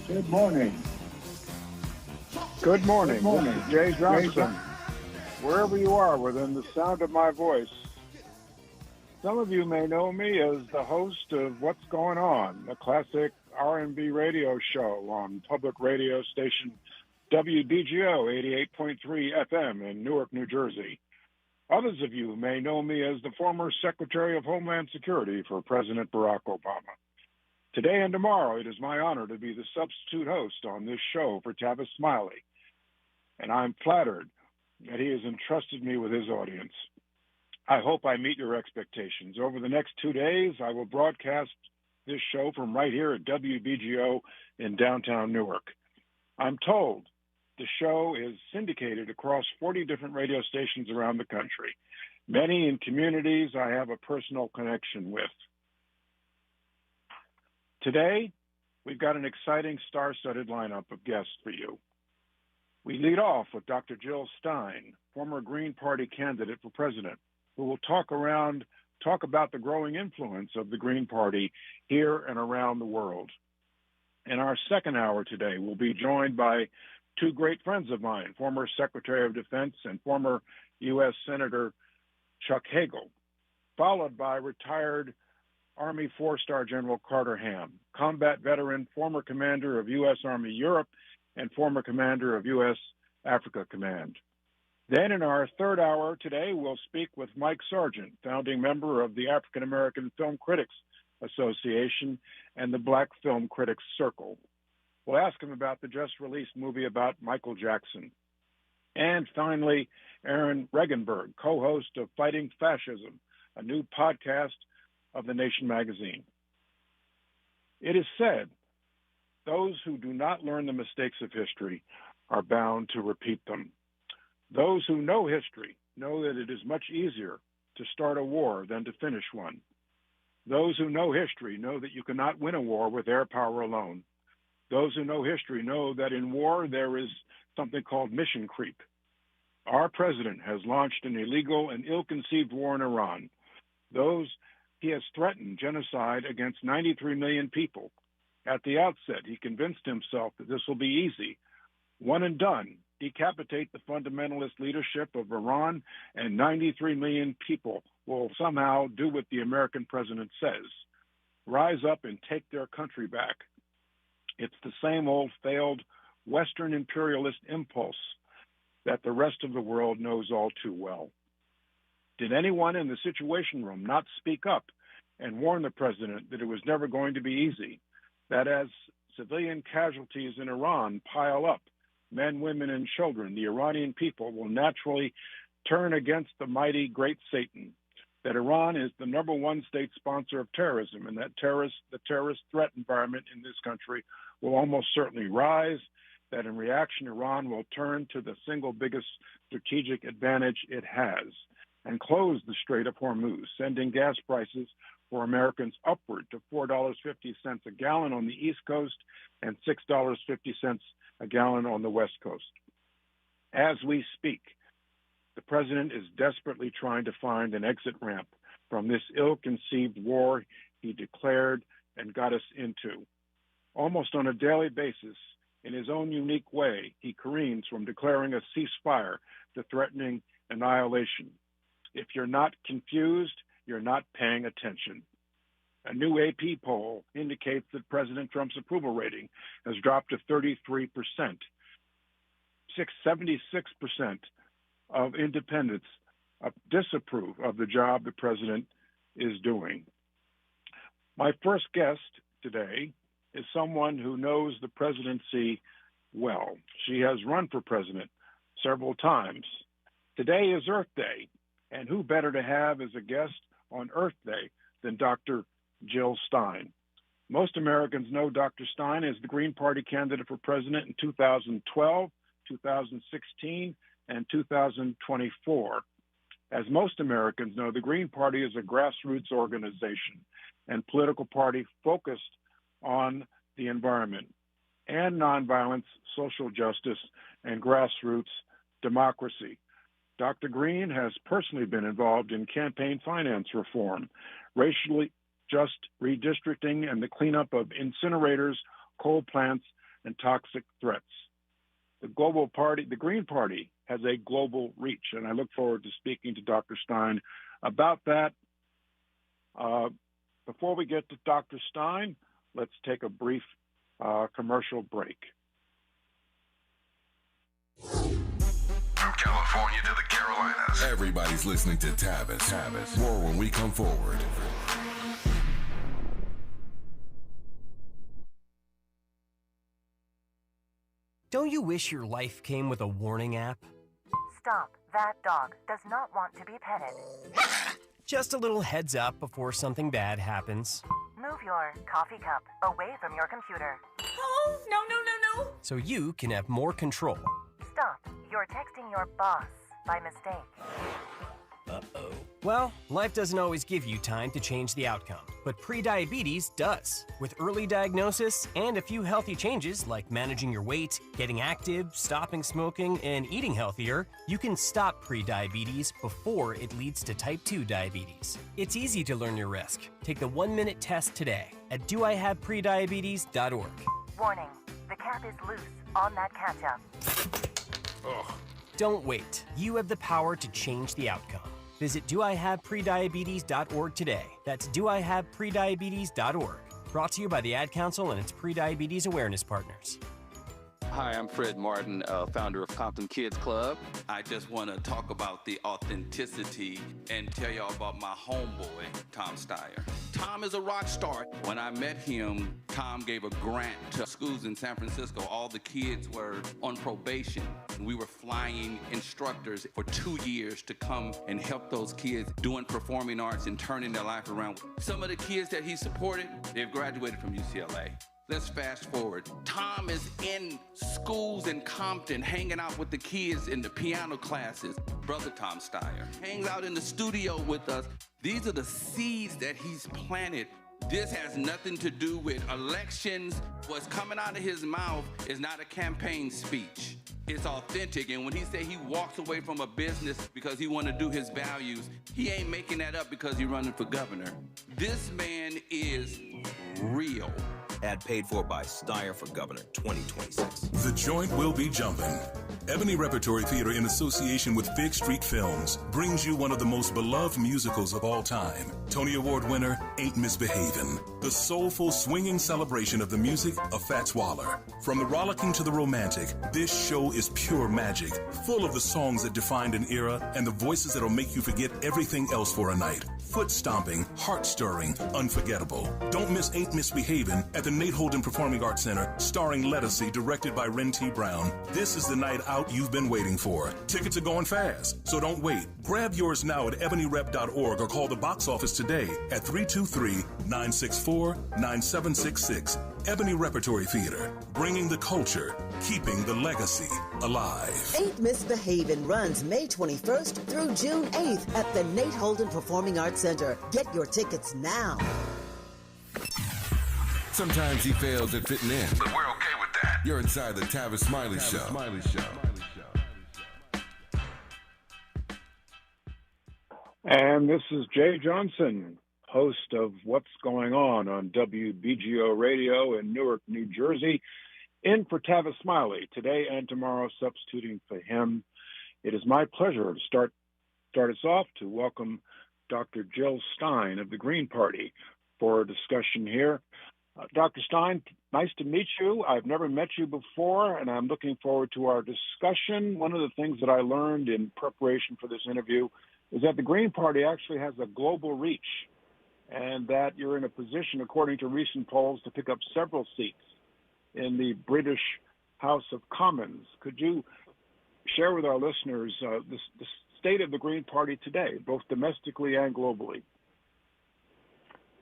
Good morning. Good morning. Good morning. This is Jeh Johnson. Wherever you are within the sound of my voice, some of you may know me as the host of What's Going On, the classic R&B radio show on public radio station WBGO 88.3 FM in Newark, New Jersey. Others of you may know me as the former Secretary of Homeland Security for President Barack Obama. Today and tomorrow, it is my honor to be the substitute host on this show for Tavis Smiley, and I'm flattered that he has entrusted me with his audience. I hope I meet your expectations. Over the next 2 days, I will broadcast this show from right here at WBGO in downtown Newark. I'm told the show is syndicated across 40 different radio stations around the country, many in communities I have a personal connection with. Today, we've got an exciting star-studded lineup of guests for you. We lead off with Dr. Jill Stein, former Green Party candidate for president, who will talk about the growing influence of the Green Party here and around the world. In our second hour today, we'll be joined by two great friends of mine, former Secretary of Defense and former U.S. Senator Chuck Hagel, followed by retired Army four-star General Carter Ham, combat veteran, former commander of U.S. Army Europe, and former commander of U.S. Africa Command. Then in our third hour today, we'll speak with Mike Sargent, founding member of the African American Film Critics Association and the Black Film Critics Circle. We'll ask him about the just-released movie about Michael Jackson. And finally, Aaron Regunberg, co-host of Fighting Fascism, a new podcast of The Nation magazine. It is said, those who do not learn the mistakes of history are bound to repeat them. Those who know history know that it is much easier to start a war than to finish one. Those who know history know that you cannot win a war with air power alone. Those who know history know that in war there is something called mission creep. Our president has launched an illegal and ill-conceived war in Iran. He has threatened genocide against 93 million people. At the outset, he convinced himself that this will be easy. One and done, decapitate the fundamentalist leadership of Iran, and 93 million people will somehow do what the American president says, rise up and take their country back. It's the same old failed Western imperialist impulse that the rest of the world knows all too well. Did anyone in the Situation Room not speak up and warn the president that it was never going to be easy, that as civilian casualties in Iran pile up, men, women, and children, the Iranian people will naturally turn against the mighty great Satan, that Iran is the number one state sponsor of terrorism, and that the terrorist threat environment in this country will almost certainly rise, that in reaction, Iran will turn to the single biggest strategic advantage it has and close the Strait of Hormuz, sending gas prices for Americans upward to $4.50 a gallon on the East Coast and $6.50 a gallon on the West Coast. As we speak, the president is desperately trying to find an exit ramp from this ill-conceived war he declared and got us into. Almost on a daily basis, in his own unique way, he careens from declaring a ceasefire to threatening annihilation. If you're not confused, you're not paying attention. A new AP poll indicates that President Trump's approval rating has dropped to 33%. 76% of independents disapprove of the job the president is doing. My first guest today is someone who knows the presidency well. She has run for president several times. Today is Earth Day, and who better to have as a guest on Earth Day than Dr. Jill Stein. Most Americans know Dr. Stein as the Green Party candidate for president in 2012, 2016, and 2024. As most Americans know, the Green Party is a grassroots organization and political party focused on the environment and nonviolence, social justice, and grassroots democracy. Dr. Green has personally been involved in campaign finance reform, racially just redistricting, and the cleanup of incinerators, coal plants, and toxic threats. The Green Party has a global reach, and I look forward to speaking to Dr. Stein about that. Before we get to Dr. Stein, let's take a brief commercial break. From California to the Carolinas, everybody's listening to Tavis. More when we come forward. Don't you wish your life came with a warning app? Stop. That dog does not want to be petted. Just a little heads up before something bad happens. Move your coffee cup away from your computer. Oh, no. So you can have more control. Stop. You're texting your boss by mistake. Uh-oh. Well, life doesn't always give you time to change the outcome, but prediabetes does. With early diagnosis and a few healthy changes like managing your weight, getting active, stopping smoking, and eating healthier, you can stop prediabetes before it leads to type 2 diabetes. It's easy to learn your risk. Take the 1-minute test today at doihaveprediabetes.org. Warning. The cap is loose on that ketchup. Ugh. Don't wait. You have the power to change the outcome. Visit doihaveprediabetes.org today. That's doihaveprediabetes.org. Brought to you by the Ad Council and its prediabetes awareness partners. Hi, I'm Fred Martin, founder of Compton Kids Club. I just want to talk about the authenticity and tell y'all about my homeboy, Tom Steyer. Tom is a rock star. When I met him, Tom gave a grant to schools in San Francisco. All the kids were on probation. And we were flying instructors for 2 years to come and help those kids doing performing arts and turning their life around. Some of the kids that he supported, they've graduated from UCLA. Let's fast forward. Tom is in schools in Compton, hanging out with the kids in the piano classes. Brother Tom Steyer hangs out in the studio with us. These are the seeds that he's planted. This has nothing to do with elections. What's coming out of his mouth is not a campaign speech. It's authentic, and when he say he walks away from a business because he want to do his values, he ain't making that up because he's running for governor. This man is real. Ad paid for by Steyer for Governor 2026. The joint will be jumping. Ebony Repertory Theater, in association with Fig Street Films, brings you one of the most beloved musicals of all time. Tony Award winner, Ain't Misbehavin'. The soulful, swinging celebration of the music of Fats Waller. From the rollicking to the romantic, this show is pure magic, full of the songs that defined an era and the voices that'll make you forget everything else for a night. Foot-stomping, heart-stirring, unforgettable. Don't miss Ain't Misbehavin' at the Nate Holden Performing Arts Center, starring Lettucey, directed by Ren T. Brown. This is the night out you've been waiting for. Tickets are going fast, so don't wait. Grab yours now at ebonyrep.org or call the box office today at 323-964-9766. Ebony Repertory Theater, bringing the culture, keeping the legacy alive. Ain't Misbehavin' runs May 21st through June 8th at the Nate Holden Performing Arts Center. Get your tickets now. Sometimes he fails at fitting in, but we're okay with that. You're inside the Tavis Smiley Show. And this is Jeh Johnson, host of What's Going On WBGO Radio in Newark, New Jersey, in for Tavis Smiley today and tomorrow, substituting for him. It is my pleasure to start us off to welcome Dr. Jill Stein of the Green Party for a discussion here. Dr. Stein, nice to meet you. I've never met you before, and I'm looking forward to our discussion. One of the things that I learned in preparation for this interview is that the Green Party actually has a global reach, and that you're in a position, according to recent polls, to pick up several seats in the British House of Commons. Could you share with our listeners the state of the Green Party today, both domestically and globally?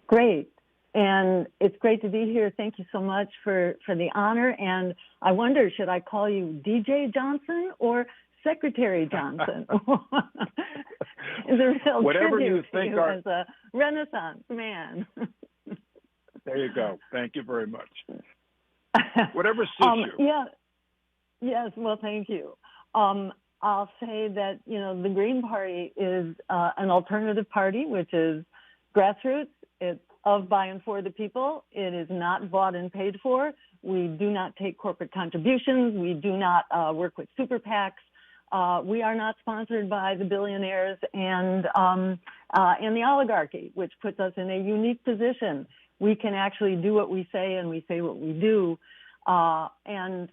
Great. And it's great to be here. Thank you so much for the honor. And I wonder, should I call you DJ Johnson or Secretary Johnson? Is a real whatever you think you as a Renaissance man. There you go. Thank you very much. Whatever suits you. Yeah. Yes. Well, thank you. I'll say that, the Green Party is an alternative party, which is grassroots. It's of, by, and for the people. It is not bought and paid for. We do not take corporate contributions. We do not work with super PACs. We are not sponsored by the billionaires and the oligarchy, which puts us in a unique position. We can actually do what we say, and we say what we do. In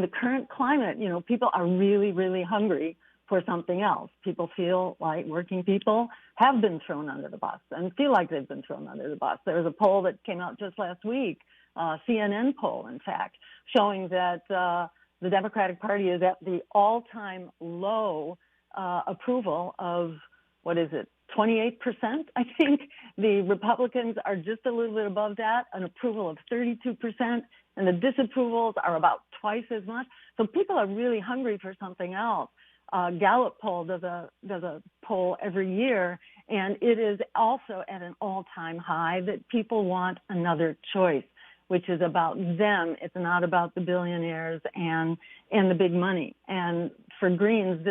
the current climate, people are really, really hungry for something else. People feel like working people have been thrown under the bus and feel like they've been thrown under the bus. There was a poll that came out just last week, CNN poll, in fact, showing that the Democratic Party is at the all-time low approval of, 28%, I think. The Republicans are just a little bit above that, an approval of 32%, and the disapprovals are about twice as much. So people are really hungry for something else. Gallup poll does a poll every year, and it is also at an all-time high that people want another choice, which is about them. It's not about the billionaires and the big money. And for Greens,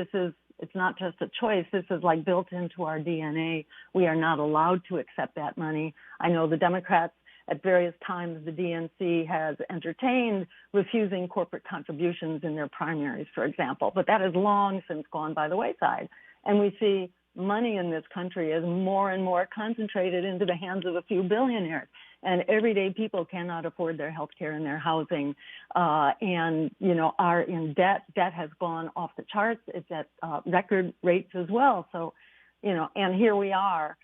it's not just a choice. This is like built into our DNA. We are not allowed to accept that money. I know the Democrats at various times, the DNC has entertained refusing corporate contributions in their primaries, for example, but that has long since gone by the wayside. And we see money in this country is more and more concentrated into the hands of a few billionaires. And everyday people cannot afford their health care and their housing, and, are in debt. Debt has gone off the charts. It's at record rates as well. So, and here we are,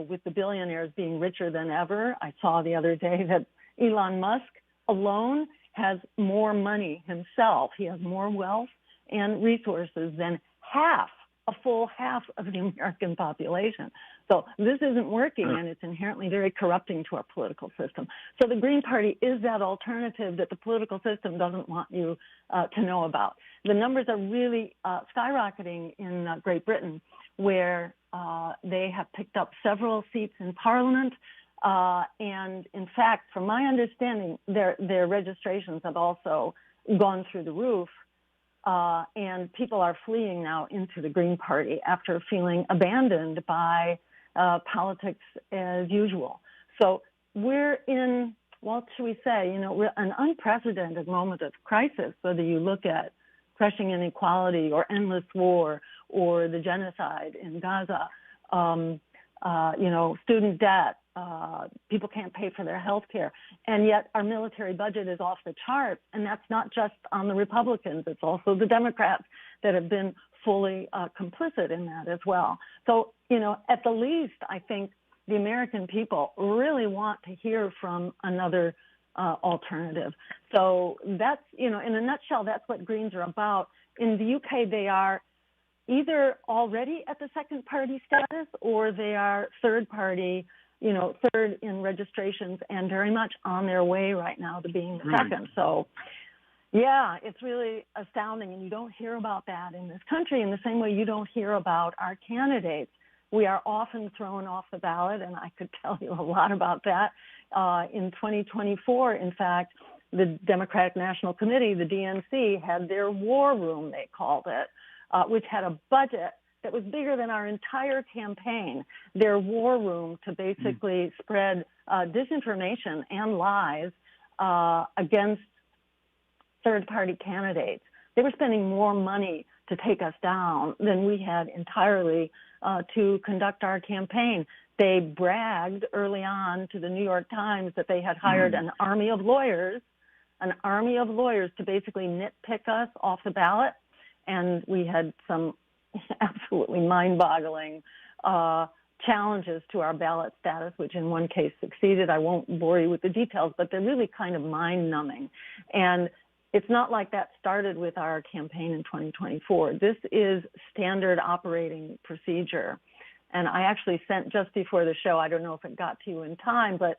with the billionaires being richer than ever. I saw the other day that Elon Musk alone has more money himself. He has more wealth and resources than a full half of the American population. So this isn't working, and it's inherently very corrupting to our political system. So the Green Party is that alternative that the political system doesn't want you to know about. The numbers are really skyrocketing in Great Britain, where they have picked up several seats in Parliament. And in fact, from my understanding, their registrations have also gone through the roof. And people are fleeing now into the Green Party after feeling abandoned by politics as usual. So we're in, what should we say, we're an unprecedented moment of crisis, whether you look at crushing inequality or endless war or the genocide in Gaza, student debt, people can't pay for their health care. And yet our military budget is off the charts. And that's not just on the Republicans. It's also the Democrats that have been fully complicit in that as well. So, at the least, I think the American people really want to hear from another alternative. So that's, in a nutshell, that's what Greens are about. In the UK, they are either already at the second party status or they are third party, third in registrations and very much on their way right now to being the second. So, yeah, it's really astounding, and you don't hear about that in this country in the same way you don't hear about our candidates. We are often thrown off the ballot, and I could tell you a lot about that. In 2024, in fact, the Democratic National Committee, the DNC, had their war room, they called it, which had a budget that was bigger than our entire campaign, their war room to basically spread disinformation and lies against third-party candidates. They were spending more money to take us down than we had entirely to conduct our campaign. They bragged early on to the New York Times that they had hired an army of lawyers to basically nitpick us off the ballot. And we had some absolutely mind-boggling challenges to our ballot status, which in one case succeeded. I won't bore you with the details, but they're really kind of mind-numbing. And it's not like that started with our campaign in 2024. This is standard operating procedure. And I actually sent just before the show, I don't know if it got to you in time, but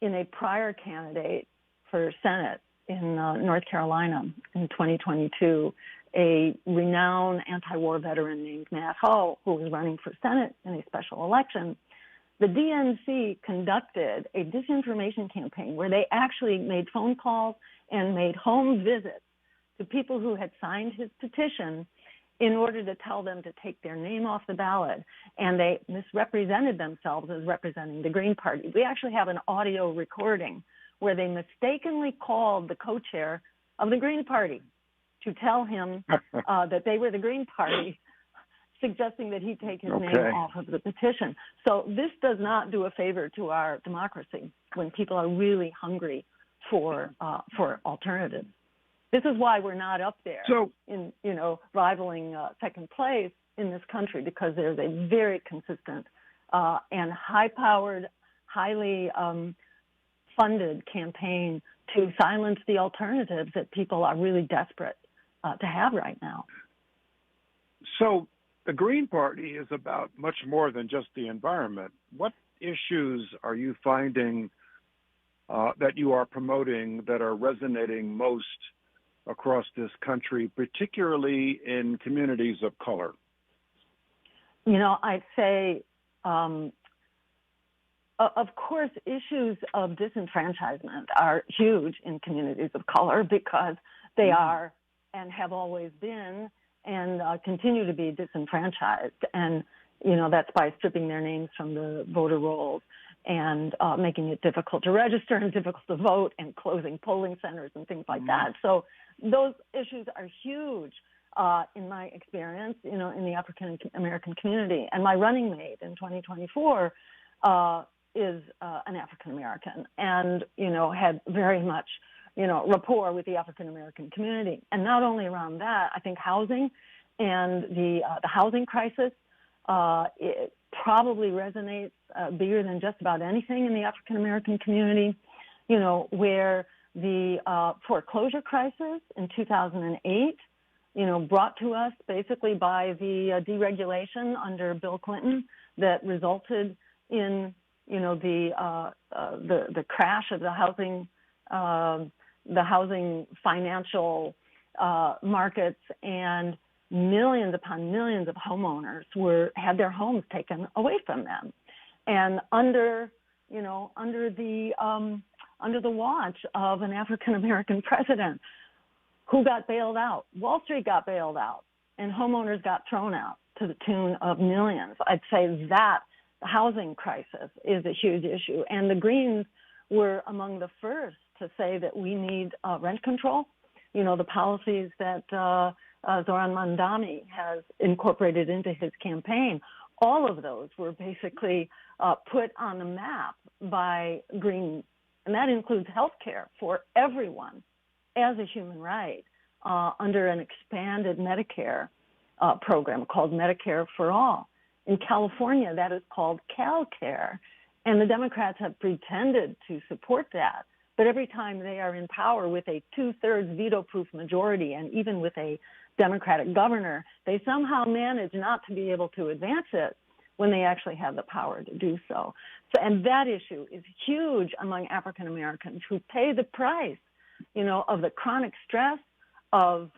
in a prior candidate for Senate in North Carolina in 2022, a renowned anti-war veteran named Matt Hull, who was running for Senate in a special election, the DNC conducted a disinformation campaign where they actually made phone calls and made home visits to people who had signed his petition in order to tell them to take their name off the ballot. And they misrepresented themselves as representing the Green Party. We actually have an audio recording where they mistakenly called the co-chair of the Green Party to tell him that they were the Green Party, suggesting that he take his name off of the petition. So this does not do a favor to our democracy when people are really hungry for alternatives. This is why we're not up there in, rivaling second place in this country, because there's a very consistent and high-powered, highly funded campaign to silence the alternatives that people are really desperate to have right now. So the Green Party is about much more than just the environment. What issues are you finding that you are promoting that are resonating most across this country, particularly in communities of color? I'd say, of course, issues of disenfranchisement are huge in communities of color because they are and have always been and continue to be disenfranchised. And, that's by stripping their names from the voter rolls and making it difficult to register and difficult to vote and closing polling centers and things like that. So those issues are huge in my experience, in the African American community. And my running mate in 2024 is an African American and, had very much, rapport with the African American community. And not only around that, I think housing and the housing crisis, it probably resonates bigger than just about anything in the African American community, where the foreclosure crisis in 2008, brought to us basically by the deregulation under Bill Clinton that resulted in, the crash of the housing financial markets, and millions upon millions of homeowners had their homes taken away from them, and under the watch of an African American president who got bailed out. Wall Street got bailed out, and homeowners got thrown out to the tune of millions. I'd say that the housing crisis is a huge issue, and the Greens were among the first to say that we need rent control. The policies that Zoran Mandami has incorporated into his campaign, all of those were basically put on the map by Greens, and that includes health care for everyone as a human right under an expanded Medicare program called Medicare for All. In California, that is called CalCare, and the Democrats have pretended to support that. But every time they are in power with a 2/3 veto-proof majority, and even with a Democratic governor, they somehow manage not to be able to advance it when they actually have the power to do so. And that issue is huge among African Americans who pay the price, of the chronic stress of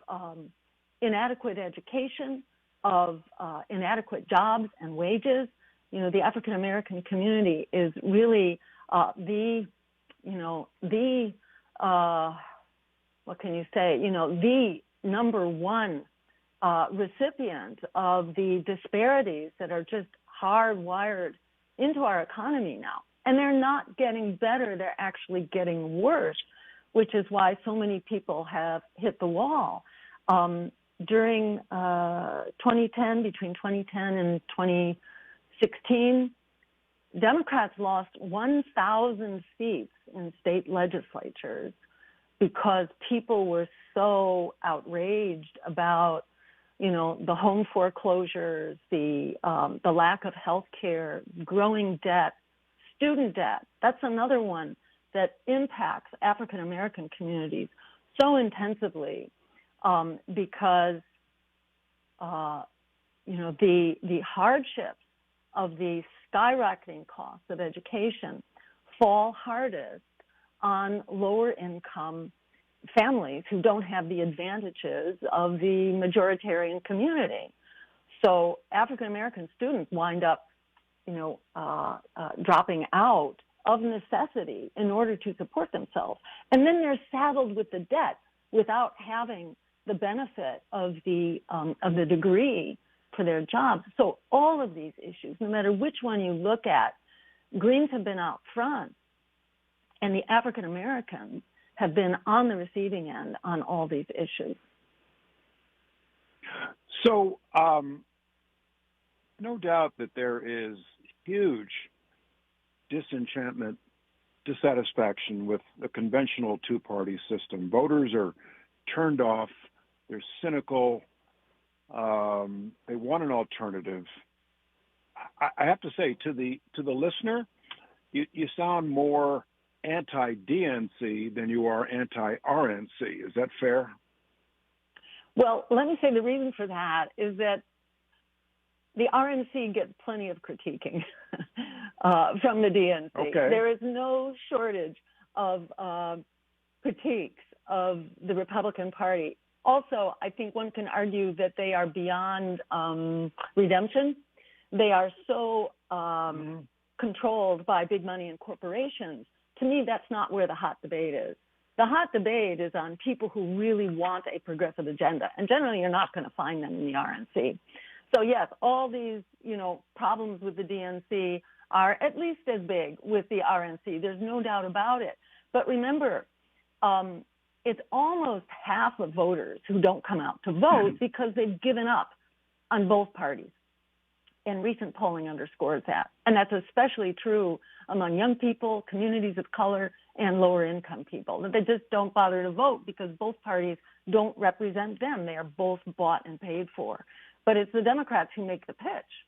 inadequate education, of inadequate jobs and wages. The African American community is really the number one recipient of the disparities that are just hardwired into our economy now. And they're not getting better, they're actually getting worse, which is why so many people have hit the wall. During 2010, between 2010 and 2016, Democrats lost 1,000 seats in state legislatures because people were so outraged about, the home foreclosures, the lack of health care, growing debt, student debt. That's another one that impacts African American communities so intensively because, the hardships of the skyrocketing costs of education fall hardest on lower income families who don't have the advantages of the majoritarian community. So African American students wind up, dropping out of necessity in order to support themselves. And then they're saddled with the debt without having the benefit of the degree for their jobs. So all of these issues, no matter which one you look at, Greens have been out front And the African Americans have been on the receiving end on all these issues. So, no doubt that there is huge disenchantment, dissatisfaction with the conventional two-party system. Voters are turned off. They're cynical. They want an alternative. I have to say, to the listener, you sound more anti-DNC than you are anti-RNC. Is that fair? Well, let me say the reason for that is that the RNC gets plenty of critiquing from the DNC. Okay. There is no shortage of critiques of the Republican Party. Also, I think one can argue that they are beyond redemption. They are so controlled by big money and corporations. To me, that's not where the hot debate is. The hot debate is on people who really want a progressive agenda. And generally, you're not going to find them in the RNC. So, yes, all these, problems with the DNC are at least as big with the RNC. There's no doubt about it. But remember, it's almost half of voters who don't come out to vote because they've given up on both parties. And recent polling underscores that. And that's especially true among young people, communities of color, and lower income people. That they just don't bother to vote because both parties don't represent them. They are both bought and paid for. But it's the Democrats who make the pitch.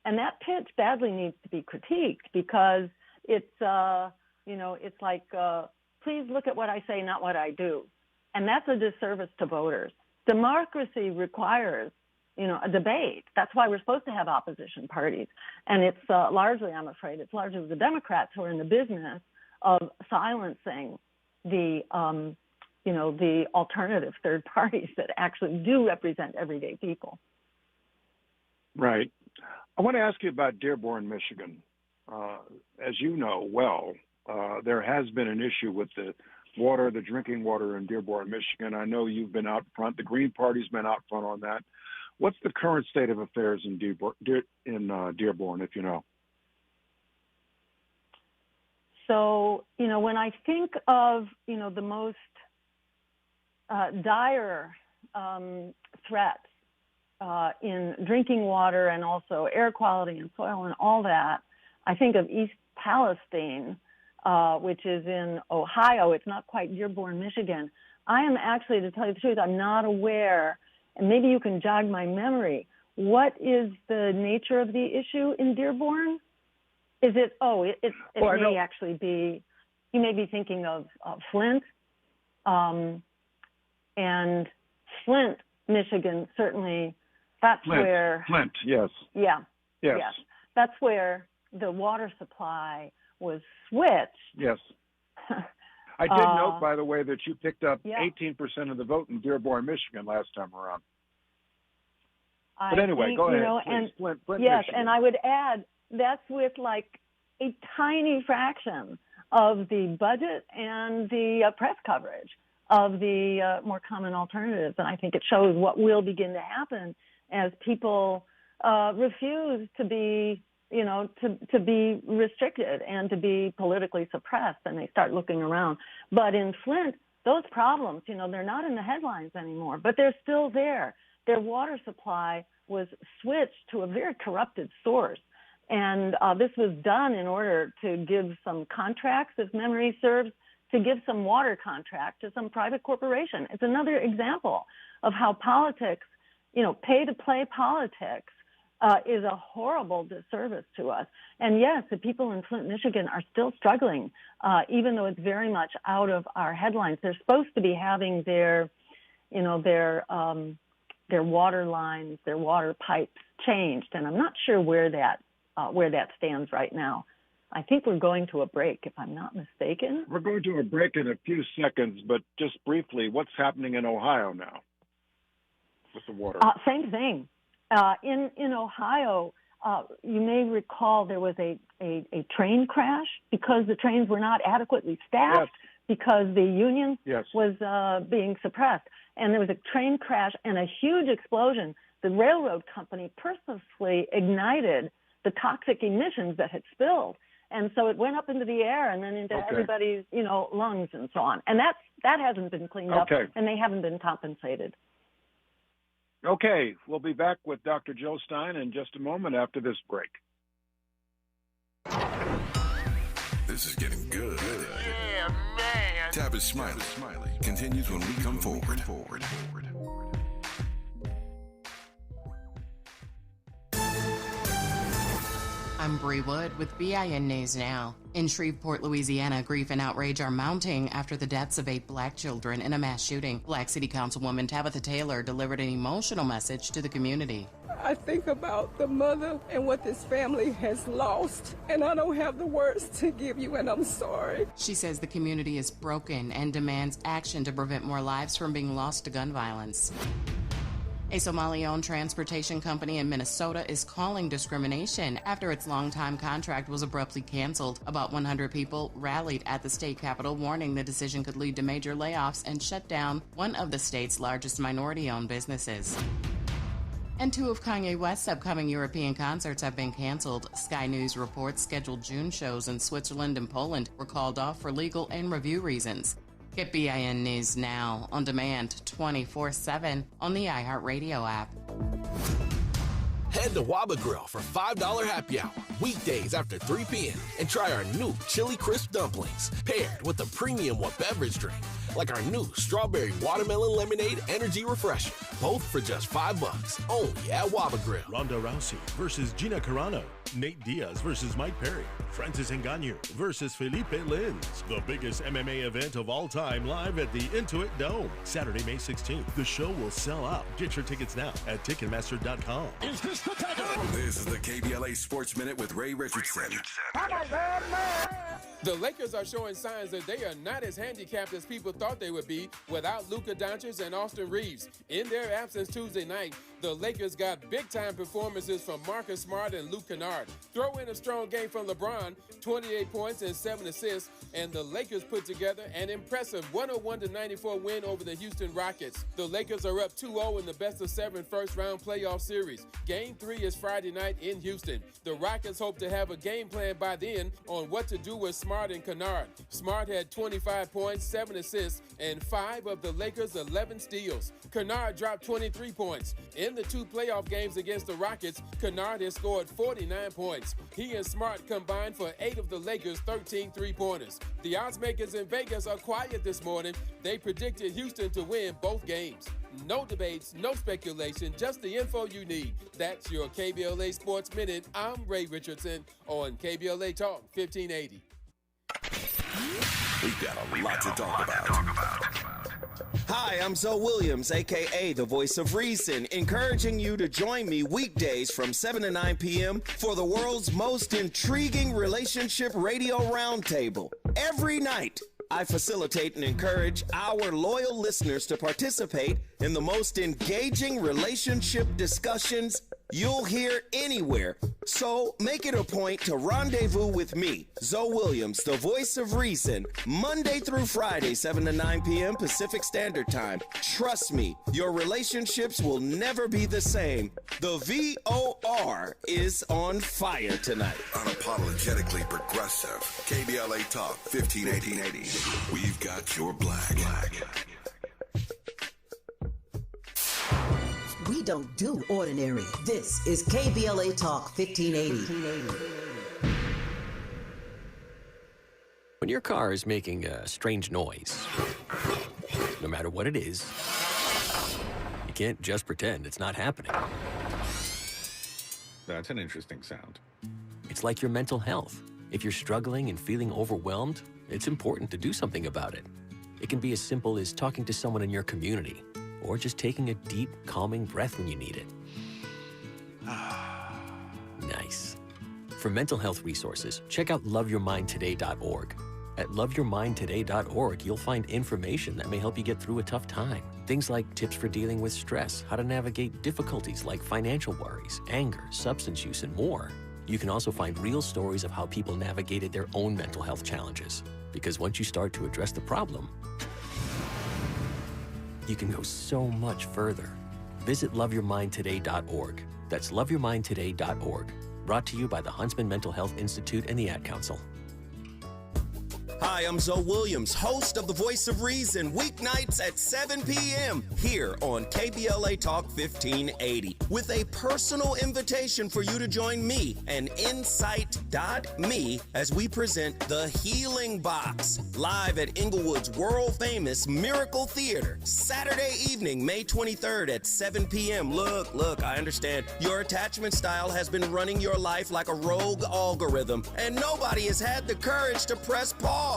And that pitch badly needs to be critiqued because it's, it's like, please look at what I say, not what I do. And that's a disservice to voters. Democracy requires a debate. That's why we're supposed to have opposition parties. And it's largely, I'm afraid, it's largely the Democrats who are in the business of silencing the alternative third parties that actually do represent everyday people. Right. I want to ask you about Dearborn, Michigan. As you know well, there has been an issue with the drinking water in Dearborn, Michigan. I know you've been out front. The Green Party's been out front on that. What's the current state of affairs in Dearborn, if you know? So, when I think of, the most dire threats in drinking water and also air quality and soil and all that, I think of East Palestine, which is in Ohio. It's not quite Dearborn, Michigan. I am actually, to tell you the truth, I'm not aware, and maybe you can jog my memory, what is the nature of the issue in Dearborn? Is it, it may actually be, you may be thinking of Flint, and Flint, Michigan, certainly, Flint, yes. Yeah. Yes. That's where the water supply was switched. Yes. I did note, by the way, that you picked up 18% of the vote in Dearborn, Michigan last time around. But anyway, go ahead. And Flint, yes, Michigan. and I would add that's with like a tiny fraction of the budget and the press coverage of the more common alternatives. And I think it shows what will begin to happen as people refuse to be to be restricted and to be politically suppressed, and they start looking around. But in Flint, those problems, they're not in the headlines anymore, but they're still there. Their water supply was switched to a very corrupted source. And this was done in order to give some contracts, if memory serves, to give some water contract to some private corporation. It's another example of how politics, pay-to-play politics, is a horrible disservice to us. And yes, the people in Flint, Michigan are still struggling, even though it's very much out of our headlines. They're supposed to be having their water lines, their water pipes changed, and I'm not sure where that stands right now. I think we're going to a break, if I'm not mistaken. We're going to a break in a few seconds, but just briefly, what's happening in Ohio now with the water? Same thing. In Ohio, you may recall there was a train crash because the trains were not adequately staffed, because the union was being suppressed. And there was a train crash and a huge explosion. The railroad company purposely ignited the toxic emissions that had spilled. And so it went up into the air and then into everybody's, lungs and so on. And that hasn't been cleaned up, and they haven't been compensated. Okay, we'll be back with Dr. Jill Stein in just a moment after this break. This is getting good. Yeah, man. Tavis Smiley continues when we come forward. I'm Bree Wood with BIN News Now. In Shreveport, Louisiana, grief and outrage are mounting after the deaths of 8 black children in a mass shooting. Black City Councilwoman Tabitha Taylor delivered an emotional message to the community. I think about the mother and what this family has lost, and I don't have the words to give you, and I'm sorry. She says the community is broken and demands action to prevent more lives from being lost to gun violence. A Somali-owned transportation company in Minnesota is calling discrimination after its longtime contract was abruptly canceled. About 100 people rallied at the state capitol, warning the decision could lead to major layoffs and shut down one of the state's largest minority-owned businesses. And 2 of Kanye West's upcoming European concerts have been canceled. Sky News reports scheduled June shows in Switzerland and Poland were called off for legal and review reasons. Get BIN News Now on demand 24/7 on the iHeartRadio app. Head to Waba Grill for $5 happy hour weekdays after 3 p.m. and try our new Chili Crisp dumplings paired with a premium beverage drink like our new Strawberry Watermelon Lemonade Energy Refresher, both for just $5 only at Waba Grill. Ronda Rousey versus Gina Carano. Nate Diaz versus Mike Perry. Francis Ngannou versus Felipe Lins. The biggest MMA event of all time live at the Intuit Dome. Saturday, May 16th. The show will sell out. Get your tickets now at Ticketmaster.com. Is this the time? This is the KBLA Sports Minute with Ray Richardson. The Lakers are showing signs that they are not as handicapped as people thought they would be without Luka Doncic and Austin Reeves. In their absence Tuesday night, the Lakers got big-time performances from Marcus Smart and Luke Kennard. Throw in a strong game from LeBron, 28 points and 7 assists, and the Lakers put together an impressive 101-94 win over the Houston Rockets. The Lakers are up 2-0 in the best-of-7 first-round playoff series. Game 3 is Friday night in Houston. The Rockets hope to have a game plan by then on what to do with Smart and Kennard. Smart had 25 points, 7 assists, and 5 of the Lakers' 11 steals. Kennard dropped 23 points. In the 2 playoff games against the Rockets, Kennard has scored 49 points. He and Smart combined for 8 of the Lakers' 13 three-pointers. The odds makers in Vegas are quiet this morning. They predicted Houston to win both games. No debates, no speculation, just the info you need. That's your KBLA Sports Minute. I'm Ray Richardson on KBLA Talk 1580. We've got a lot to talk about. Hi, I'm Zoe Williams, a.k.a. the Voice of Reason, encouraging you to join me weekdays from 7 to 9 p.m. for the world's most intriguing relationship radio roundtable. Every night, I facilitate and encourage our loyal listeners to participate in the most engaging relationship discussions you'll hear anywhere. So make it a point to rendezvous with me, Zoe Williams, the Voice of Reason, Monday through Friday, 7 to 9 p.m. Pacific Standard Time. Trust me, your relationships will never be the same. The VOR is on fire tonight. Unapologetically progressive. KBLA Talk 1580. We've got your black. We don't do ordinary. This is KBLA Talk 1580. When your car is making a strange noise, no matter what it is, you can't just pretend it's not happening. That's an interesting sound. It's like your mental health. If you're struggling and feeling overwhelmed, it's important to do something about it. It can be as simple as talking to someone in your community, or just taking a deep, calming breath when you need it. Nice. For mental health resources, check out loveyourmindtoday.org. At loveyourmindtoday.org, you'll find information that may help you get through a tough time. Things like tips for dealing with stress, how to navigate difficulties like financial worries, anger, substance use, and more. You can also find real stories of how people navigated their own mental health challenges. Because once you start to address the problem, you can go so much further. Visit loveyourmindtoday.org. That's loveyourmindtoday.org. Brought to you by the Huntsman Mental Health Institute and the Ad Council. Hi, I'm Zoe Williams, host of The Voice of Reason, weeknights at 7 p.m. here on KBLA Talk 1580, with a personal invitation for you to join me and Insight.me as we present The Healing Box, live at Inglewood's world-famous Miracle Theater, Saturday evening, May 23rd at 7 p.m. Look, I understand your attachment style has been running your life like a rogue algorithm, and nobody has had the courage to press pause.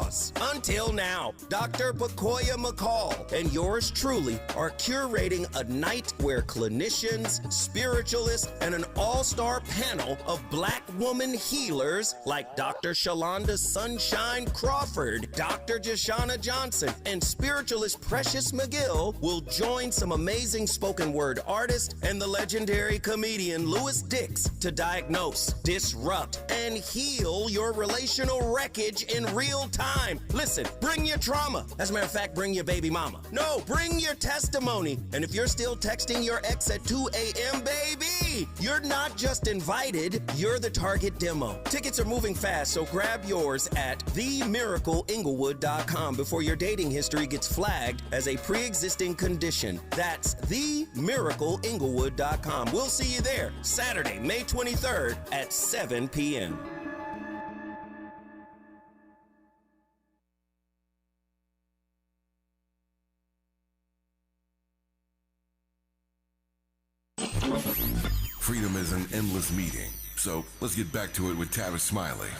Until now, Dr. Pacoya McCall and yours truly are curating a night where clinicians, spiritualists, and an all-star panel of Black woman healers like Dr. Shalonda Sunshine Crawford, Dr. Jeh Johnson, and spiritualist Precious McGill will join some amazing spoken word artists and the legendary comedian Louis Dix to diagnose, disrupt, and heal your relational wreckage in real time. Listen, bring your trauma. As a matter of fact, bring your baby mama. No, bring your testimony. And if you're still texting your ex at 2 a.m., baby, you're not just invited, you're the target demo. Tickets are moving fast, so grab yours at themiracleinglewood.com before your dating history gets flagged as a pre-existing condition. That's themiracleinglewood.com. We'll see you there Saturday, May 23rd at 7 p.m. Freedom is an endless meeting, so let's get back to it with Tavis Smiley.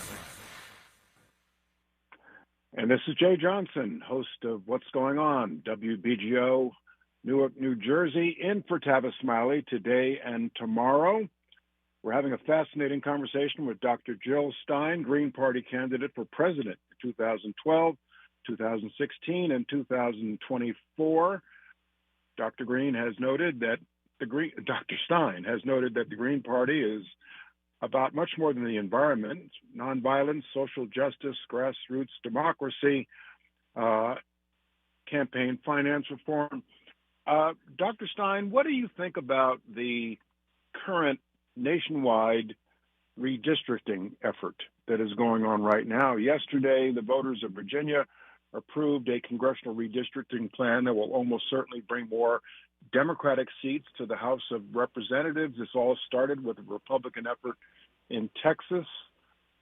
And this is Jeh Johnson, host of What's Going On, WBGO, Newark, New Jersey, in for Tavis Smiley today and tomorrow. We're having a fascinating conversation with Dr. Jill Stein, Green Party candidate for president in 2012, 2016, and 2024. Dr. Stein has noted that the Green Party is about much more than the environment: nonviolence, social justice, grassroots democracy, campaign finance reform. Dr. Stein, what do you think about the current nationwide redistricting effort that is going on right now? Yesterday, the voters of Virginia approved a congressional redistricting plan that will almost certainly bring more Democratic seats to the House of Representatives. This all started with a Republican effort in Texas.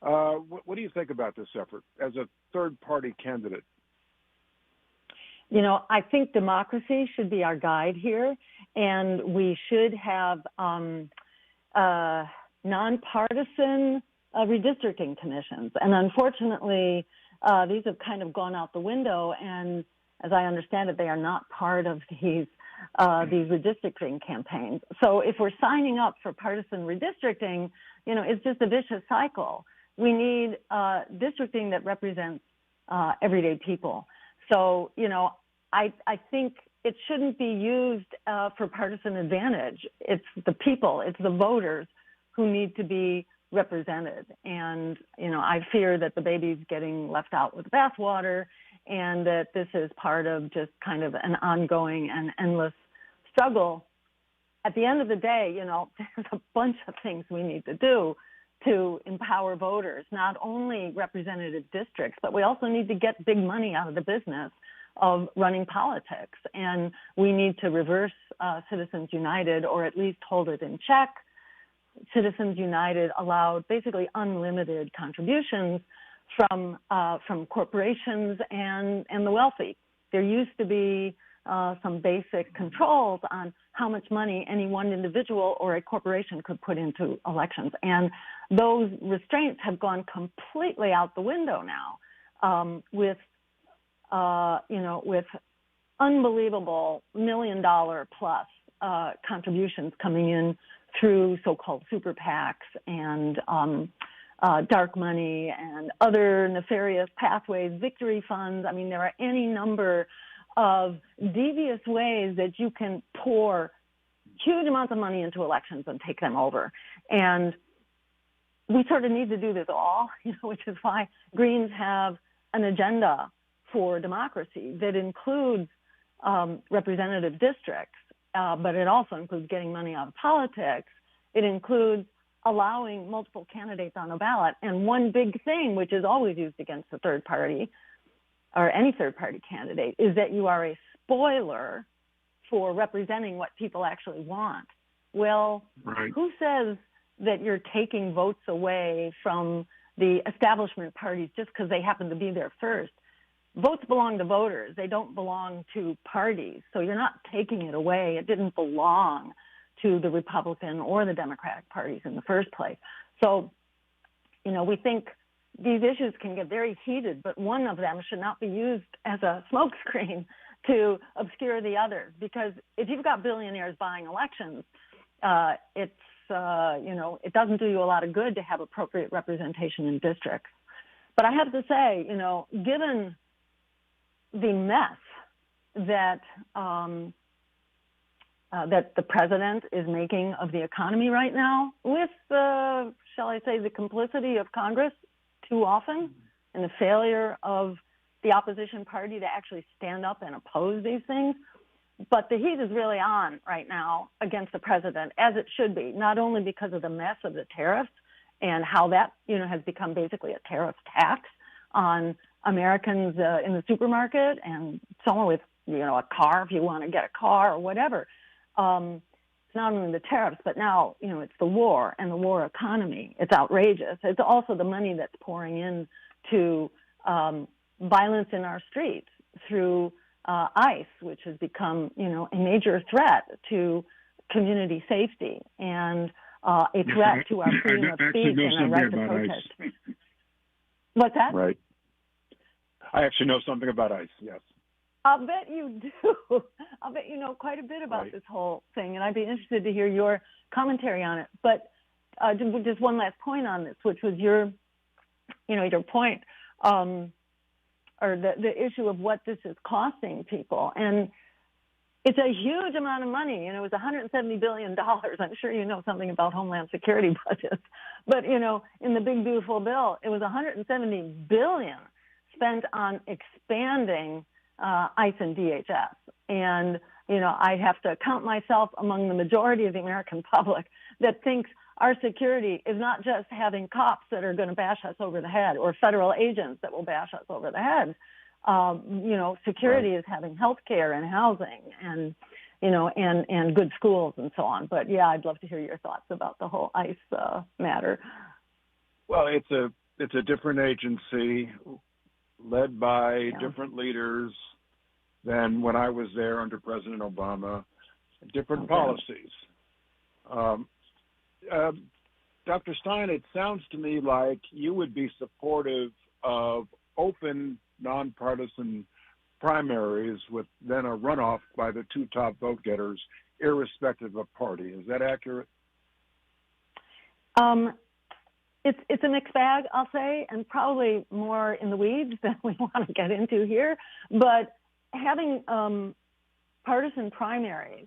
What do you think about this effort as a third-party candidate? You know, I think democracy should be our guide here, and we should have nonpartisan redistricting commissions. And unfortunately, these have kind of gone out the window, and as I understand it, they are not part of these redistricting campaigns. So if we're signing up for partisan redistricting, you know, it's just a vicious cycle. We need districting that represents everyday people. So, you know, I think it shouldn't be used for partisan advantage. It's the people, it's the voters who need to be represented. And, you know, I fear that the baby's getting left out with the bathwater, and that this is part of just kind of an ongoing and endless struggle. At the end of the day, you know, there's a bunch of things we need to do to empower voters, not only representative districts, but we also need to get big money out of the business of running politics. And we need to reverse Citizens United, or at least hold it in check. Citizens United allowed basically unlimited contributions from corporations and the wealthy. There used to be some basic controls on how much money any one individual or a corporation could put into elections, and those restraints have gone completely out the window now, with unbelievable $1 million plus contributions coming in through so-called super PACs and dark money and other nefarious pathways, victory funds. I mean, there are any number of devious ways that you can pour huge amounts of money into elections and take them over. And we sort of need to do this all, which is why Greens have an agenda for democracy that includes representative districts, but it also includes getting money out of politics. It includes allowing multiple candidates on the ballot. And one big thing, which is always used against a third party or any third party candidate, is that you are a spoiler for representing what people actually want. Well, who says that you're taking votes away from the establishment parties just because they happen to be there first? Votes belong to voters. They don't belong to parties. So you're not taking it away. It didn't belong to the Republican or the Democratic parties in the first place. So, we think these issues can get very heated, but one of them should not be used as a smokescreen to obscure the others. Because if you've got billionaires buying elections, it doesn't do you a lot of good to have appropriate representation in districts. But I have to say, given the mess that that the president is making of the economy right now, with, shall I say, the complicity of Congress too often, and the failure of the opposition party to actually stand up and oppose these things. But the heat is really on right now against the president, as it should be, not only because of the mess of the tariffs and how that, has become basically a tariff tax on Americans in the supermarket and someone with, a car, if you want to get a car or whatever. It's not only the tariffs, but now, it's the war and the war economy. It's outrageous. It's also the money that's pouring in to violence in our streets through ICE, which has become, a major threat to community safety and a threat to our freedom of speech and our right to protest. What's that? Right. I actually know something about ICE, yes. I'll bet you do. I'll bet you know quite a bit about this whole thing, and I'd be interested to hear your commentary on it. But just one last point on this, which was your point, or the issue of what this is costing people. And it's a huge amount of money. It was $170 billion. I'm sure you know something about Homeland Security budgets. But, in the big, beautiful bill, it was $170 billion spent on expanding ICE and DHS. And, I have to count myself among the majority of the American public that thinks our security is not just having cops that are going to bash us over the head or federal agents that will bash us over the head. Security is having health care and housing and, and good schools and so on. But, yeah, I'd love to hear your thoughts about the whole ICE matter. Well, it's a different agency led by different leaders than when I was there under President Obama, different policies. Dr. Stein, it sounds to me like you would be supportive of open, nonpartisan primaries with then a runoff by the two top vote getters, irrespective of party. Is that accurate? It's a mixed bag, I'll say, and probably more in the weeds than we want to get into here. But having partisan primaries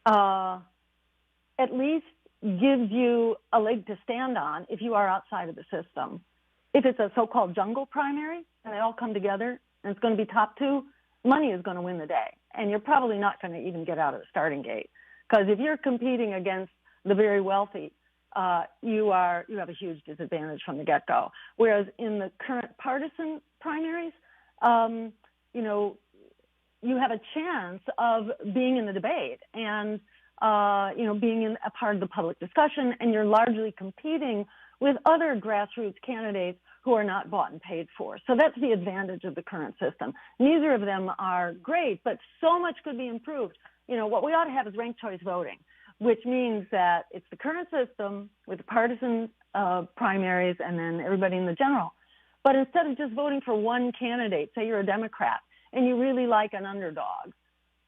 at least gives you a leg to stand on if you are outside of the system. If it's a so-called jungle primary and they all come together and it's going to be top two, money is going to win the day. And you're probably not going to even get out of the starting gate. Because if you're competing against the very wealthy, you have a huge disadvantage from the get-go. Whereas in the current partisan primaries, you have a chance of being in the debate and, being in a part of the public discussion, and you're largely competing with other grassroots candidates who are not bought and paid for. So that's the advantage of the current system. Neither of them are great, but so much could be improved. What we ought to have is ranked choice voting, which means that it's the current system with the partisan primaries and then everybody in the general. But instead of just voting for one candidate, say you're a Democrat, and you really like an underdog,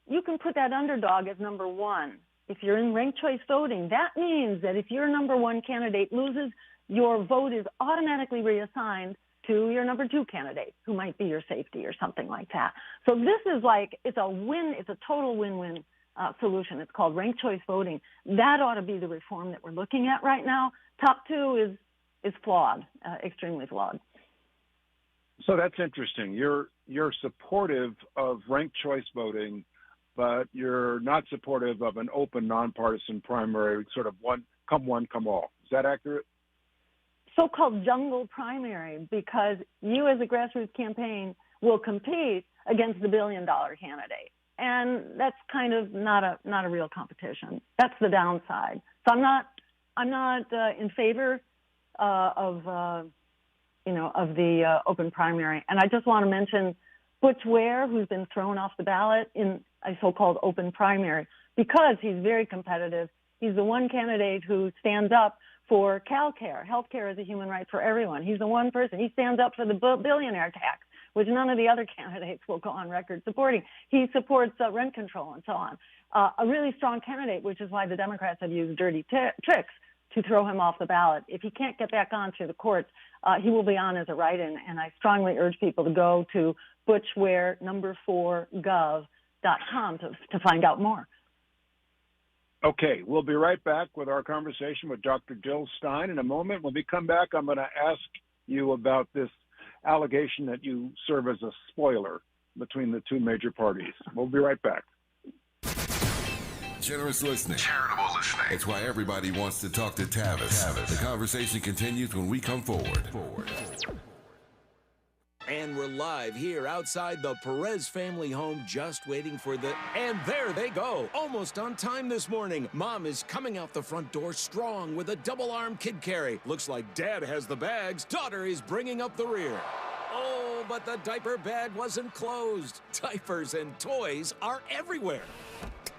you can put that underdog as number one. If you're in ranked choice voting, that means that if your number one candidate loses, your vote is automatically reassigned to your number two candidate, who might be your safety or something like that. So this is it's a win, it's a total win-win solution. It's called ranked choice voting. That ought to be the reform that we're looking at right now. Top two is flawed, extremely flawed. So that's interesting. You're supportive of ranked choice voting, but you're not supportive of an open, nonpartisan primary, sort of one, come all. Is that accurate? So-called jungle primary, because you as a grassroots campaign will compete against the billion-dollar candidate. And that's kind of not a real competition. That's the downside. So I'm not in favor of the open primary. And I just want to mention Butch Ware, who's been thrown off the ballot in a so-called open primary because he's very competitive. He's the one candidate who stands up for CalCare. Healthcare is a human right for everyone. He's the one person. He stands up for the billionaire tax, which none of the other candidates will go on record supporting. He supports rent control and so on. A really strong candidate, which is why the Democrats have used dirty tricks to throw him off the ballot. If he can't get back on through the courts, he will be on as a write-in, and I strongly urge people to go to butchware4gov.com to find out more. Okay, we'll be right back with our conversation with Dr. Jill Stein in a moment. When we come back, I'm going to ask you about this allegation that you serve as a spoiler between the two major parties. We'll be right back. Generous listening. Charitable listening. It's why everybody wants to talk to Tavis. The conversation continues when we come forward. And we're live here outside the Perez family home, just waiting for the... And there they go, almost on time this morning. Mom is coming out the front door strong with a double-arm kid carry. Looks like Dad has the bags. Daughter is bringing up the rear. Oh, but the diaper bag wasn't closed. Diapers and toys are everywhere.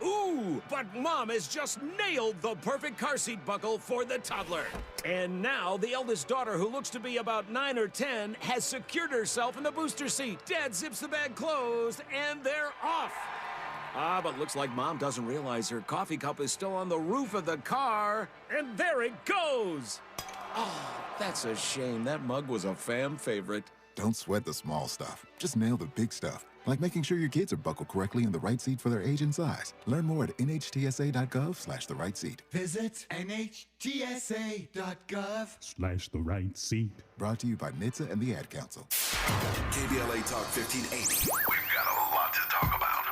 Ooh, but Mom has just nailed the perfect car seat buckle for the toddler. And now the eldest daughter, who looks to be about 9 or 10, has secured herself in the booster seat. Dad zips the bag closed, and they're off. But looks like Mom doesn't realize her coffee cup is still on the roof of the car. And there it goes. Oh, that's a shame. That mug was a fam favorite. Don't sweat the small stuff. Just nail the big stuff. Like making sure your kids are buckled correctly in the right seat for their age and size. Learn more at nhtsa.gov/the right seat. Visit nhtsa.gov/the right seat. Brought to you by NHTSA and the Ad Council. KBLA Talk 1580. We've got a lot to talk about.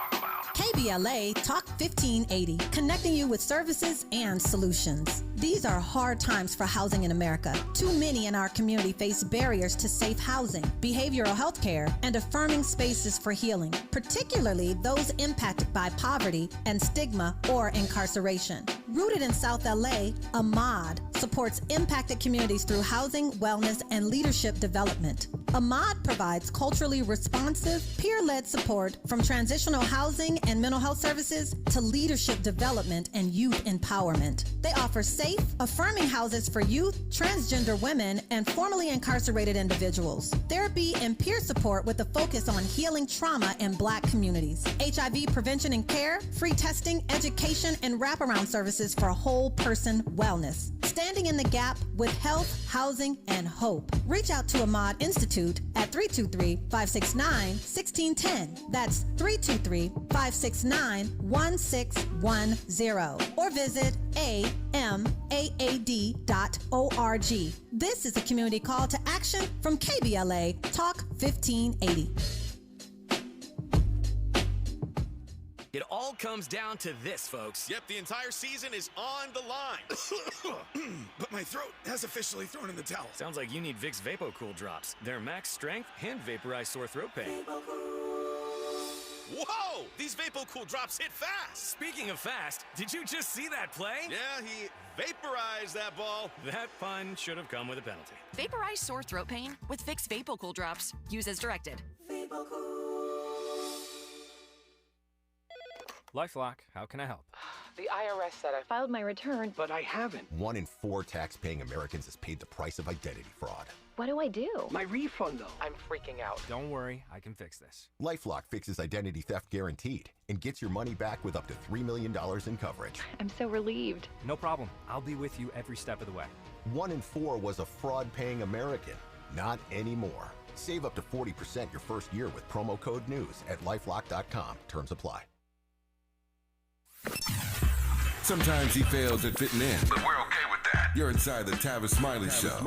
KBLA Talk 1580, connecting you with services and solutions. These are hard times for housing in America. Too many in our community face barriers to safe housing, behavioral health care, and affirming spaces for healing, particularly those impacted by poverty and stigma or incarceration. Rooted in South LA, AMAD supports impacted communities through housing, wellness, and leadership development. AMAD provides culturally responsive, peer-led support from transitional housing and mental health services to leadership development and youth empowerment. They offer safe, affirming houses for youth, transgender women, and formerly incarcerated individuals. Therapy and peer support with a focus on healing trauma in Black communities. HIV prevention and care, free testing, education, and wraparound services for whole person wellness. Standing in the gap with health, housing, and hope. Reach out to AMAD Institute at 323-569-1610. That's 323-569-1610. Or visit amaad.org. This is a community call to action from KBLA Talk 1580. It all comes down to this, folks. Yep, the entire season is on the line. But my throat has officially thrown in the towel. Sounds like you need Vicks VapoCool drops. They're max strength and vaporize sore throat pain. Whoa! These VapoCool drops hit fast. Speaking of fast, did you just see that play? Yeah, he vaporized that ball. That pun should have come with a penalty. Vaporize sore throat pain with Vicks VapoCool drops. Use as directed. LifeLock, how can I help? The IRS said I filed my return, but I haven't. 1 in 4 tax-paying Americans has paid the price of identity fraud. What do I do? My refund, though. I'm freaking out. Don't worry, I can fix this. LifeLock fixes identity theft guaranteed and gets your money back with up to $3 million in coverage. I'm so relieved. No problem. I'll be with you every step of the way. 1 in 4 was a fraud-paying American. Not anymore. Save up to 40% your first year with promo code NEWS at LifeLock.com. Terms apply. Sometimes he fails at fitting in, but we're okay with that. You're inside the Tavis Smiley Show.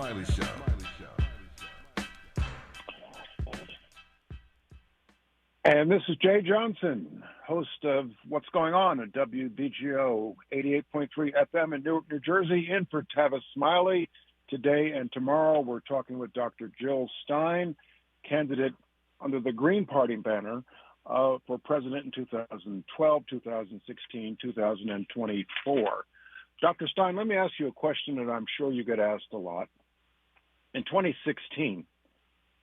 And this is Jeh Johnson, host of What's Going On at WBGO 88.3 FM in Newark, New Jersey, in for Tavis Smiley. Today and tomorrow, we're talking with Dr. Jill Stein, candidate under the Green Party banner for president in 2012, 2016, 2024. Dr. Stein, let me ask you a question that I'm sure you get asked a lot. In 2016,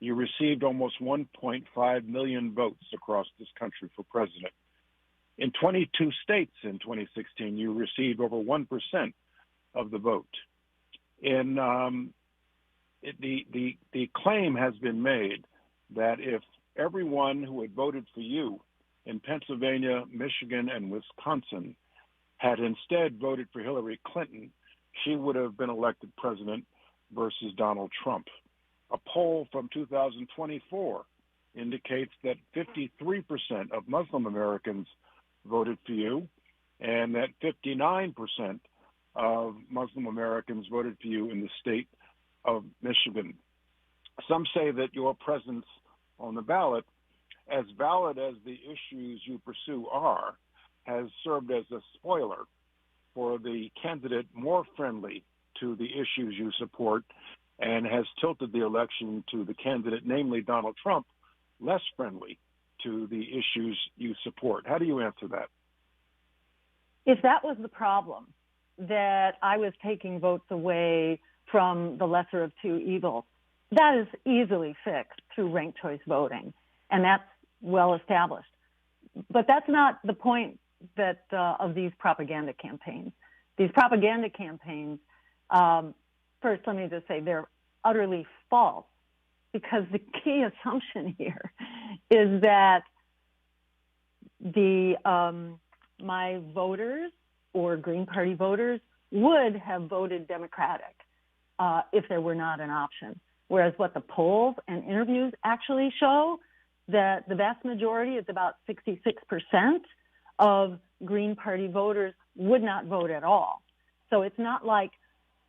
you received almost 1.5 million votes across this country for president. In 22 states in 2016, you received over 1% of the vote. In the claim has been made that if everyone who had voted for you in Pennsylvania, Michigan, and Wisconsin had instead voted for Hillary Clinton, she would have been elected president versus Donald Trump. A poll from 2024 indicates that 53% of Muslim Americans voted for you, and that 59% of Muslim Americans voted for you in the state of Michigan. Some say that your presence on the ballot, as valid as the issues you pursue are, has served as a spoiler for the candidate more friendly to the issues you support, and has tilted the election to the candidate, namely Donald Trump, less friendly to the issues you support. How do you answer that? If that was the problem, that I was taking votes away from the lesser of two evils, that is easily fixed through ranked choice voting, and that's well established. But that's not the point that of these propaganda campaigns. These propaganda campaigns, first, let me just say they're utterly false, because the key assumption here is that my voters or Green Party voters would have voted Democratic if there were not an option. Whereas what the polls and interviews actually show, that the vast majority, it's about 66% of Green Party voters would not vote at all. So it's not like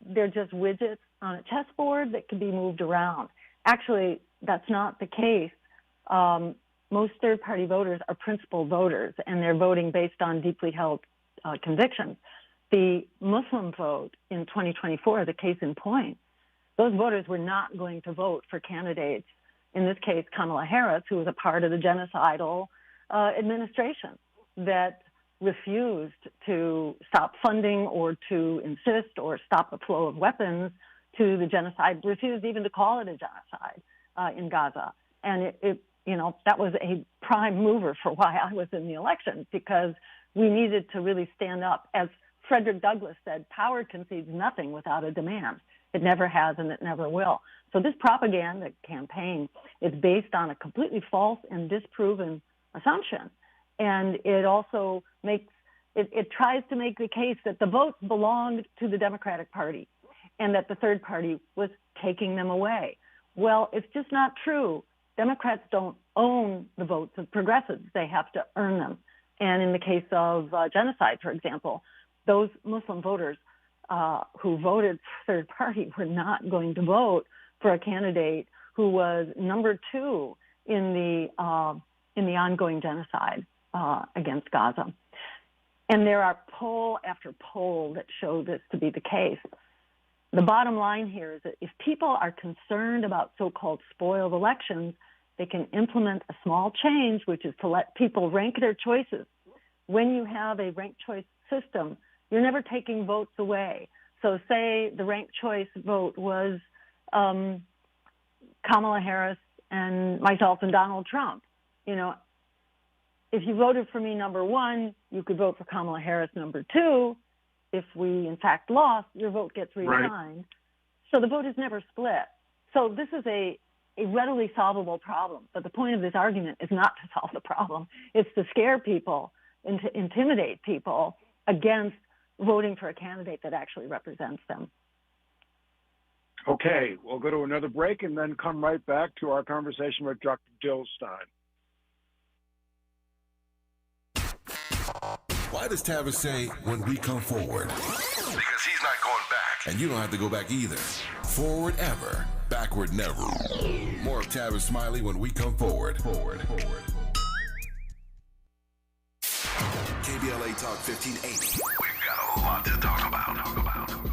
they're just widgets on a chessboard that can be moved around. Actually, that's not the case. Most third-party voters are principal voters, and they're voting based on deeply held convictions. The Muslim vote in 2024, the case in point, those voters were not going to vote for candidates, in this case Kamala Harris, who was a part of the genocidal administration that refused to stop funding or to insist or stop the flow of weapons to the genocide, refused even to call it a genocide in Gaza. And it that was a prime mover for why I was in the election, because we needed to really stand up. As Frederick Douglass said, power concedes nothing without a demand. It never has and it never will. So this propaganda campaign is based on a completely false and disproven assumption. And it also it tries to make the case that the votes belonged to the Democratic Party and that the third party was taking them away. Well, it's just not true. Democrats don't own the votes of progressives. They have to earn them. And in the case of genocide, for example, those Muslim voters who voted third party were not going to vote for a candidate who was number two in the ongoing genocide against Gaza. And there are poll after poll that show this to be the case. The bottom line here is that if people are concerned about so-called spoiled elections, they can implement a small change, which is to let people rank their choices. When you have a ranked choice system, you're never taking votes away. So say the ranked choice vote was Kamala Harris and myself and Donald Trump. If you voted for me number one, you could vote for Kamala Harris number two. If we, in fact, lost, your vote gets reassigned. Right. So the vote is never split. So this is a readily solvable problem. But the point of this argument is not to solve the problem. It's to scare people and to intimidate people against voting for a candidate that actually represents them. Okay, we'll go to another break and then come right back to our conversation with Dr. Jill Stein. Why does Tavis say, when we come forward? Because he's not going back. And you don't have to go back either. Forward ever, backward never. More of Tavis Smiley when we come forward. KBLA Talk 1580. We've got a lot to talk about.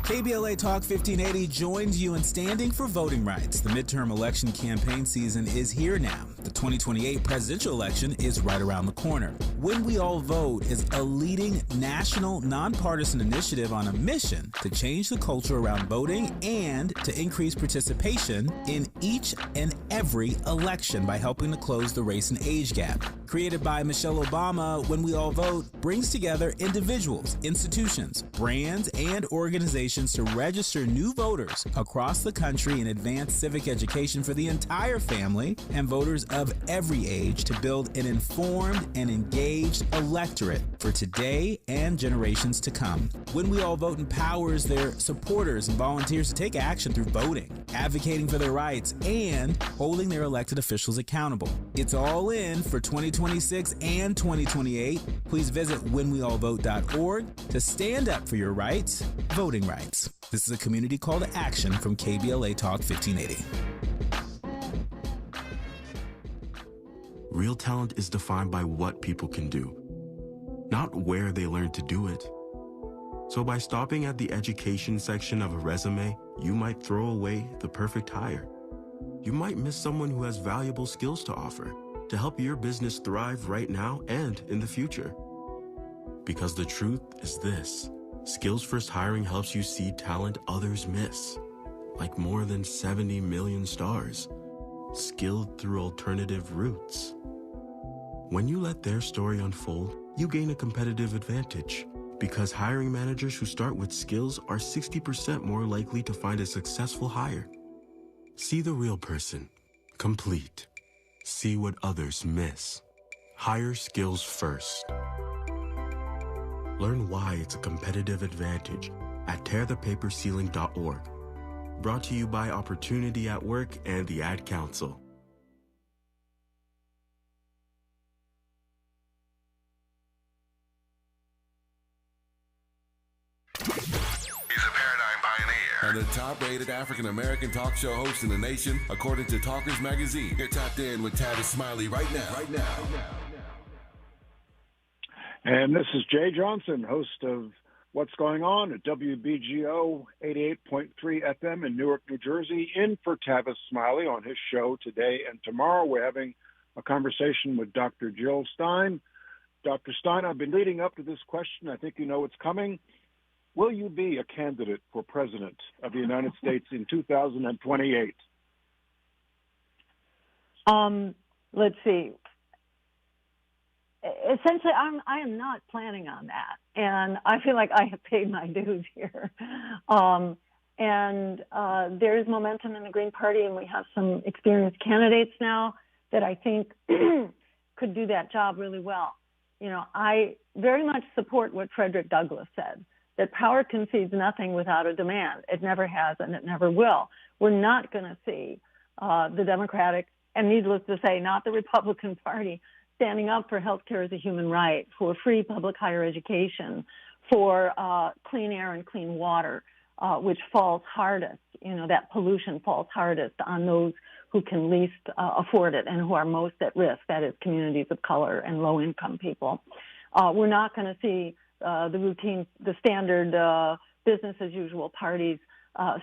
KBLA Talk 1580 joins you in standing for voting rights. The midterm election campaign season is here now. The 2028 presidential election is right around the corner. When We All Vote is a leading national nonpartisan initiative on a mission to change the culture around voting and to increase participation in each and every election by helping to close the race and age gap. Created by Michelle Obama, When We All Vote brings together individuals, institutions, brands, and organizations to register new voters across the country and advance civic education for the entire family and voters of every age to build an informed and engaged electorate for today and generations to come. When We All Vote empowers their supporters and volunteers to take action through voting, advocating for their rights, and holding their elected officials accountable. It's all in for 2026 and 2028. Please visit whenweallvote.org to stand up for your rights, voting rights. This is a community call to action from KBLA Talk 1580. Real talent is defined by what people can do, not where they learn to do it. So by stopping at the education section of a resume, you might throw away the perfect hire. You might miss someone who has valuable skills to offer to help your business thrive right now and in the future. Because the truth is this: Skills First Hiring helps you see talent others miss, like more than 70 million stars, skilled through alternative routes. When you let their story unfold, you gain a competitive advantage, because hiring managers who start with skills are 60% more likely to find a successful hire. See the real person, complete. See what others miss. Hire skills first. Learn why it's a competitive advantage at tearthepaperceiling.org. Brought to you by Opportunity at Work and the Ad Council. And the top-rated African-American talk show host in the nation, according to Talkers Magazine. You're tapped in with Tavis Smiley right now. And this is Jeh Johnson, host of What's Going On at WBGO 88.3 FM in Newark, New Jersey, in for Tavis Smiley on his show today and tomorrow. We're having a conversation with Dr. Jill Stein. Dr. Stein, I've been leading up to this question. I think you know what's coming. Will you be a candidate for president of the United States in 2028? Let's see. Essentially, I am not planning on that, and I feel like I have paid my dues here. There is momentum in the Green Party, and we have some experienced candidates now that I think could do that job really well. You know, I very much support what Frederick Douglass said, that power concedes nothing without a demand. It never has, and it never will. We're not going to see the Democratic, and needless to say, not the Republican Party, standing up for health care as a human right, for free public higher education, for clean air and clean water, which falls hardest, you know, that pollution falls hardest on those who can least afford it and who are most at risk, that is communities of color and low-income people. We're not going to see the standard business-as-usual parties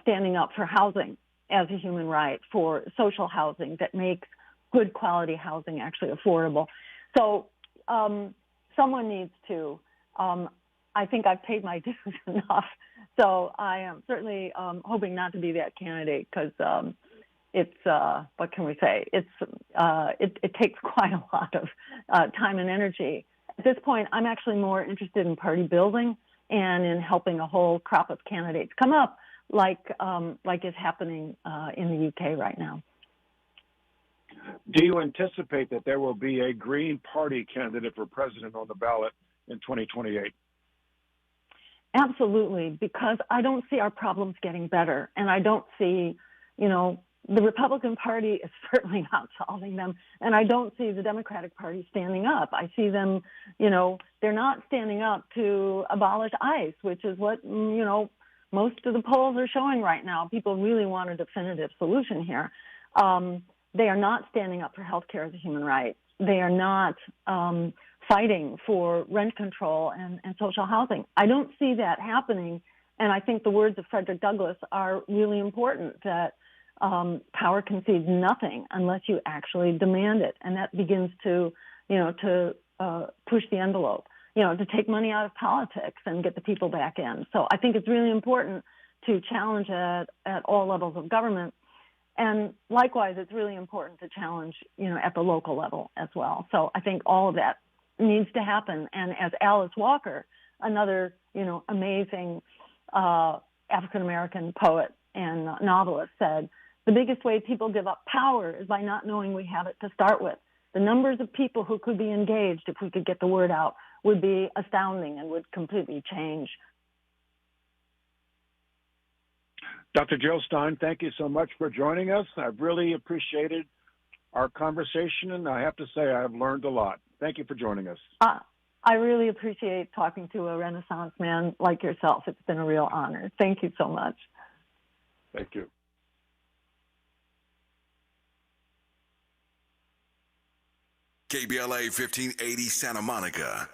standing up for housing as a human right, for social housing that makes good quality housing actually affordable. So someone needs to. I think I've paid my dues enough. So I am certainly hoping not to be that candidate because it's, what can we say? It takes quite a lot of time and energy. At this point, I'm actually more interested in party building and in helping a whole crop of candidates come up like is happening in the UK right now. Do you anticipate that there will be a Green Party candidate for president on the ballot in 2028? Absolutely, because I don't see our problems getting better, and I don't see, the Republican Party is certainly not solving them, and I don't see the Democratic Party standing up. I see them, they're not standing up to abolish ICE, which is what, most of the polls are showing right now. People really want a definitive solution here. They are not standing up for health care as a human right. they are not fighting for rent control and social housing. I don't see that happening, and I think the words of Frederick Douglass are really important, that power concedes nothing unless you actually demand it, and that begins to push the envelope, to take money out of politics and get the people back in. So I think it's really important to challenge at all levels of government. And likewise, it's really important to challenge, at the local level as well. So I think all of that needs to happen. And as Alice Walker, another, amazing African-American poet and novelist, said, the biggest way people give up power is by not knowing we have it to start with. The numbers of people who could be engaged if we could get the word out would be astounding and would completely change. Dr. Jill Stein, thank you so much for joining us. I've really appreciated our conversation, and I have to say I've learned a lot. Thank you for joining us. I really appreciate talking to a Renaissance man like yourself. It's been a real honor. Thank you so much. Thank you. KBLA 1580 Santa Monica.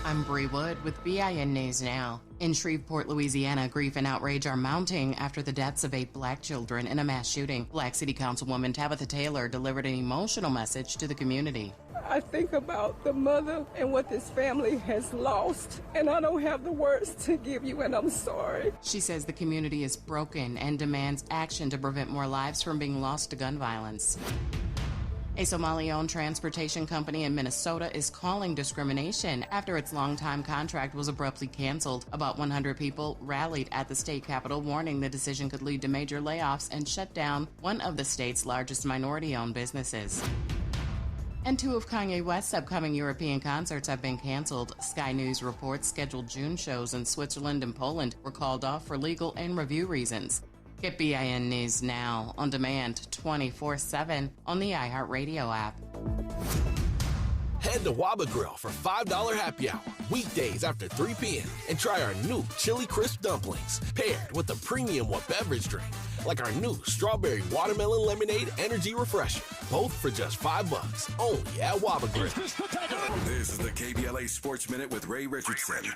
I'm Bree Wood with BIN News Now. In Shreveport, Louisiana, grief and outrage are mounting after the deaths of 8 black children in a mass shooting. Black City Councilwoman Tabitha Taylor delivered an emotional message to the community. I think about the mother and what this family has lost, and I don't have the words to give you, and I'm sorry. She says the community is broken and demands action to prevent more lives from being lost to gun violence. A Somali-owned transportation company in Minnesota is calling discrimination after its longtime contract was abruptly canceled. About 100 people rallied at the state capitol, warning the decision could lead to major layoffs and shut down one of the state's largest minority-owned businesses. And 2 of Kanye West's upcoming European concerts have been canceled. Sky News reports scheduled June shows in Switzerland and Poland were called off for legal and review reasons. Get BIN News Now on demand 24/7 on the iHeartRadio app. Head to Waba Grill for $5 happy hour weekdays after 3 p.m. and try our new Chili Crisp dumplings paired with a premium beverage drink like our new Strawberry Watermelon Lemonade Energy Refresher. Both for just $5 only at Waba Grill. This is the KBLA Sports Minute with Ray Richardson.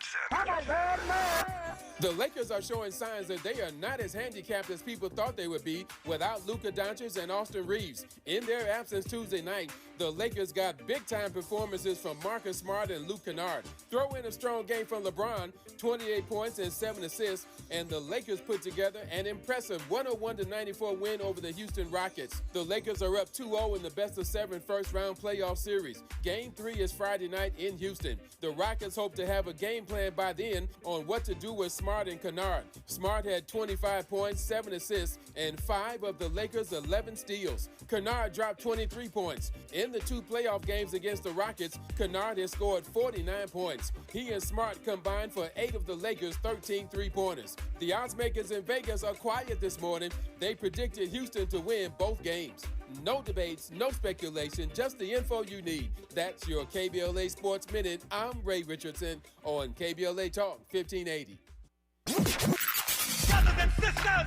The Lakers are showing signs that they are not as handicapped as people thought they would be without Luka Doncic and Austin Reeves. In their absence Tuesday night, the Lakers got big-time performances from Marcus Smart and Luke Kennard. Throw in a strong game from LeBron, 28 points and 7 assists, and the Lakers put together an impressive 101-94 win over the Houston Rockets. The Lakers are up 2-0 in the best-of-7 first-round playoff series. Game 3 is Friday night in Houston. The Rockets hope to have a game plan by then on what to do with Smart and Kennard. Smart had 25 points, 7 assists, and 5 of the Lakers' 11 steals. Kennard dropped 23 points. In the 2 playoff games against the Rockets, Kennard has scored 49 points. He and Smart combined for 8 of the Lakers' 13 three-pointers. The odds makers in Vegas are quiet this morning. They predicted Houston to win both games. No debates, no speculation, just the info you need. That's your KBLA Sports Minute. I'm Ray Richardson on KBLA Talk 1580.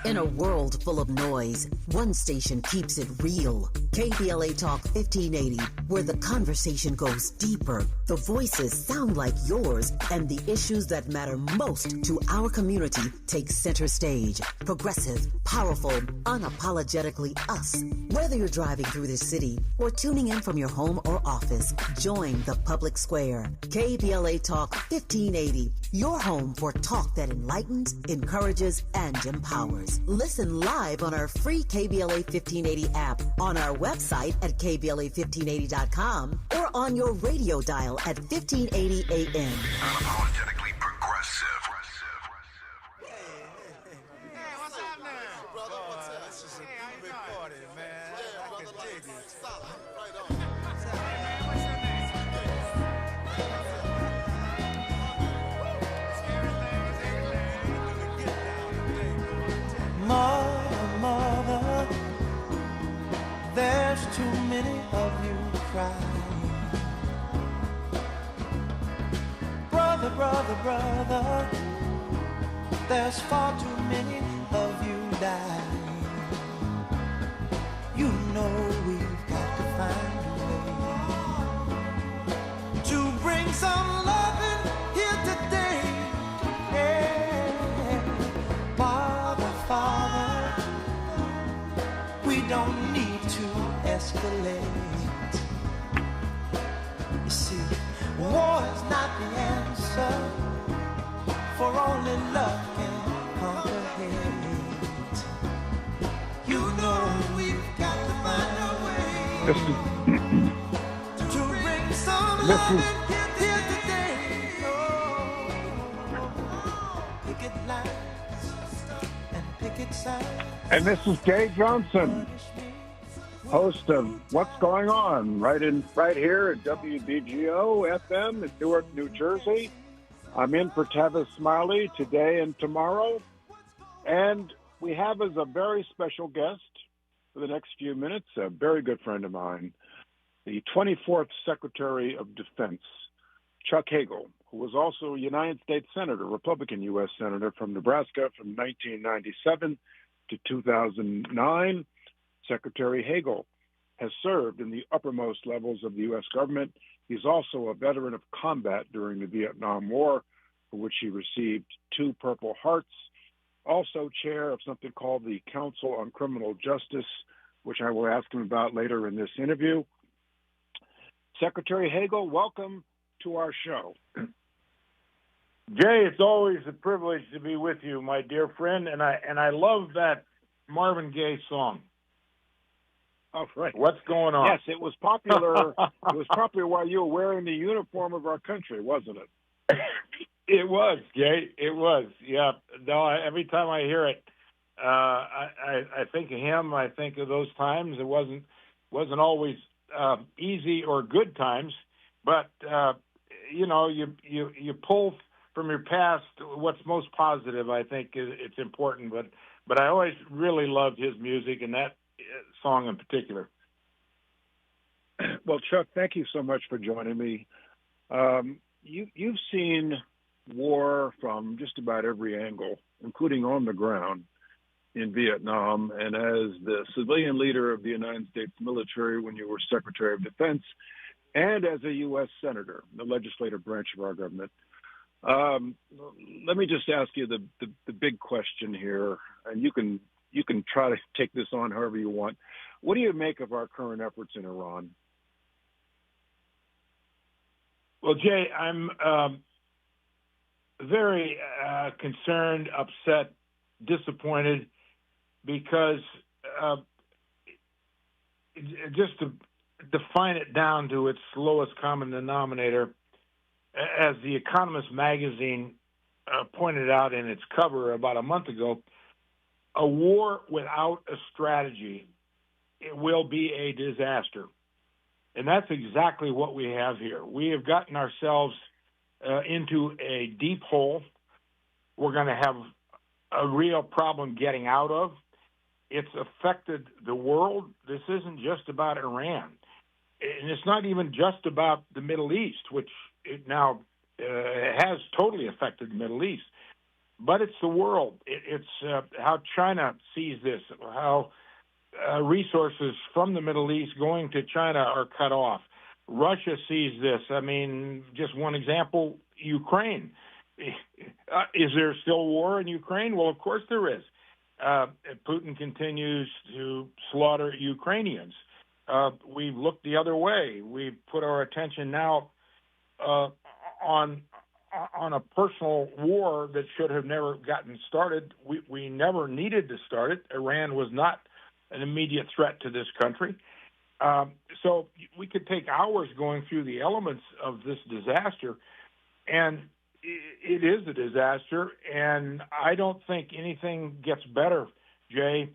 In a world full of noise, one station keeps it real. KBLA Talk 1580, where the conversation goes deeper, the voices sound like yours, and the issues that matter most to our community take center stage. Progressive, powerful, unapologetically us. Whether you're driving through the city or tuning in from your home or office, join the public square. KBLA Talk 1580, your home for talk that enlightens, encourages, and empowers. Listen live on our free KBLA 1580 app, on our website at KBLA1580.com, or on your radio dial at 1580 AM. Unapologetically progressive. Hey, what's up now? Brother, what's up? This is a big party, man. I can dig it. Solid. Right on. What's up, man? What's your name? Mother, there's too many of you crying. Brother, brother, there's far too many of you dying. You know we've got to find love can conquer hate. You know we've got to find a way to bring some love here today. Picket lines and picket signs. And this is Jeh Johnson, host of What's Going On, right here at WBGO FM in Newark, New Jersey. I'm in for Tavis Smiley today and tomorrow. And we have as a very special guest for the next few minutes, a very good friend of mine, the 24th Secretary of Defense, Chuck Hagel, who was also a United States Senator, Republican U.S. Senator from Nebraska from 1997 to 2009. Secretary Hagel has served in the uppermost levels of the U.S. government. He's also a veteran of combat during the Vietnam War, for which he received 2 Purple Hearts. Also chair of something called the Council on Criminal Justice, which I will ask him about later in this interview. Secretary Hagel, welcome to our show. Jay, it's always a privilege to be with you, my dear friend, and I love that Marvin Gaye song. Oh, right. What's going on? Yes, it was popular. It was popular while you were wearing the uniform of our country, wasn't it? It was, Jay. It was. Yeah. No, every time I hear it, I think of him. I think of those times. It wasn't always easy or good times, but you pull from your past what's most positive. I think it's important. But I always really loved his music and that song in particular. Well, Chuck, thank you so much for joining me. You've seen war from just about every angle, including on the ground in Vietnam, and as the civilian leader of the United States military when you were Secretary of Defense, and as a U.S. Senator, the legislative branch of our government. Let me just ask you the big question here, and you can try to take this on however you want. What do you make of our current efforts in Iran? Well, Jay, I'm very concerned, upset, disappointed, because just to define it down to its lowest common denominator, as The Economist magazine pointed out in its cover about a month ago, a war without a strategy, it will be a disaster. And that's exactly what we have here. We have gotten ourselves into a deep hole we're going to have a real problem getting out of. It's affected the world. This isn't just about Iran. And it's not even just about the Middle East, which it now has totally affected the Middle East. But it's the world. It's how China sees this, how resources from the Middle East going to China are cut off. Russia sees this. I mean, just one example, Ukraine. Is there still war in Ukraine? Well, of course there is. Putin continues to slaughter Ukrainians. We've looked the other way. We've put our attention now on a personal war that should have never gotten started. We never needed to start it. Iran was not an immediate threat to this country. So we could take hours going through the elements of this disaster, and it is a disaster, and I don't think anything gets better, Jay,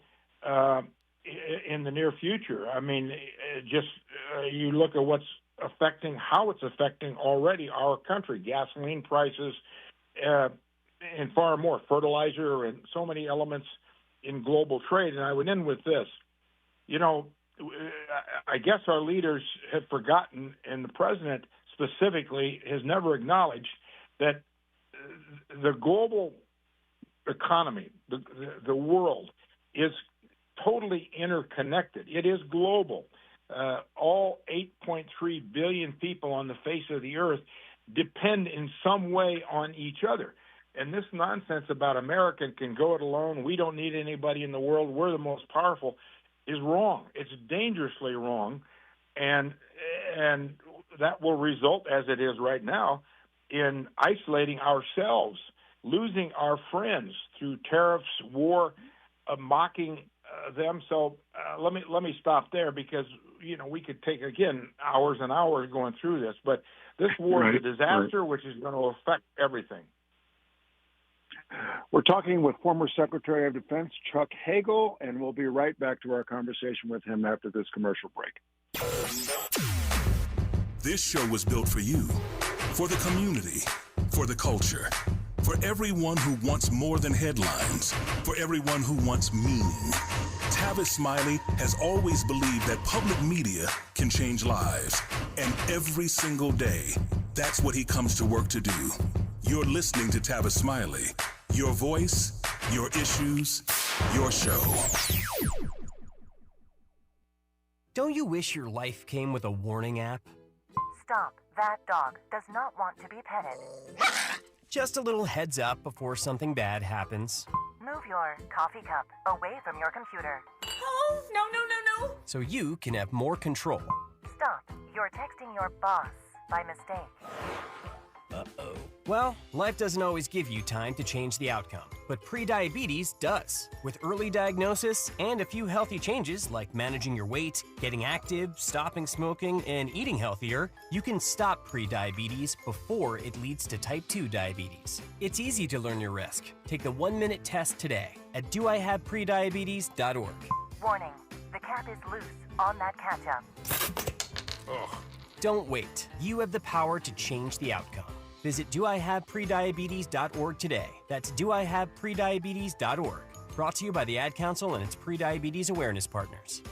in the near future. I mean, you look at what's affecting, how it's affecting already our country, gasoline prices, and far more, fertilizer, and so many elements in global trade. And I would end with this. You know, I guess our leaders have forgotten, and the president specifically has never acknowledged that the global economy, the world, is totally interconnected. It is global. All 8.3 billion people on the face of the earth depend in some way on each other. And this nonsense about America can go it alone, we don't need anybody in the world, we're the most powerful, is wrong. It's dangerously wrong. And that will result, as it is right now, in isolating ourselves losing our friends through tariffs, war, mocking them. So let me stop there because we could take again hours and hours going through this. But this war is a disaster, which is going to affect everything. We're talking with former Secretary of Defense Chuck Hagel, and we'll be right back to our conversation with him after this commercial break. This show was built for you, for the community, for the culture, for everyone who wants more than headlines, for everyone who wants meaning. Tavis Smiley has always believed that public media can change lives, and every single day, that's what he comes to work to do. You're listening to Tavis Smiley. Your voice, your issues, your show. Don't you wish your life came with a warning app? Stop. That dog does not want to be petted. Just a little heads up before something bad happens. Move your coffee cup away from your computer. Oh, no. So you can have more control. Stop. You're texting your boss by mistake. Uh-oh. Well, life doesn't always give you time to change the outcome, but prediabetes does. With early diagnosis and a few healthy changes like managing your weight, getting active, stopping smoking, and eating healthier, you can stop prediabetes before it leads to type 2 diabetes. It's easy to learn your risk. Take the 1-minute test today at doihaveprediabetes.org. Warning, the cap is loose on that ketchup. Ugh. Don't wait. You have the power to change the outcome. Visit doihaveprediabetes.org today. That's doihaveprediabetes.org. Brought to you by the Ad Council and its prediabetes awareness partners.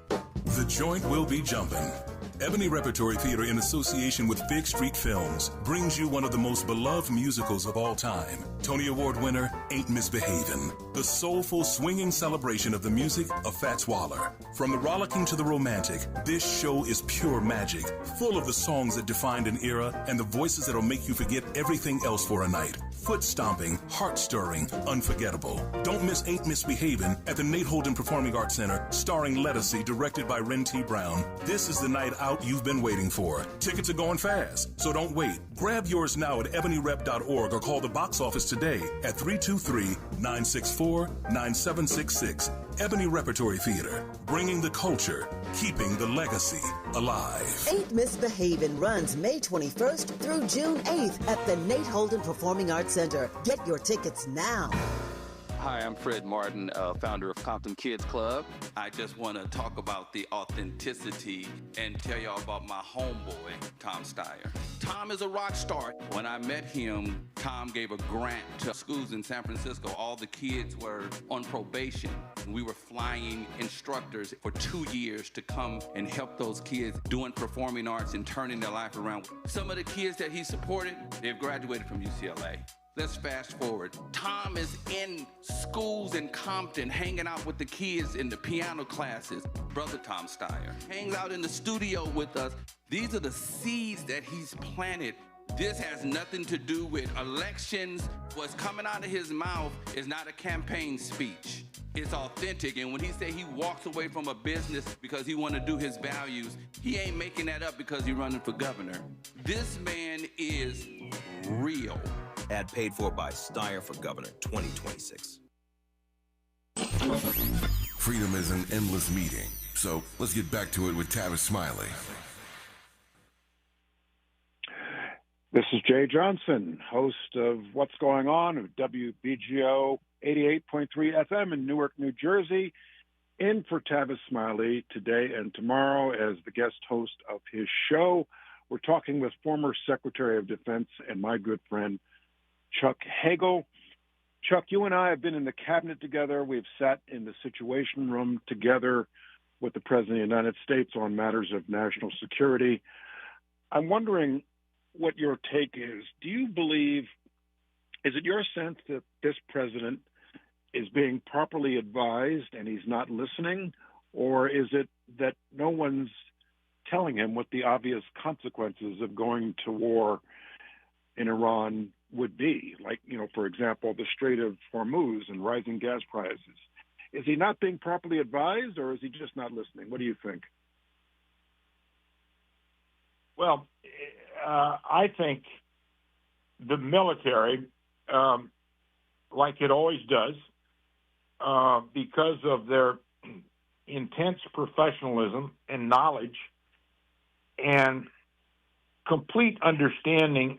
The joint will be jumping. Ebony Repertory Theater, in association with Fig Street Films, brings you one of the most beloved musicals of all time. Tony Award winner, Ain't Misbehavin'. The soulful, swinging celebration of the music of Fats Waller. From the rollicking to the romantic, this show is pure magic, full of the songs that defined an era and the voices that'll make you forget everything else for a night. Foot-stomping, heart-stirring, unforgettable. Don't miss Ain't Misbehavin' at the Nate Holden Performing Arts Center, starring Lettucey, directed by Ren T. Brown. This is the night out you've been waiting for. Tickets are going fast, so don't wait. Grab yours now at ebonyrep.org or call the box office today at 323-964-9766. Ebony Repertory Theater, bringing the culture, keeping the legacy alive. Ain't Misbehavin' runs May 21st through June 8th at the Nate Holden Performing Arts Center. Get your tickets now. Hi, I'm Fred Martin, founder of Compton Kids Club. I just want to talk about the authenticity and tell y'all about my homeboy, Tom Steyer. Tom is a rock star. When I met him, Tom gave a grant to schools in San Francisco. All the kids were on probation. We were flying instructors for 2 years to come and help those kids doing performing arts and turning their life around. Some of the kids that he supported, they've graduated from UCLA. Let's fast forward. Tom is in schools in Compton, hanging out with the kids in the piano classes. Brother Tom Steyer hangs out in the studio with us. These are the seeds that he's planted. This has nothing to do with elections. What's coming out of his mouth is not a campaign speech. It's authentic, and when he say he walks away from a business because he want to do his values, he ain't making that up because he's running for governor. This man is real. Ad paid for by Steyer for Governor 2026. Freedom is an endless meeting, so let's get back to it with Tavis Smiley. This is Jeh Johnson, host of What's Going On of WBGO 88.3 FM in Newark, New Jersey, in for Tavis Smiley today and tomorrow as the guest host of his show. We're talking with former Secretary of Defense and my good friend, Chuck Hagel. Chuck, you and I have been in the cabinet together. We've sat in the Situation Room together with the President of the United States on matters of national security. I'm wondering what your take is. Do you believe, is it your sense that this president is being properly advised and he's not listening? Or is it that no one's telling him what the obvious consequences of going to war in Iran would be? Like, for example, the Strait of Hormuz and rising gas prices. Is he not being properly advised, or is he just not listening? What do you think? Well, I think the military like it always does, because of their intense professionalism and knowledge and complete understanding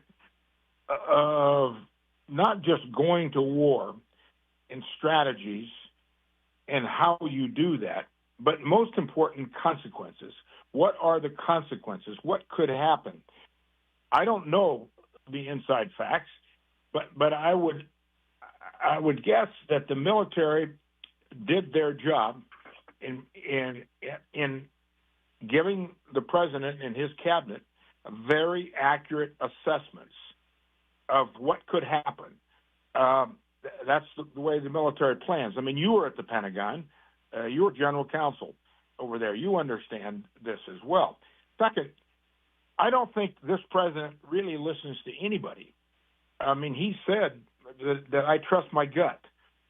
of not just going to war and strategies and how you do that, but most important, consequences. What are the consequences? What could happen? I don't know the inside facts, but I would guess that the military did their job in giving the president and his cabinet very accurate assessments of what could happen. That's the way the military plans. I mean, you were at the Pentagon. You were general counsel over there. You understand this as well. Second, I don't think this president really listens to anybody. I mean, he said that I trust my gut.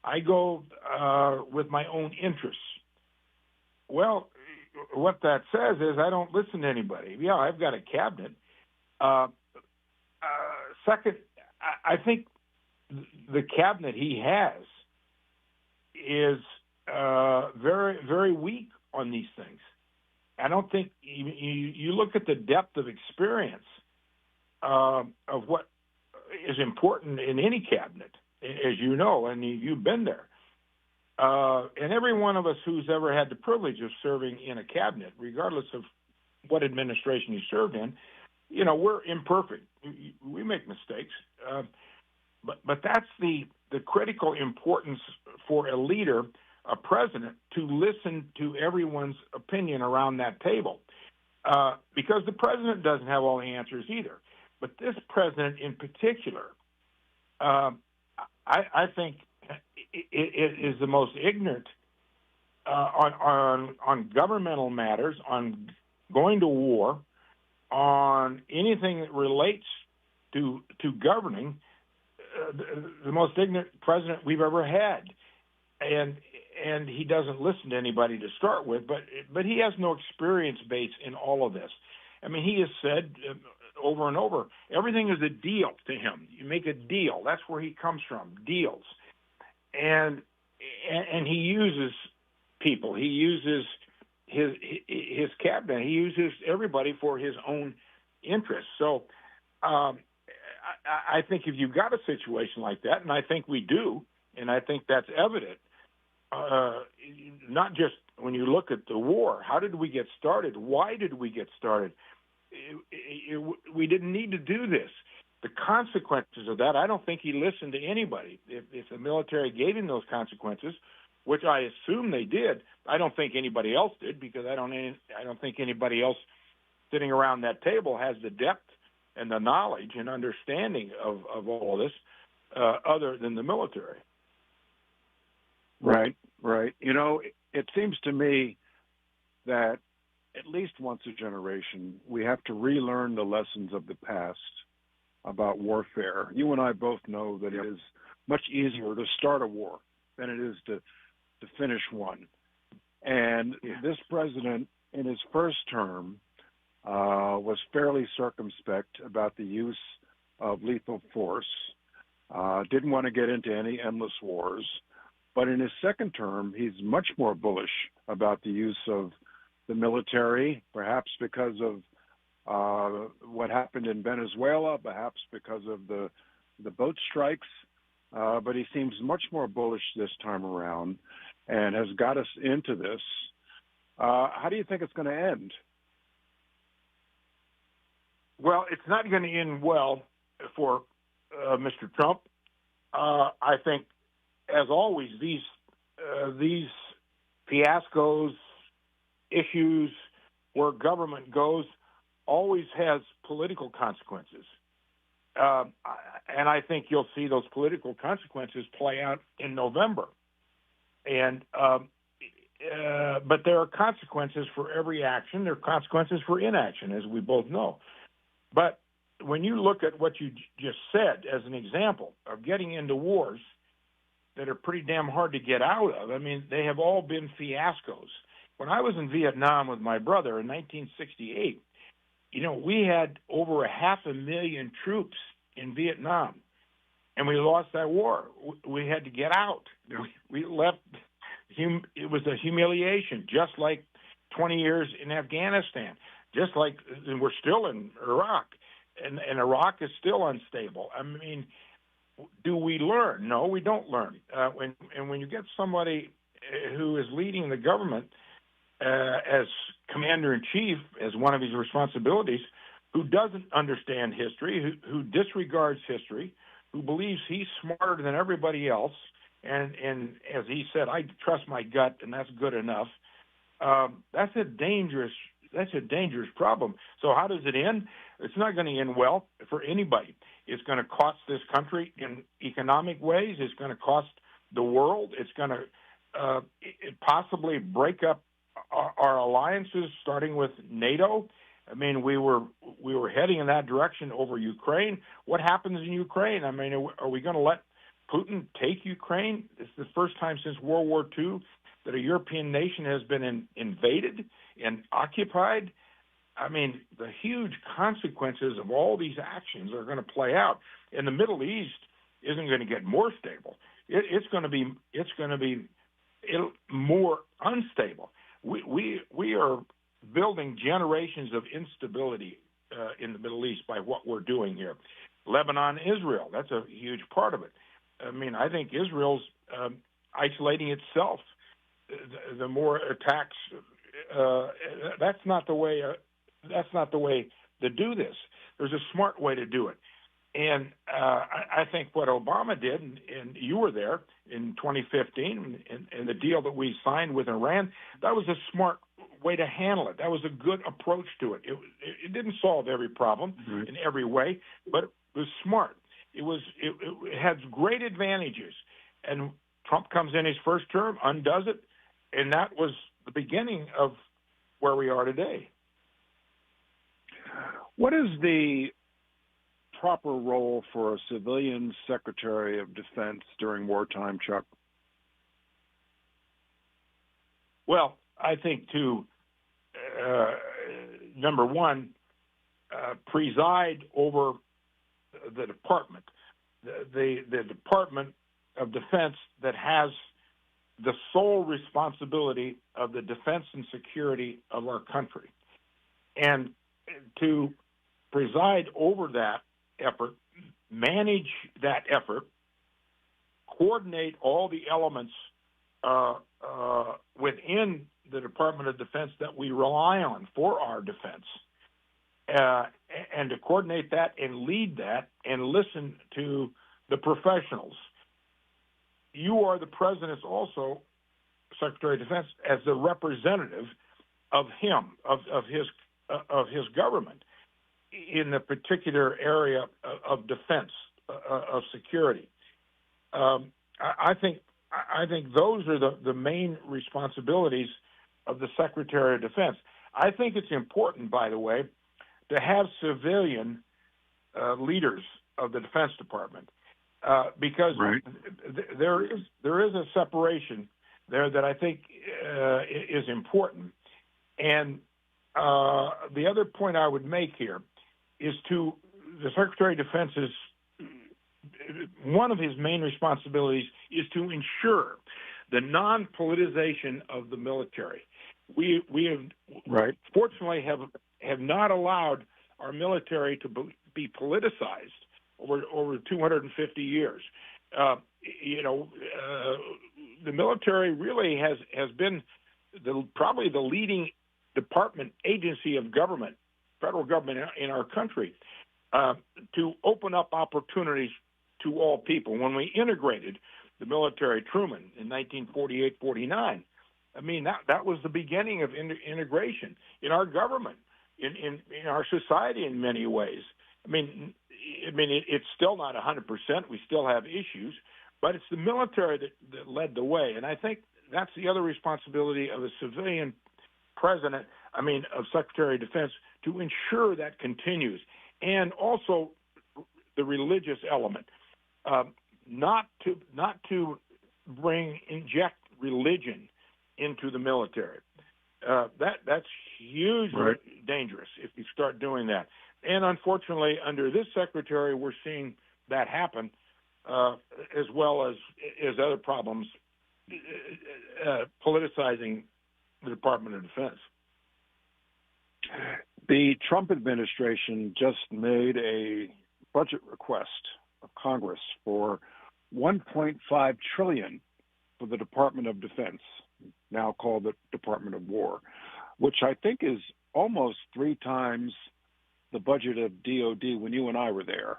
I go with my own interests. Well, what that says is I don't listen to anybody. Yeah, I've got a cabinet. Second, I think the cabinet he has is very, very weak on these things. I don't think you look at the depth of experience of what is important in any cabinet, as you know, and you've been there. And every one of us who's ever had the privilege of serving in a cabinet, regardless of what administration you served in, you know, we're imperfect. We make mistakes. But that's the critical importance for a leader, a president, to listen to everyone's opinion around that table. Because the president doesn't have all the answers either. But this president in particular, I think it is the most ignorant on governmental matters, on going to war, on anything that relates to governing, the most ignorant president we've ever had. And he doesn't listen to anybody to start with, but he has no experience base in all of this. I mean, he has said over and over, everything is a deal to him. You make a deal. That's where he comes from, deals. And he uses people. He uses his cabinet. He uses everybody for his own interests. So I think if you've got a situation like that, and I think we do, and I think that's evident, not just when you look at the war, how did we get started? Why did we get started? We didn't need to do this. The consequences of that, I don't think he listened to anybody. If the military gave him those consequences, which I assume they did, I don't think anybody else did, because I don't think anybody else sitting around that table has the depth and the knowledge and understanding of all this other than the military. Right. You know, it seems to me that at least once a generation, we have to relearn the lessons of the past about warfare. You and I both know that it is much easier to start a war than it is to finish one. And this president, in his first term, was fairly circumspect about the use of lethal force, didn't want to get into any endless wars. But in his second term, he's much more bullish about the use of the military, perhaps because of what happened in Venezuela, perhaps because of the boat strikes. But he seems much more bullish this time around and has got us into this. How do you think it's going to end? Well, it's not going to end well for Mr. Trump. I think, as always, these fiascos, issues where government goes, always has political consequences. And I think you'll see those political consequences play out in November. And but there are consequences for every action. There are consequences for inaction, as we both know. But when you look at what you just said as an example of getting into wars that are pretty damn hard to get out of, I mean, they have all been fiascos. When I was in Vietnam with my brother in 1968, you know, we had over 500,000 troops in Vietnam. and we lost that war. We had to get out. We left. It was a humiliation, just like 20 years in Afghanistan, just like we're still in Iraq, and Iraq is still unstable. I mean, do we learn? No, we don't learn. When you get somebody who is leading the government as commander-in-chief, as one of his responsibilities, who doesn't understand history, who disregards history, who believes he's smarter than everybody else, and as he said, I trust my gut, and that's good enough. That's a dangerous problem. So how does it end? It's not going to end well for anybody. It's going to cost this country in economic ways. It's going to cost the world. It's going to possibly break up our alliances, starting with NATO. I mean, we were heading in that direction over Ukraine. What happens in Ukraine? I mean, are we going to let Putin take Ukraine? It's the first time since World War II that a European nation has been invaded and occupied. I mean, the huge consequences of all these actions are going to play out, and the Middle East isn't going to get more stable. It's going to be more unstable. We are building generations of instability in the Middle East by what we're doing here. Lebanon, Israel, that's a huge part of it. I mean, I think Israel's isolating itself. The more attacks, that's not the way. That's not the way to do this. There's a smart way to do it. And I think what Obama did, and you were there in 2015, and the deal that we signed with Iran, that was a smart way to handle it. That was a good approach to it. It didn't solve every problem in every way, but it was smart. It had great advantages. And Trump comes in his first term, undoes it, and that was the beginning of where we are today. What is the proper role for a civilian Secretary of Defense during wartime, Chuck? Well, I think to, number one, preside over the department, the Department of Defense that has the sole responsibility of the defense and security of our country. And to preside over that effort, manage that effort, coordinate all the elements within the Department of Defense that we rely on for our defense, and to coordinate that and lead that and listen to the professionals. You are the president's also, Secretary of Defense, as the representative of him, of his government in the particular area of defense, of security. I think those are the main responsibilities of the Secretary of Defense. I think it's important, by the way, to have civilian leaders of the Defense Department because there is a separation there that I think is important. And the other point I would make here is to the Secretary of Defense is one of his main responsibilities is to ensure the non-politicization of the military. We have fortunately have not allowed our military to be politicized over 250 years. The military really has been probably the leading department, agency of government, federal government in our country, to open up opportunities to all people. When we integrated the military, Truman, in 1948-49, I mean, that was the beginning of integration in our government, in our society in many ways. I mean, it's still not 100%. We still have issues, but it's the military that led the way. And I think that's the other responsibility of a civilian president, of Secretary of Defense, to ensure that continues. And also the religious element, not to inject religion into the military. That's hugely dangerous if you start doing that. And unfortunately, under this secretary, we're seeing that happen as well as other problems, politicizing the Department of Defense. The Trump administration just made a budget request of Congress for $1.5 trillion for the Department of Defense, now called the Department of War, which I think is almost 3 times the budget of DOD when you and I were there.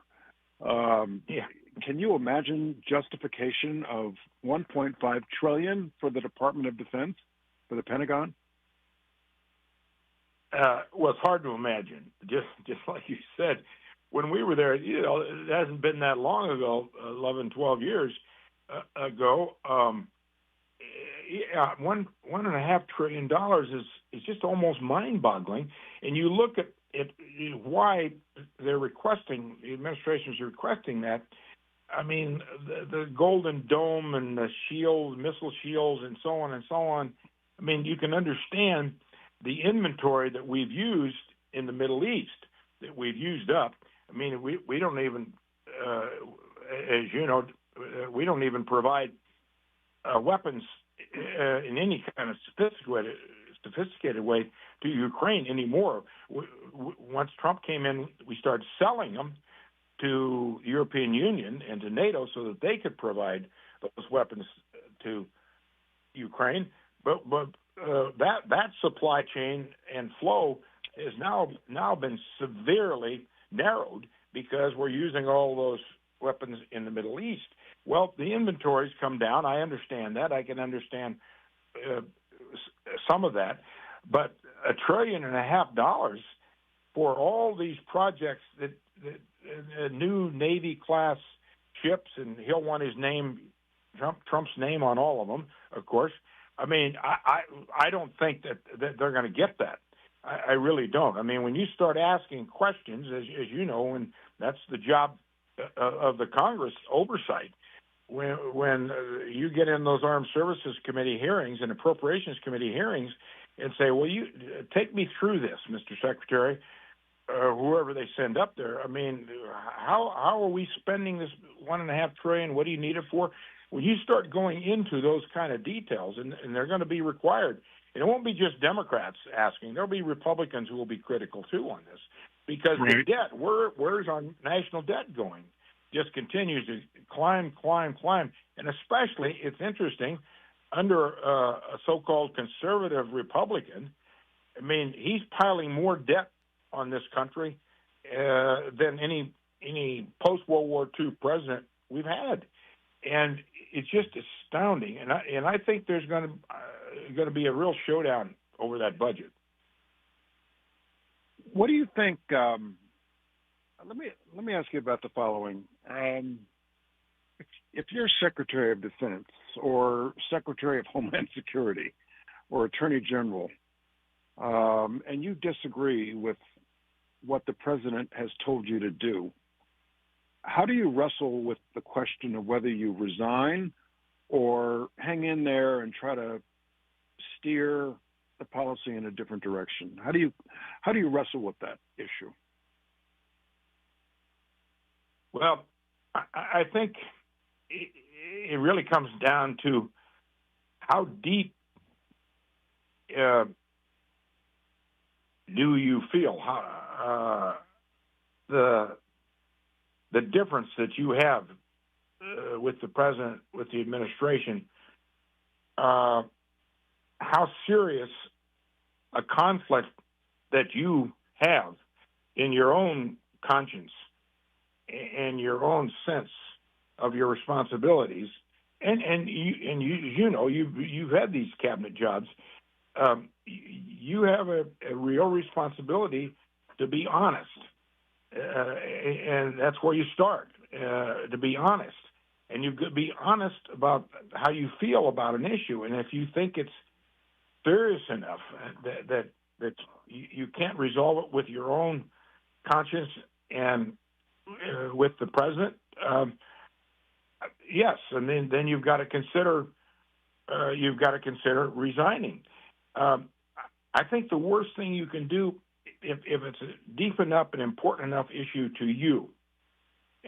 Can you imagine justification of $1.5 trillion for the Department of Defense, for the Pentagon? Well, it's hard to imagine. Just like you said, when we were there, it hasn't been that long ago, 11, 12 years ago. $1.5 trillion is just almost mind-boggling. And you look at why they're requesting, the administration is requesting that. I mean, the Golden Dome and the shield, missile shields, and so on and so on. I mean, you can understand the inventory that we've used in the Middle East, that we've used up. I mean, we don't even, as you know, we don't even provide weapons in any kind of sophisticated way to Ukraine anymore. Once Trump came in, we started selling them to the European Union and to NATO so that they could provide those weapons to Ukraine. But that supply chain and flow has now been severely narrowed because we're using all those weapons in the Middle East. Well, the inventories come down. I understand that. I can understand some of that. But $1.5 trillion for all these projects that new Navy-class ships, and he'll want his name, Trump's name on all of them, of course. I mean, I don't think that they're going to get that. I really don't. I mean, when you start asking questions, as you know, and that's the job of the Congress oversight, when you get in those Armed Services Committee hearings and Appropriations Committee hearings and say, well, you take me through this, Mr. Secretary, whoever they send up there. I mean, how are we spending this $1.5 trillion? What do you need it for? When you start going into those kind of details, and they're going to be required, and it won't be just Democrats asking. There'll be Republicans who will be critical, too, on this. Because the debt, where's our national debt going? Just continues to climb. And especially, it's interesting, under a so-called conservative Republican, I mean, he's piling more debt on this country than any post-World War II president we've had. And it's just astounding. And I think there's going to be a real showdown over that budget. What do you think? Let me ask you about the following. If you're Secretary of Defense or Secretary of Homeland Security or Attorney General, and you disagree with what the president has told you to do, how do you wrestle with the question of whether you resign or hang in there and try to steer the policy in a different direction? How do you wrestle with that issue? Well, I think it really comes down to how deep do you feel the difference that you have with the president, with the administration, how serious a conflict that you have in your own conscience and your own sense of your responsibilities, and you know you've had these cabinet jobs. You have a real responsibility to be honest, and that's where you start. To be honest, and you could be honest about how you feel about an issue, and if you think it's serious enough that you can't resolve it with your own conscience and with the president, yes, and then you've got to consider resigning. I think the worst thing you can do, if it's a deep enough and important enough issue to you,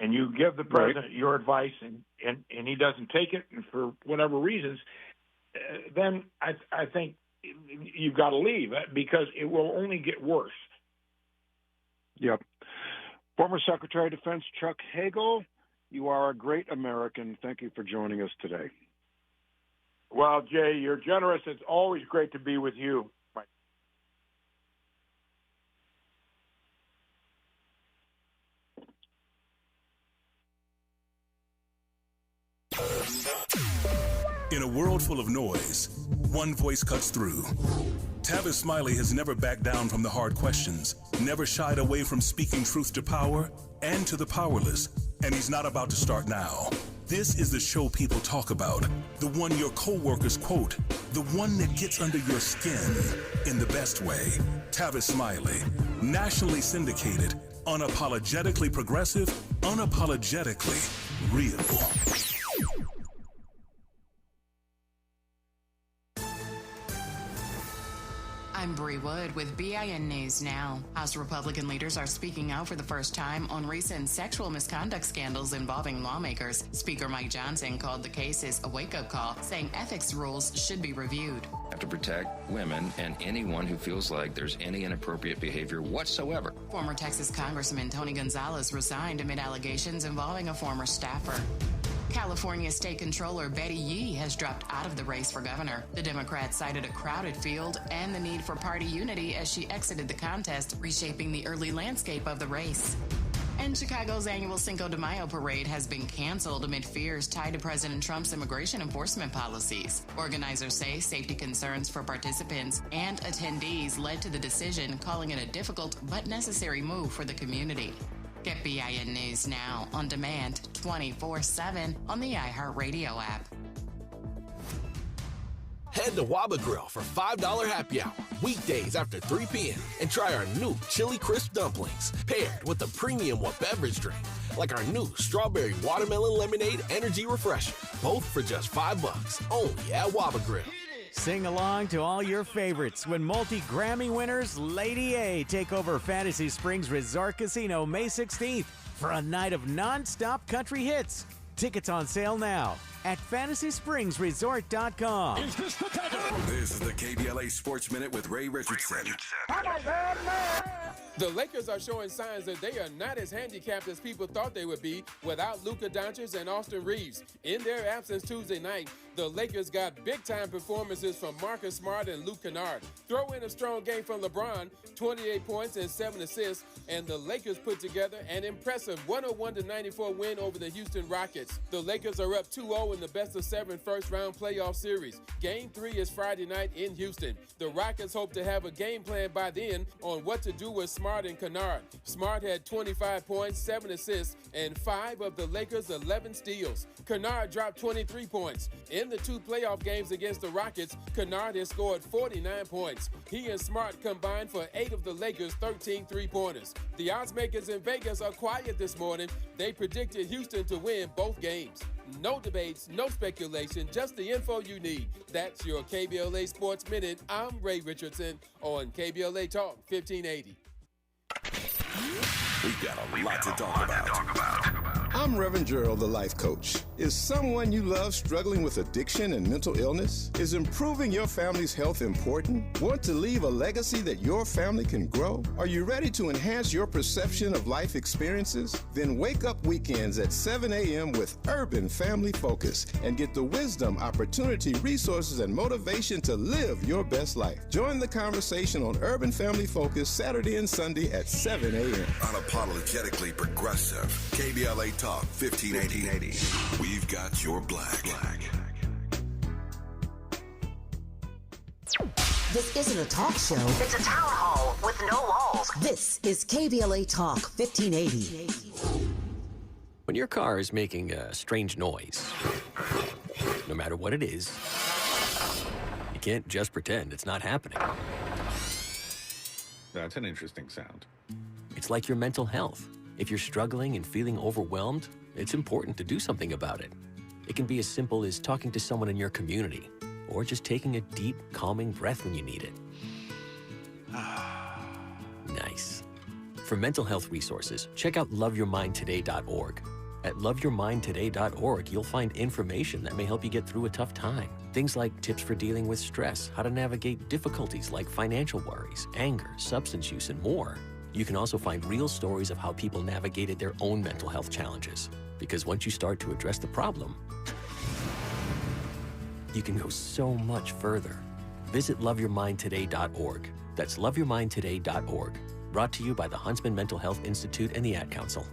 and you give the president your advice, and he doesn't take it, and for whatever reasons, then I think you've got to leave, because it will only get worse. Yep. Former Secretary of Defense Chuck Hagel, you are a great American. Thank you for joining us today. Well, Jay, you're generous. It's always great to be with you. In a world full of noise, one voice cuts through. Tavis Smiley has never backed down from the hard questions, never shied away from speaking truth to power and to the powerless, and he's not about to start now. This is the show people talk about, the one your coworkers quote, the one that gets under your skin in the best way. Tavis Smiley, nationally syndicated, unapologetically progressive, unapologetically real. I'm Bree Wood with BIN News Now. House Republican leaders are speaking out for the first time on recent sexual misconduct scandals involving lawmakers. Speaker Mike Johnson called the cases a wake-up call, saying ethics rules should be reviewed. Have to protect women and anyone who feels like there's any inappropriate behavior whatsoever. Former Texas Congressman Tony Gonzalez resigned amid allegations involving a former staffer. California State Controller Betty Yee has dropped out of the race for governor. The Democrat cited a crowded field and the need for party unity as she exited the contest, reshaping the early landscape of the race. And Chicago's annual Cinco de Mayo parade has been canceled amid fears tied to President Trump's immigration enforcement policies. Organizers say safety concerns for participants and attendees led to the decision, calling it a difficult but necessary move for the community. Get BIN News Now on demand 24/7 on the iHeartRadio app. Head to Waba Grill for $5 happy hour weekdays after 3 p.m. and try our new Chili Crisp dumplings paired with a premium beverage drink like our new Strawberry Watermelon Lemonade Energy Refresher, both for just $5 only at Waba Grill. Sing along to all your favorites when multi-Grammy winners Lady A take over Fantasy Springs Resort Casino May 16th for a night of non-stop country hits. Tickets on sale now at FantasySpringsResort.com. This is the KBLA Sports Minute with Ray Richardson. The Lakers are showing signs that they are not as handicapped as people thought they would be without Luka Doncic and Austin Reeves. In their absence Tuesday night, the Lakers got big-time performances from Marcus Smart and Luke Kennard. Throw in a strong game from LeBron, 28 points and 7 assists, and the Lakers put together an impressive 101-94 win over the Houston Rockets. The Lakers are up 2-0 in the best-of-7 first-round playoff series. Game 3 is Friday night in Houston. The Rockets hope to have a game plan by then on what to do with Smart and Kennard. Smart had 25 points, 7 assists, and 5 of the Lakers' 11 steals. Kennard dropped 23 points. In the 2 playoff games against the Rockets, Kennard has scored 49 points. He and Smart combined for 8 of the Lakers' 13 three-pointers. The odds makers in Vegas are quiet this morning. They predicted Houston to win both games. No debates, no speculation, just the info you need. That's your KBLA Sports Minute. I'm Ray Richardson on KBLA Talk 1580. We've got a lot to talk about. I'm Reverend Gerald, the life coach. Is someone you love struggling with addiction and mental illness? Is improving your family's health important? Want to leave a legacy that your family can grow? Are you ready to enhance your perception of life experiences? Then wake up weekends at 7 a.m. with Urban Family Focus and get the wisdom, opportunity, resources, and motivation to live your best life. Join the conversation on Urban Family Focus Saturday and Sunday at 7 a.m. Unapologetically progressive. KBLA Talk 1580. We've got your black. This isn't a talk show. It's a town hall with no walls. This is KBLA Talk 1580. When your car is making a strange noise, no matter what it is, you can't just pretend it's not happening. That's an interesting sound. It's like your mental health. If you're struggling and feeling overwhelmed, it's important to do something about it. It can be as simple as talking to someone in your community, or just taking a deep, calming breath when you need it. Nice. For mental health resources, check out loveyourmindtoday.org. At loveyourmindtoday.org, you'll find information that may help you get through a tough time. Things like tips for dealing with stress, how to navigate difficulties like financial worries, anger, substance use, and more. You can also find real stories of how people navigated their own mental health challenges. Because once you start to address the problem, you can go so much further. Visit loveyourmindtoday.org. That's loveyourmindtoday.org. Brought to you by the Huntsman Mental Health Institute and the Ad Council.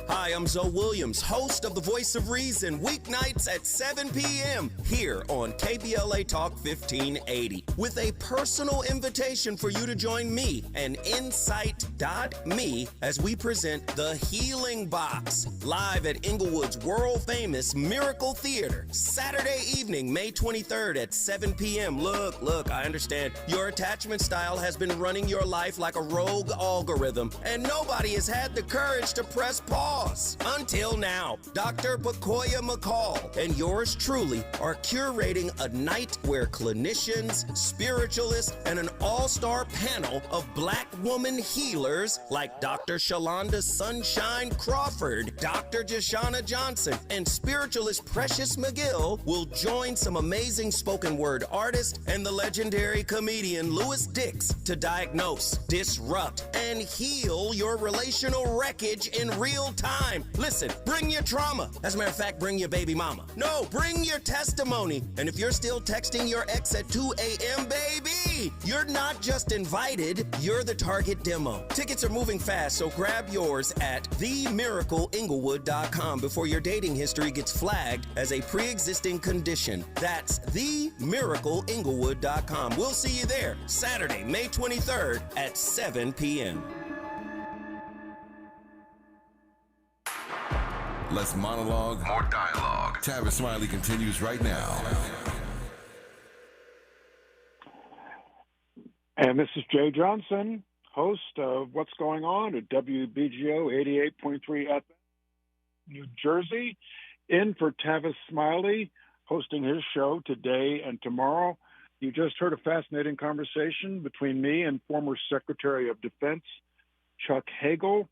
Hi, I'm Zoe Williams, host of The Voice of Reason, weeknights at 7 p.m. here on KBLA Talk 1580, with a personal invitation for you to join me and Insight.me as we present The Healing Box, live at Inglewood's world-famous Miracle Theater, Saturday evening, May 23rd at 7 p.m. Look, I understand your attachment style has been running your life like a rogue algorithm, and nobody has had the courage to press pause. Until now, Dr. Bakoya McCall and yours truly are curating a night where clinicians, spiritualists, and an all-star panel of Black woman healers like Dr. Shalonda Sunshine Crawford, Dr. Jeh Johnson, and spiritualist Precious McGill will join some amazing spoken word artists and the legendary comedian Louis Dix to diagnose, disrupt, and heal your relational wreckage in real time. Listen, bring your trauma. As a matter of fact, bring your baby mama. No, bring your testimony. And if you're still texting your ex at 2 a.m., baby, you're not just invited, you're the target demo. Tickets are moving fast, so grab yours at themiracleinglewood.com before your dating history gets flagged as a pre-existing condition. That's themiracleinglewood.com. We'll see you there Saturday, May 23rd at 7 p.m. Less monologue, more dialogue. Tavis Smiley continues right now. And this is Jeh Johnson, host of What's Going On at WBGO 88.3 FM, New Jersey, in for Tavis Smiley, hosting his show today and tomorrow. You just heard a fascinating conversation between me and former Secretary of Defense Chuck Hagel.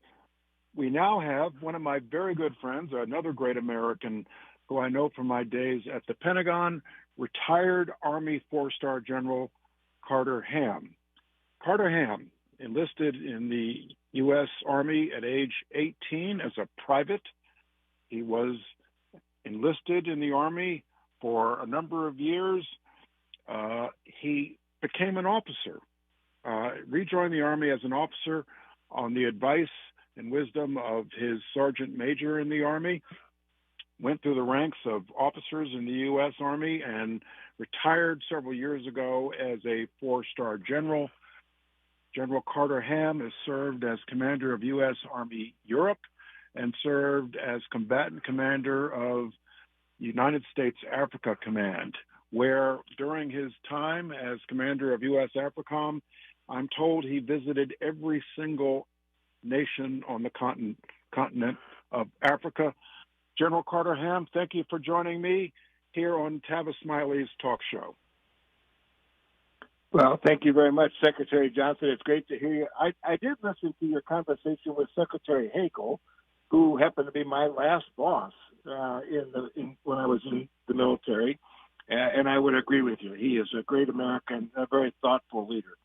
We now have one of my very good friends, another great American who I know from my days at the Pentagon, retired Army four-star General Carter Ham. Carter Ham enlisted in the U.S. Army at age 18 as a private. He was enlisted in the Army for a number of years. He became an officer, rejoined the Army as an officer on the advice and wisdom of his sergeant major in the Army, went through the ranks of officers in the U.S. Army and retired several years ago as a four-star general. General Carter Ham has served as commander of U.S. Army Europe and served as combatant commander of United States Africa Command, where during his time as commander of U.S. AFRICOM, I'm told he visited every single nation on the continent of Africa. General Carter Ham, thank you for joining me here on Tavis Smiley's talk show. Well, thank you very much, Secretary Johnson. It's great to hear you. I did listen to your conversation with Secretary Hagel, who happened to be my last boss when I was in the military, and I would agree with you. He is a great American, a very thoughtful leader.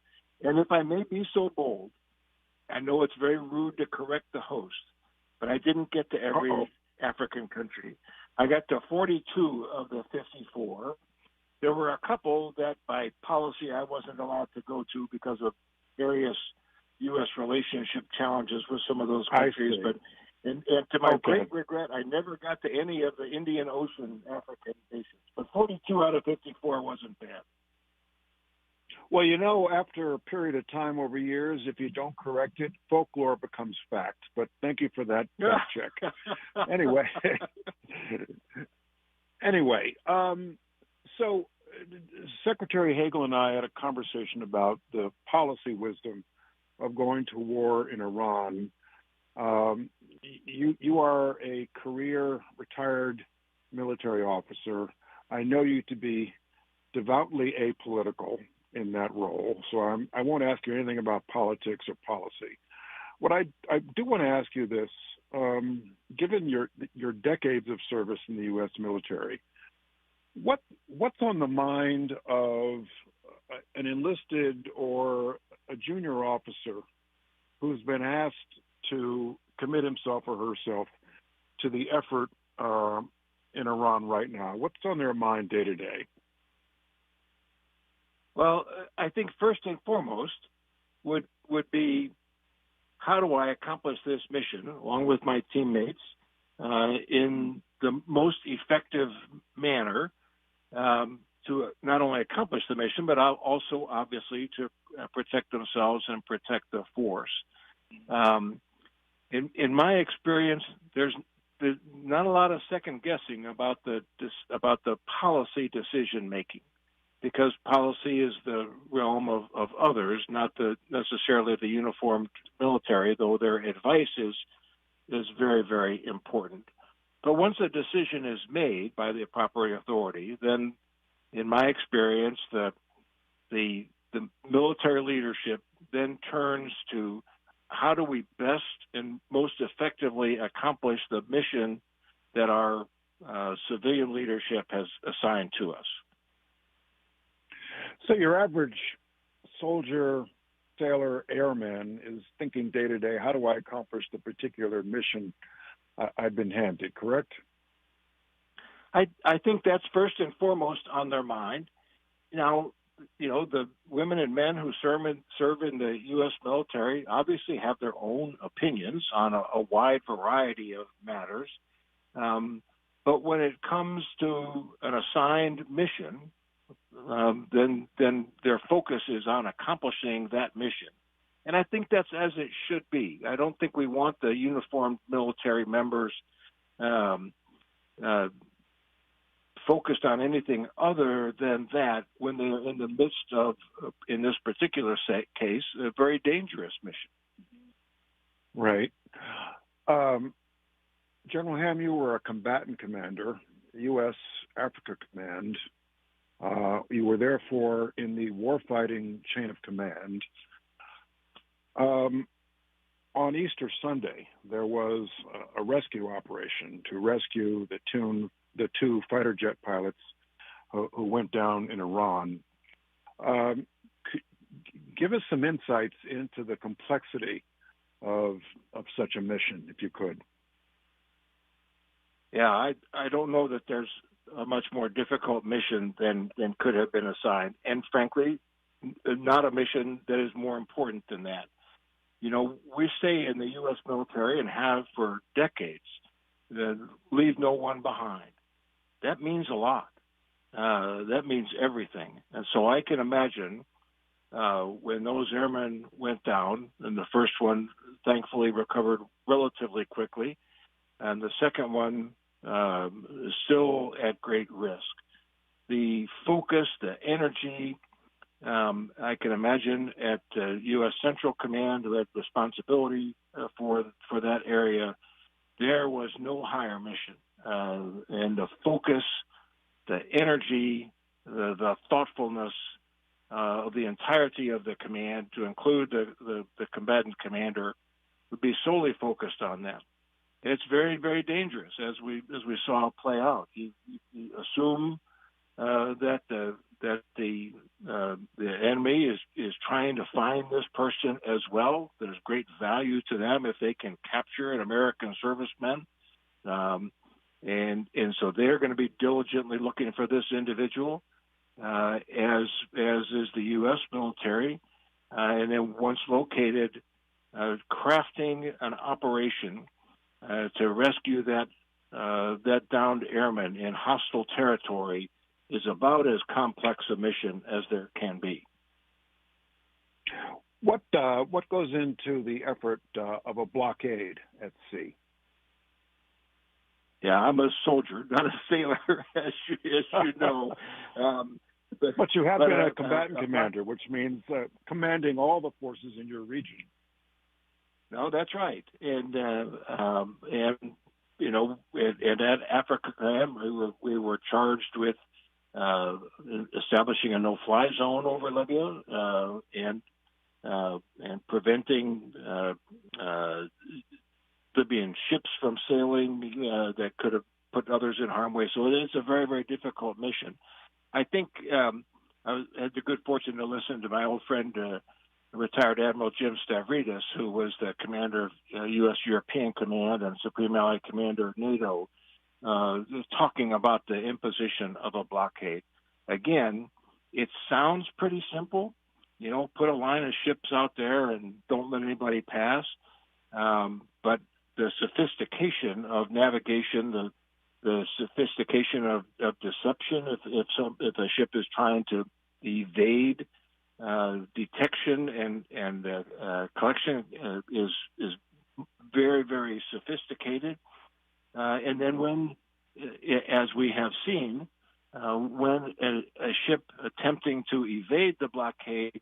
And if I may be so bold, I know it's very rude to correct the host, but I didn't get to every African country. I got to 42 of the 54. There were a couple that by policy I wasn't allowed to go to because of various U.S. relationship challenges with some of those countries. But and to my great regret, I never got to any of the Indian Ocean African nations. But 42 out of 54 wasn't bad. Well, you know, after a period of time over years, if you don't correct it, folklore becomes fact. But thank you for that fact check. So Secretary Hagel and I had a conversation about the policy wisdom of going to war in Iran. You are a career retired military officer. I know you to be devoutly apolitical in that role, so I won't ask you anything about politics or policy. What I do want to ask you this, given your decades of service in the U.S. military, what's on the mind of an enlisted or a junior officer who's been asked to commit himself or herself to the effort in Iran right now? What's on their mind day to day? Well, I think first and foremost would be, how do I accomplish this mission along with my teammates in the most effective manner to not only accomplish the mission, but also obviously to protect themselves and protect the force. In my experience, there's not a lot of second guessing about the policy decision making, because policy is the realm of others, not necessarily the uniformed military, though their advice is very, very important. But once a decision is made by the appropriate authority, then in my experience, the military leadership then turns to how do we best and most effectively accomplish the mission that our civilian leadership has assigned to us. So your average soldier, sailor, airman is thinking day to day, how do I accomplish the particular mission I've been handed, correct? I think that's first and foremost on their mind. Now, the women and men who serve in the U.S. military obviously have their own opinions on a wide variety of matters. But when it comes to an assigned mission, then their focus is on accomplishing that mission. And I think that's as it should be. I don't think we want the uniformed military members focused on anything other than that when they're in the midst of, in this particular case, a very dangerous mission. Right. General Ham, you were a combatant commander, U.S. Africa Command. You were therefore in the warfighting chain of command. On Easter Sunday, there was a rescue operation to rescue the two fighter jet pilots who went down in Iran. Give us some insights into the complexity of such a mission, if you could. Yeah, I don't know that there's a much more difficult mission than could have been assigned. And frankly, not a mission that is more important than that. We say in the U.S. military, and have for decades, that leave no one behind. That means a lot. That means everything. And so I can imagine when those airmen went down, and the first one thankfully recovered relatively quickly, and the second one is still at great risk. The focus, the energy, I can imagine at U.S. Central Command, who had responsibility for that area, there was no higher mission. And the focus, the energy, the thoughtfulness of the entirety of the command, to include the combatant commander, would be solely focused on them. It's very, very dangerous, as we saw play out. You assume that the enemy is trying to find this person as well. There's great value to them if they can capture an American serviceman, and so they're going to be diligently looking for this individual, as is the U.S. military, and then once located, crafting an operation to rescue that downed airman in hostile territory is about as complex a mission as there can be. What goes into the effort of a blockade at sea? Yeah, I'm a soldier, not a sailor, as you know. But you have been a combatant commander, which means commanding all the forces in your region. No, that's right. And at Africa Command, we were charged with establishing a no-fly zone over Libya and preventing the being ships from sailing that could have put others in harm's way. So it's a very, very difficult mission. I think I had the good fortune to listen to my old friend, retired Admiral Jim Stavridis, who was the commander of U.S. European Command and Supreme Allied Commander of NATO, talking about the imposition of a blockade. Again, it sounds pretty simple. Put a line of ships out there and don't let anybody pass. But the sophistication of navigation, the sophistication of deception, if a ship is trying to evade detection and collection, is very, very sophisticated. And then when, as we have seen, when a ship attempting to evade the blockade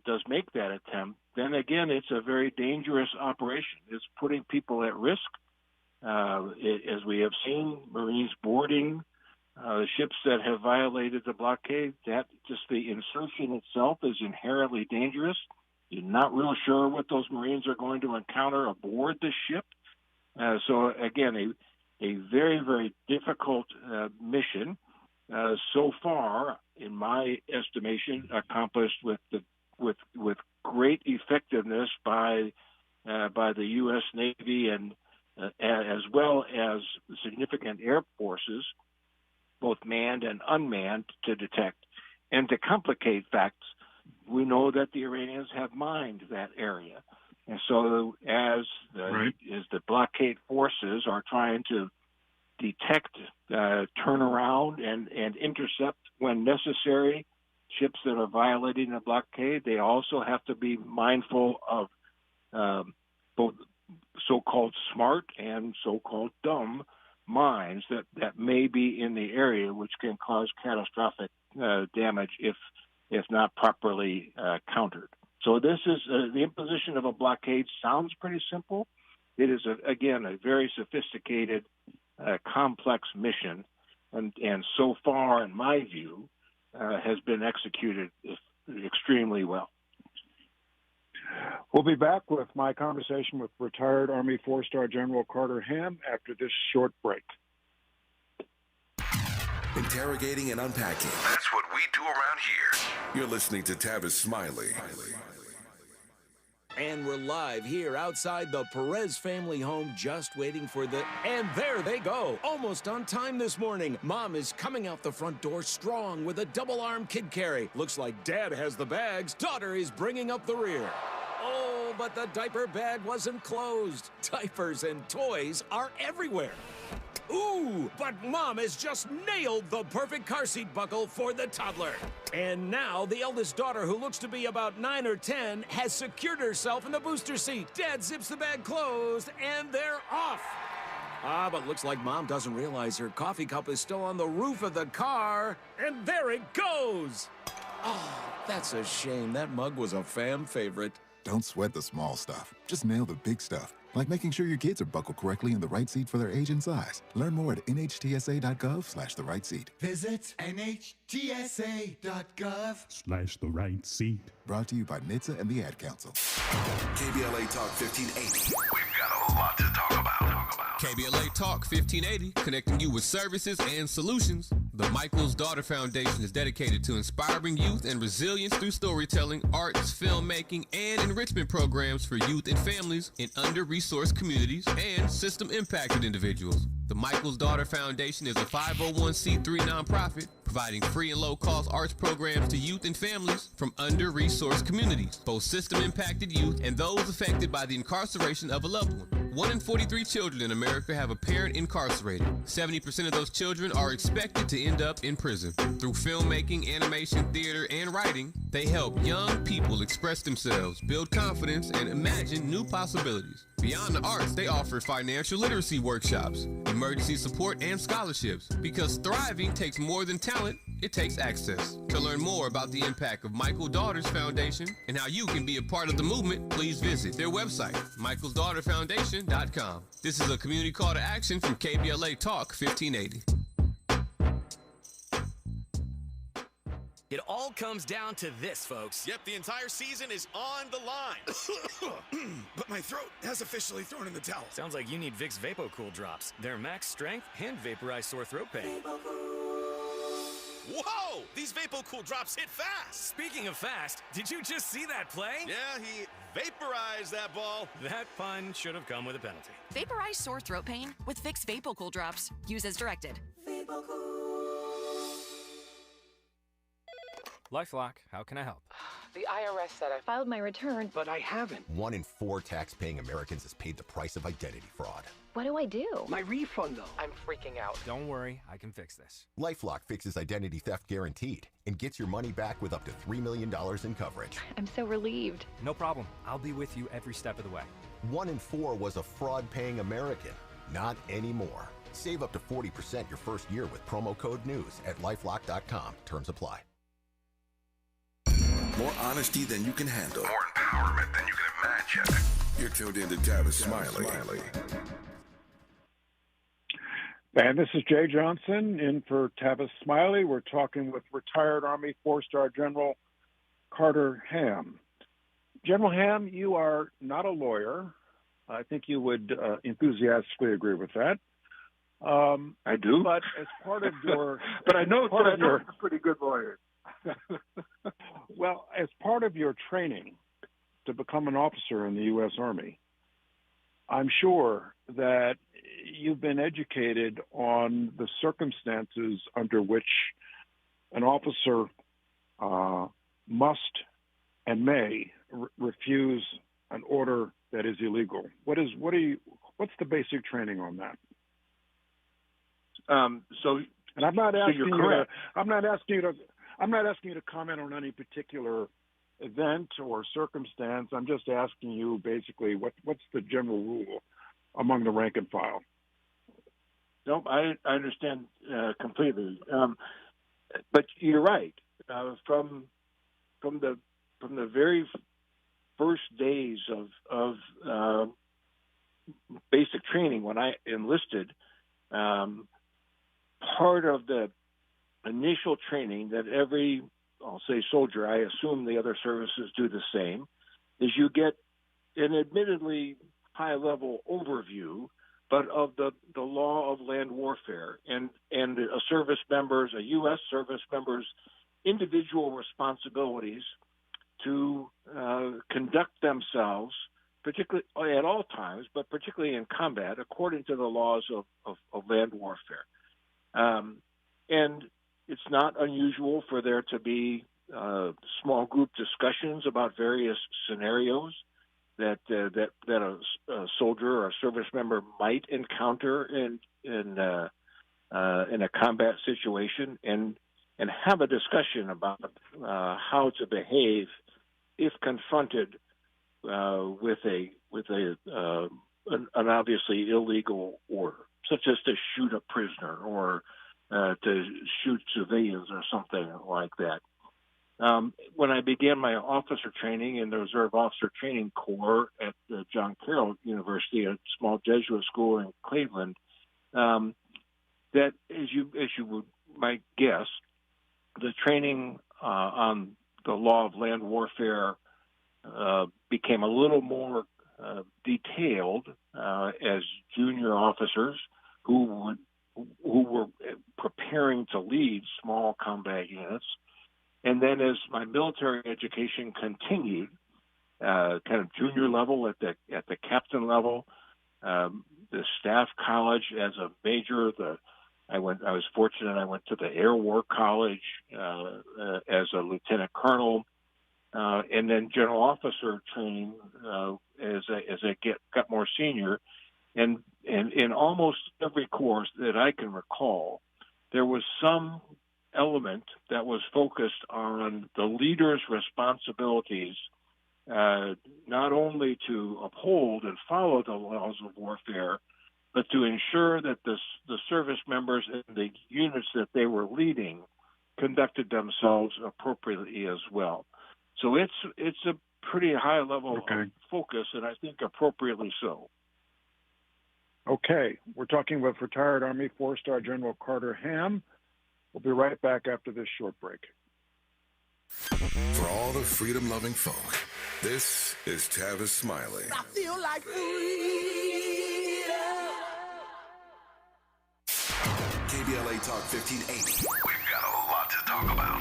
does make that attempt, then again, it's a very dangerous operation. It's putting people at risk. As we have seen, Marines boarding ships that have violated the blockade, that just the insertion itself is inherently dangerous. You're not real sure what those Marines are going to encounter aboard the ship. So again, a very, very difficult mission. So far, in my estimation, accomplished with great effectiveness by the U.S. Navy and as well as significant air forces, both manned and unmanned, to detect. And to complicate facts, we know that the Iranians have mined that area. And so as the blockade forces are trying to detect, turn around, and intercept when necessary ships that are violating the blockade, they also have to be mindful of both so-called smart and so-called dumb mines that may be in the area, which can cause catastrophic damage if not properly countered. So this is the imposition of a blockade sounds pretty simple. It is, again, a very sophisticated, complex mission, and so far, in my view, has been executed extremely well. We'll be back with my conversation with retired Army 4-star General Carter Ham after this short break. Interrogating and unpacking. That's what we do around here. You're listening to Tavis Smiley. And we're live here outside the Perez family home, just waiting for the... And there they go, almost on time this morning. Mom is coming out the front door strong with a double-arm kid carry. Looks like Dad has the bags. Daughter is bringing up the rear. Oh, but the diaper bag wasn't closed. Diapers and toys are everywhere. Ooh, but Mom has just nailed the perfect car seat buckle for the toddler. And now the eldest daughter, who looks to be about 9 or 10, has secured herself in the booster seat. Dad zips the bag closed, and they're off. But looks like Mom doesn't realize her coffee cup is still on the roof of the car. And there it goes. Oh, that's a shame. That mug was a fan favorite. Don't sweat the small stuff. Just nail the big stuff. Like making sure your kids are buckled correctly in the right seat for their age and size. Learn more at nhtsa.gov/the right seat. Visit nhtsa.gov/the right seat. Brought to you by NHTSA and the Ad Council. KBLA Talk 1580. We've got a lot to talk about. KBLA Talk 1580, connecting you with services and solutions. The Michael's Daughter Foundation is dedicated to inspiring youth and resilience through storytelling, arts, filmmaking, and enrichment programs for youth and families in under-resourced communities and system-impacted individuals. The Michael's Daughter Foundation is a 501c3 nonprofit providing free and low-cost arts programs to youth and families from under-resourced communities, both system-impacted youth and those affected by the incarceration of a loved one. 1 in 43 children in America have a parent incarcerated. 70% of those children are expected to end up in prison. Through filmmaking, animation, theater, and writing, they help young people express themselves, build confidence, and imagine new possibilities. Beyond the arts, they offer financial literacy workshops, emergency support, and scholarships. Because thriving takes more than talent, it takes access. To learn more about the impact of Michael Daughters Foundation and how you can be a part of the movement, please visit their website, michaelsdaughterfoundation.com. This is a community call to action from KBLA Talk 1580. It all comes down to this, folks. Yep, the entire season is on the line. But my throat has officially thrown in the towel. Sounds like you need Vicks VapoCool drops. They're max strength and vaporize sore throat pain. Whoa! These VapoCool drops hit fast. Speaking of fast, did you just see that play? Yeah, he vaporized that ball. That pun should have come with a penalty. Vaporize sore throat pain with Vicks VapoCool drops. Use as directed. LifeLock, how can I help? The IRS said I filed my return, but I haven't. 1 in 4 tax-paying Americans has paid the price of identity fraud. What do I do? My refund, though. I'm freaking out. Don't worry, I can fix this. LifeLock fixes identity theft guaranteed and gets your money back with up to $3 million in coverage. I'm so relieved. No problem. I'll be with you every step of the way. 1 in 4 was a fraud-paying American. Not anymore. Save up to 40% your first year with promo code NEWS at LifeLock.com. Terms apply. More honesty than you can handle. More empowerment than you can imagine. You're tuned in to Tavis Smiley. And this is Jeh Johnson in for Tavis Smiley. We're talking with retired Army 4-star General Carter Ham. General Ham, you are not a lawyer. I think you would enthusiastically agree with that. I do. But as part of your... but I know you're a pretty good lawyer. Well, as part of your training to become an officer in the U.S. Army, I'm sure that you've been educated on the circumstances under which an officer must and may refuse an order that is illegal. What's the basic training on that? And I'm not asking you to comment on any particular event or circumstance. I'm just asking you basically what's the general rule among the rank and file? No, I understand completely. But you're right. From the very first days of basic training when I enlisted, part of the initial training that every, I'll say soldier, I assume the other services do the same, is you get an admittedly high-level overview, but of the law of land warfare and a service member's, a U.S. service member's individual responsibilities to conduct themselves, particularly at all times, but particularly in combat, according to the laws of land warfare. And it's not unusual for there to be small group discussions about various scenarios that a soldier or a service member might encounter in a combat situation, and have a discussion about how to behave if confronted with an obviously illegal order, such as to shoot a prisoner or to shoot civilians or something like that. When I began my officer training in the Reserve Officer Training Corps at John Carroll University, a small Jesuit school in Cleveland, that as you might guess, the training on the law of land warfare became a little more detailed as junior officers who were preparing to lead small combat units. And then as my military education continued, kind of junior level at the captain level, the staff college as a major, I was fortunate. I went to the Air War College as a lieutenant colonel, and then general officer training as I got more senior. And in almost every course that I can recall, there was some element that was focused on the leader's responsibilities, not only to uphold and follow the laws of warfare, but to ensure that the service members and the units that they were leading conducted themselves appropriately as well. So it's a pretty high level of focus, and I think appropriately so. Okay, we're talking with retired Army 4-star General Carter Ham. We'll be right back after this short break. For all the freedom-loving folk, this is Tavis Smiley. I feel like KBLA Talk 1580. We've got a lot to talk about.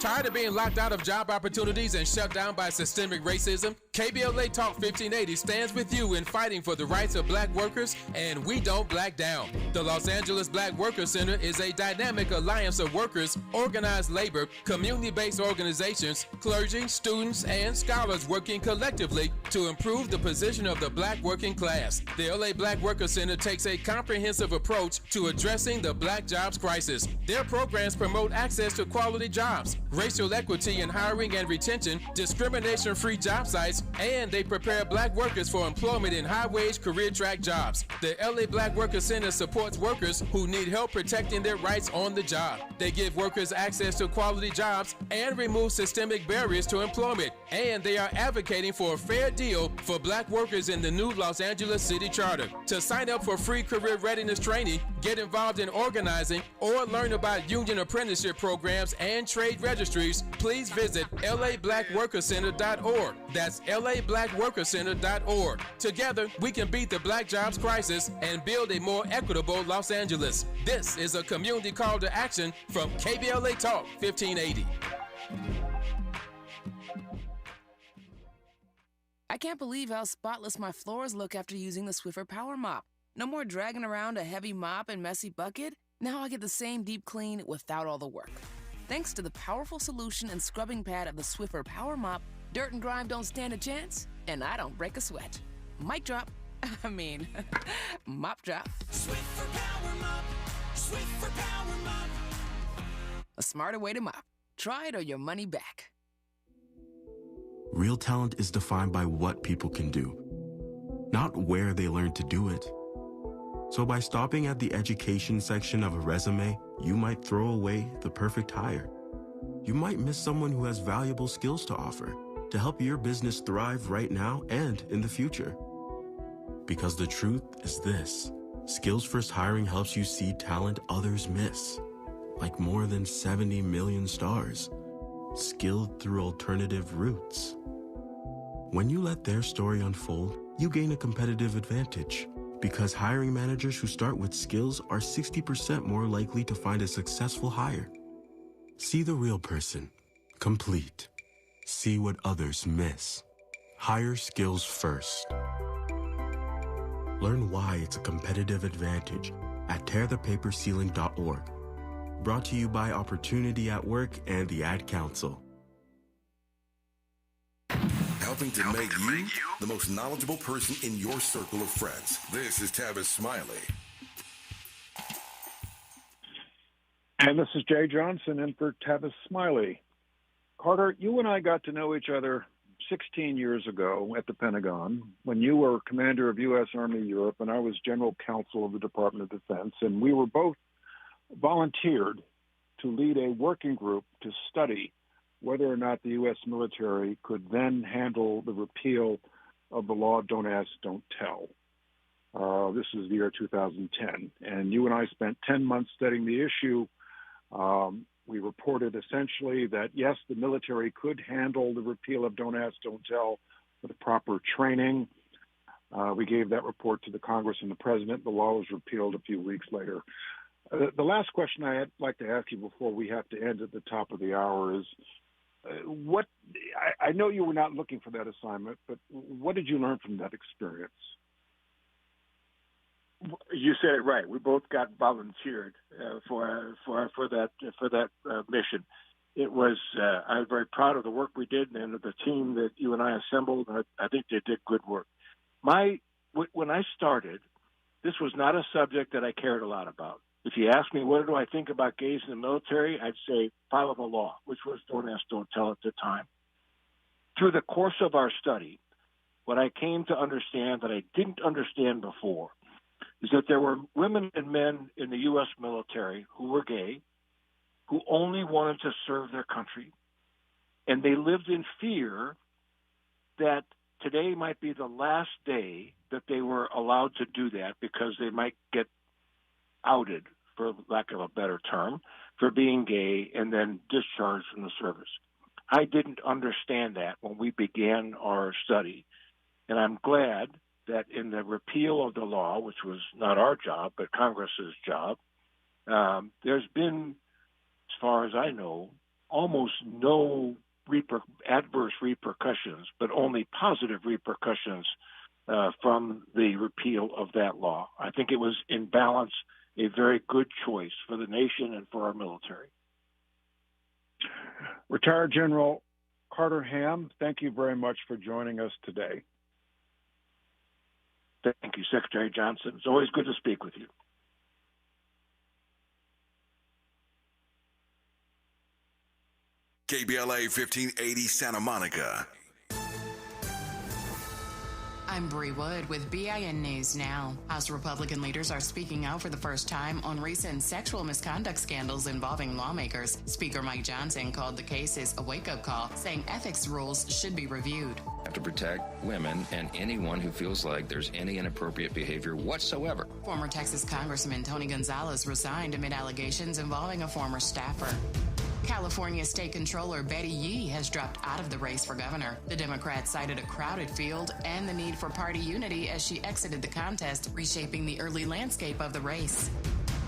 Tired of being locked out of job opportunities and shut down by systemic racism? KBLA Talk 1580 stands with you in fighting for the rights of black workers, and we don't black down. The Los Angeles Black Workers Center is a dynamic alliance of workers, organized labor, community-based organizations, clergy, students, and scholars working collectively to improve the position of the black working class. The LA Black Workers Center takes a comprehensive approach to addressing the black jobs crisis. Their programs promote access to quality jobs, racial equity in hiring and retention, discrimination-free job sites, and they prepare black workers for employment in high-wage career track jobs. The LA Black Workers Center supports workers who need help protecting their rights on the job. They give workers access to quality jobs and remove systemic barriers to employment. And they are advocating for a fair deal for black workers in the new Los Angeles City Charter. To sign up for free career readiness training, get involved in organizing, or learn about union apprenticeship programs and trade registries, please visit lablackworkercenter.org. That's lablackworkercenter.org. Together, we can beat the black jobs crisis and build a more equitable Los Angeles. This is a community call to action from KBLA Talk 1580. I can't believe how spotless my floors look after using the Swiffer Power Mop. No more dragging around a heavy mop and messy bucket. Now I get the same deep clean without all the work. Thanks to the powerful solution and scrubbing pad of the Swiffer Power Mop, dirt and grime don't stand a chance, and I don't break a sweat. Mic drop. Mop drop. Swiffer Power Mop. Swiffer Power Mop. A smarter way to mop. Try it or your money back. Real talent is defined by what people can do, not where they learn to do it. So by stopping at the education section of a resume, you might throw away the perfect hire. You might miss someone who has valuable skills to offer to help your business thrive right now and in the future. Because the truth is this: Skills First Hiring helps you see talent others miss, like more than 70 million stars, skilled through alternative routes. When you let their story unfold, you gain a competitive advantage, because hiring managers who start with skills are 60% more likely to find a successful hire. See the real person, complete. See what others miss. Hire skills first. Learn why it's a competitive advantage at tearthepaperceiling.org. Brought to you by Opportunity at Work and the Ad Council. Helping to make you the most knowledgeable person in your circle of friends. This is Tavis Smiley. And this is Jeh Johnson in for Tavis Smiley. Carter, you and I got to know each other 16 years ago at the Pentagon when you were commander of U.S. Army Europe and I was general counsel of the Department of Defense, and we were both volunteered to lead a working group to study whether or not the U.S. military could then handle the repeal of the law Don't Ask, Don't Tell. This is the year 2010, and you and I spent 10 months studying the issue. We reported essentially that, yes, the military could handle the repeal of Don't Ask, Don't Tell with proper training. We gave that report to the Congress and the President. The law was repealed a few weeks later. The last question I'd like to ask you before we have to end at the top of the hour is, I know you were not looking for that assignment, but what did you learn from that experience? You said it right. We both got volunteered for that mission. It was I was very proud of the work we did and of the team that you and I assembled. I think they did good work. When I started, this was not a subject that I cared a lot about. If you ask me what do I think about gays in the military, I'd say follow the law, which was Don't Ask, Don't Tell at the time. Through the course of our study, what I came to understand that I didn't understand before is that there were women and men in the U.S. military who were gay, who only wanted to serve their country, and they lived in fear that today might be the last day that they were allowed to do that because they might get outed, for lack of a better term, for being gay and then discharged from the service. I didn't understand that when we began our study. And I'm glad that in the repeal of the law, which was not our job, but Congress's job, there's been, as far as I know, almost no adverse repercussions, but only positive repercussions from the repeal of that law. I think it was, in balance, a very good choice for the nation and for our military. Retired General Carter Ham, thank you very much for joining us today. Thank you, Secretary Johnson. It's always good to speak with you. KBLA 1580 Santa Monica. I'm Bree Wood with BIN News Now. House Republican leaders are speaking out for the first time on recent sexual misconduct scandals involving lawmakers. Speaker Mike Johnson called the cases a wake-up call, saying ethics rules should be reviewed. Have to protect women and anyone who feels like there's any inappropriate behavior whatsoever. Former Texas Congressman Tony Gonzalez resigned amid allegations involving a former staffer. California State Controller Betty Yee has dropped out of the race for governor. The Democrat cited a crowded field and the need for party unity as she exited the contest, reshaping the early landscape of the race.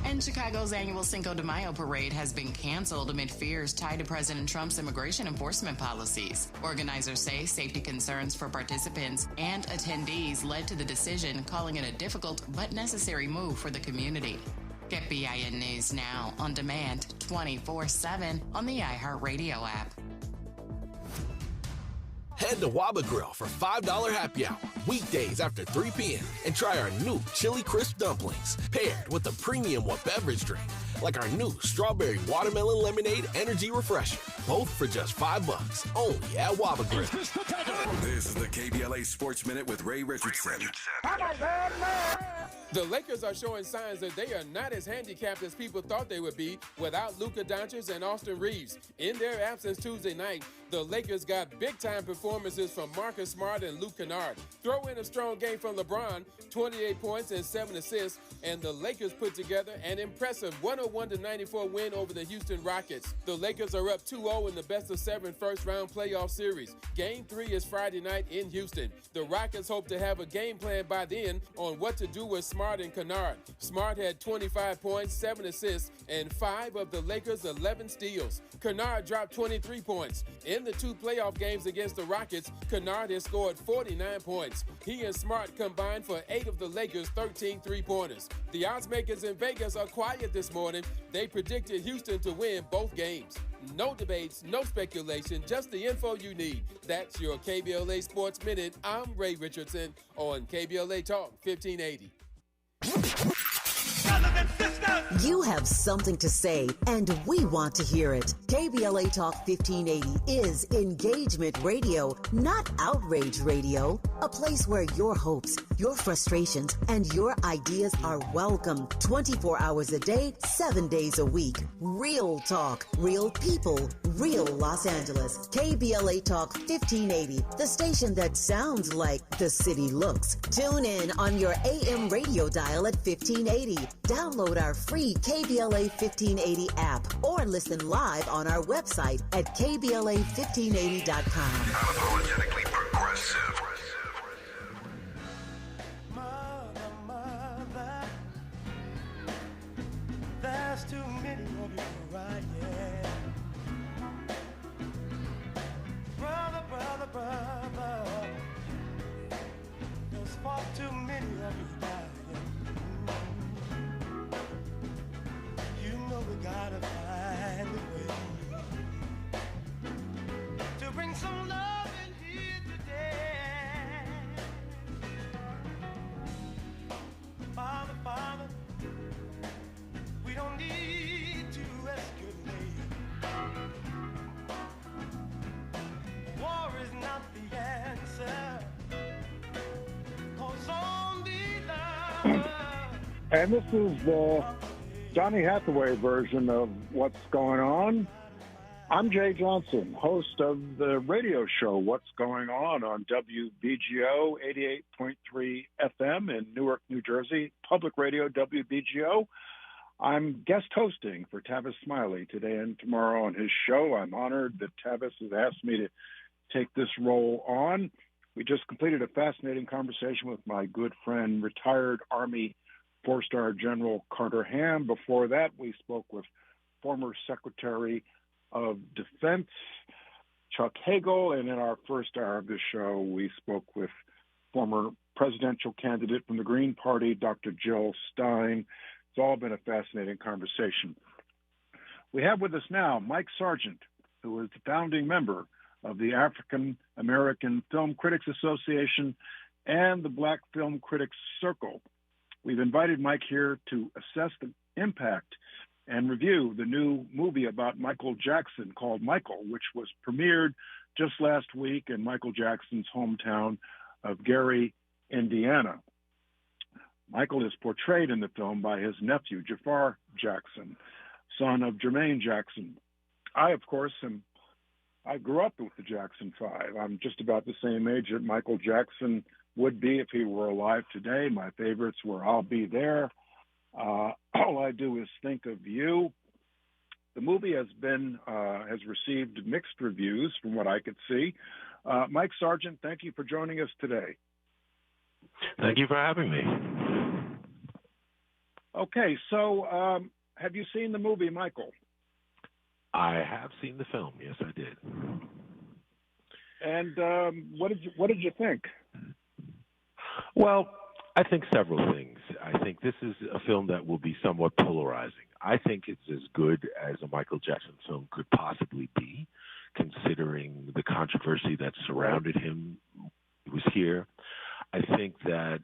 And Chicago's annual Cinco de Mayo parade has been canceled amid fears tied to President Trump's immigration enforcement policies. Organizers say safety concerns for participants and attendees led to the decision, calling it a difficult but necessary move for the community. Get BIN News Now on demand 24/7 on the iHeartRadio app. Head to Waba Grill for $5 happy hour weekdays after 3 p.m. and try our new chili crisp dumplings paired with a premium beverage drink like our new strawberry watermelon lemonade energy refresher. Both for just $5 only at Waba Grill. This is the KBLA Sports Minute with Ray Richardson. The Lakers are showing signs that they are not as handicapped as people thought they would be without Luka Doncic and Austin Reeves. In their absence Tuesday night, the Lakers got big-time performances from Marcus Smart and Luke Kennard. Throw in a strong game from LeBron, 28 points and 7 assists, and the Lakers put together an impressive 101-94 win over the Houston Rockets. The Lakers are up 2-0 in the best-of-7 first-round playoff series. Game 3 is Friday night in Houston. The Rockets hope to have a game plan by then on what to do with Smart and Kennard. Smart had 25 points, 7 assists, and 5 of the Lakers' 11 steals. Kennard dropped 23 points. In the 2 playoff games against the Rockets, Kennard has scored 49 points. He and Smart combined for 8 of the Lakers' 13 three-pointers. The odds makers in Vegas are quiet this morning. They predicted Houston to win both games. No debates, no speculation, just the info you need. That's your KBLA Sports Minute. I'm Ray Richardson on KBLA Talk 1580. You have something to say, and we want to hear it. KBLA Talk 1580 is engagement radio, not outrage radio. A place where your hopes, your frustrations, and your ideas are welcome 24 hours a day, 7 days a week. Real talk, real people, real Los Angeles. KBLA Talk 1580, the station that sounds like the city looks. Tune in on your AM radio dial at 1580. Download our free KBLA 1580 app or listen live on our website at KBLA1580.com. Unapologetically progressive. Mother, there's too many of you crying. Brother, there's far too many of you crying. You know we gotta find a way to bring some love in here today. Father, we don't need to escalate. War is not the answer, 'cause only love. And this is the Donny Hathaway version of What's Going On. I'm Jeh Johnson, host of the radio show What's Going On WBGO 88.3 FM in Newark, New Jersey, public radio WBGO. I'm guest hosting for Tavis Smiley today and tomorrow on his show. I'm honored that Tavis has asked me to take this role on. We just completed a fascinating conversation with my good friend, retired Army four-star General Carter Ham. Before that, we spoke with former Secretary of Defense Chuck Hagel. And in our first hour of the show, we spoke with former presidential candidate from the Green Party, Dr. Jill Stein. It's all been a fascinating conversation. We have with us now Mike Sargent, who is the founding member of the African American Film Critics Association and the Black Film Critics Circle. We've invited Mike here to assess the impact and review the new movie about Michael Jackson called Michael, which was premiered just last week in Michael Jackson's hometown of Gary, Indiana. Michael is portrayed in the film by his nephew, Jafar Jackson, son of Jermaine Jackson. I, of course, I grew up with the Jackson Five. I'm just about the same age that Michael Jackson would be if he were alive today. My favorites were I'll Be There, All I Do Is Think of You. The movie has received mixed reviews from what I could see. Mike Sargent, thank you for joining us today. Thank you for having me. Okay, so have you seen the movie Michael? I have seen the film. Yes, I did. And what did you think? Well, I think several things. I think this is a film that will be somewhat polarizing. I think it's as good as a Michael Jackson film could possibly be, considering the controversy that surrounded him. He was here. I think that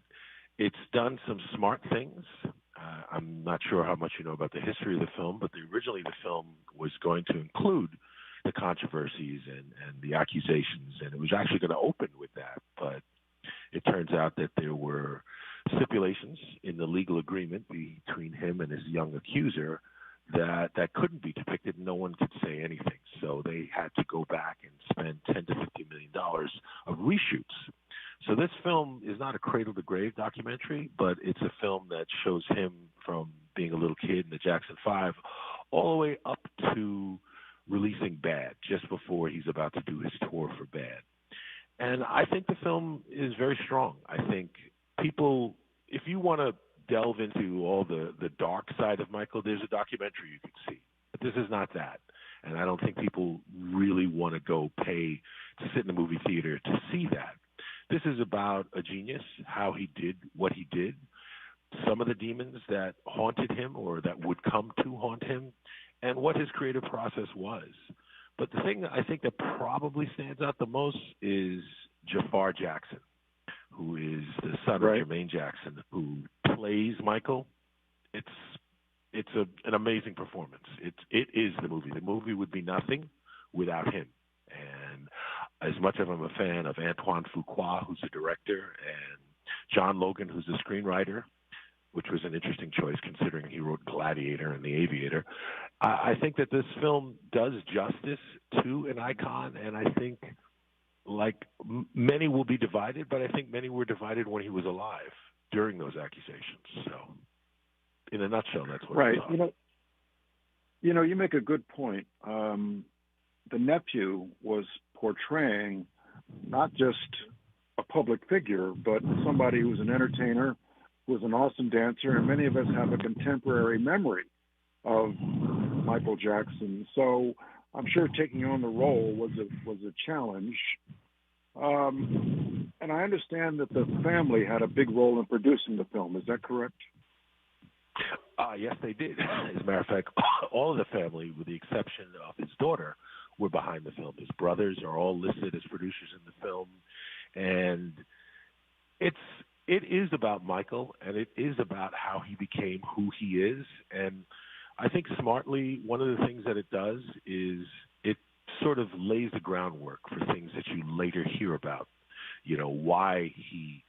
it's done some smart things. I'm not sure how much you know about the history of the film, but originally the film was going to include the controversies and the accusations, and it was actually going to open with that. But it turns out that there were stipulations in the legal agreement between him and his young accuser that couldn't be depicted. No one could say anything. So they had to go back and spend $10 to $50 million of reshoots. So this film is not a cradle-to-grave documentary, but it's a film that shows him from being a little kid in the Jackson 5 all the way up to releasing Bad, just before he's about to do his tour for Bad. And I think the film is very strong. I think people, if you want to delve into all the dark side of Michael, there's a documentary you can see. But this is not that. And I don't think people really want to go pay to sit in the movie theater to see that. This is about a genius, how he did what he did, some of the demons that haunted him or that would come to haunt him, and what his creative process was. But the thing I think that probably stands out the most is Jafar Jackson, who is the son of Jermaine Jackson, who plays Michael. It's an amazing performance. It is the movie. The movie would be nothing without him. And as much as I'm a fan of Antoine Fuqua, who's the director, and John Logan, who's the screenwriter, which was an interesting choice considering he wrote Gladiator and The Aviator, I think that this film does justice to an icon, and I think, like, many will be divided, but I think many were divided when he was alive during those accusations. So, in a nutshell, that's what it's on. You make a good point. The nephew was portraying not just a public figure, but somebody who was an entertainer, who was an awesome dancer, and many of us have a contemporary memory of Michael Jackson. So I'm sure taking on the role was a challenge. And I understand that the family had a big role in producing the film. Is that correct? Yes, they did. As a matter of fact, all of the family, with the exception of his daughter, were behind the film. His brothers are all listed as producers in the film. And it is about Michael, and it is about how he became who he is. And I think smartly, one of the things that it does is it sort of lays the groundwork for things that you later hear about. You know, why he,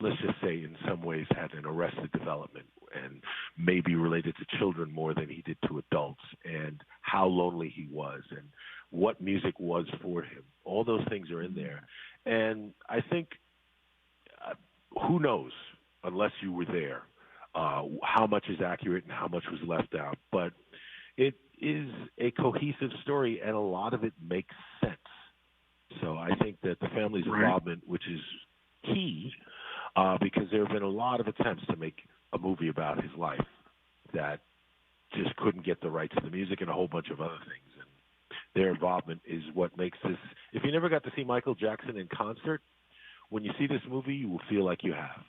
let's just say, in some ways had an arrested development and maybe related to children more than he did to adults, and how lonely he was and what music was for him. All those things are in there. And I think, who knows, unless you were there, how much is accurate and how much was left out. But it is a cohesive story, and a lot of it makes sense. So I think that the family's involvement, which is key, because there have been a lot of attempts to make a movie about his life that just couldn't get the rights to the music and a whole bunch of other things. And their involvement is what makes this. If you never got to see Michael Jackson in concert, when you see this movie, you will feel like you have.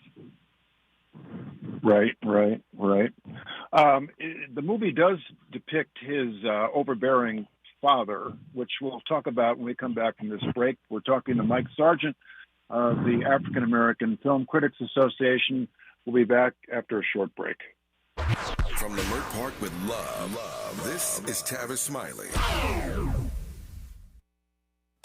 Right. The movie does depict his overbearing father, which we'll talk about when we come back from this break. We're talking to Mike Sargent of the African American Film Critics Association. We'll be back after a short break. From the Mert Park with love, this is Tavis Smiley.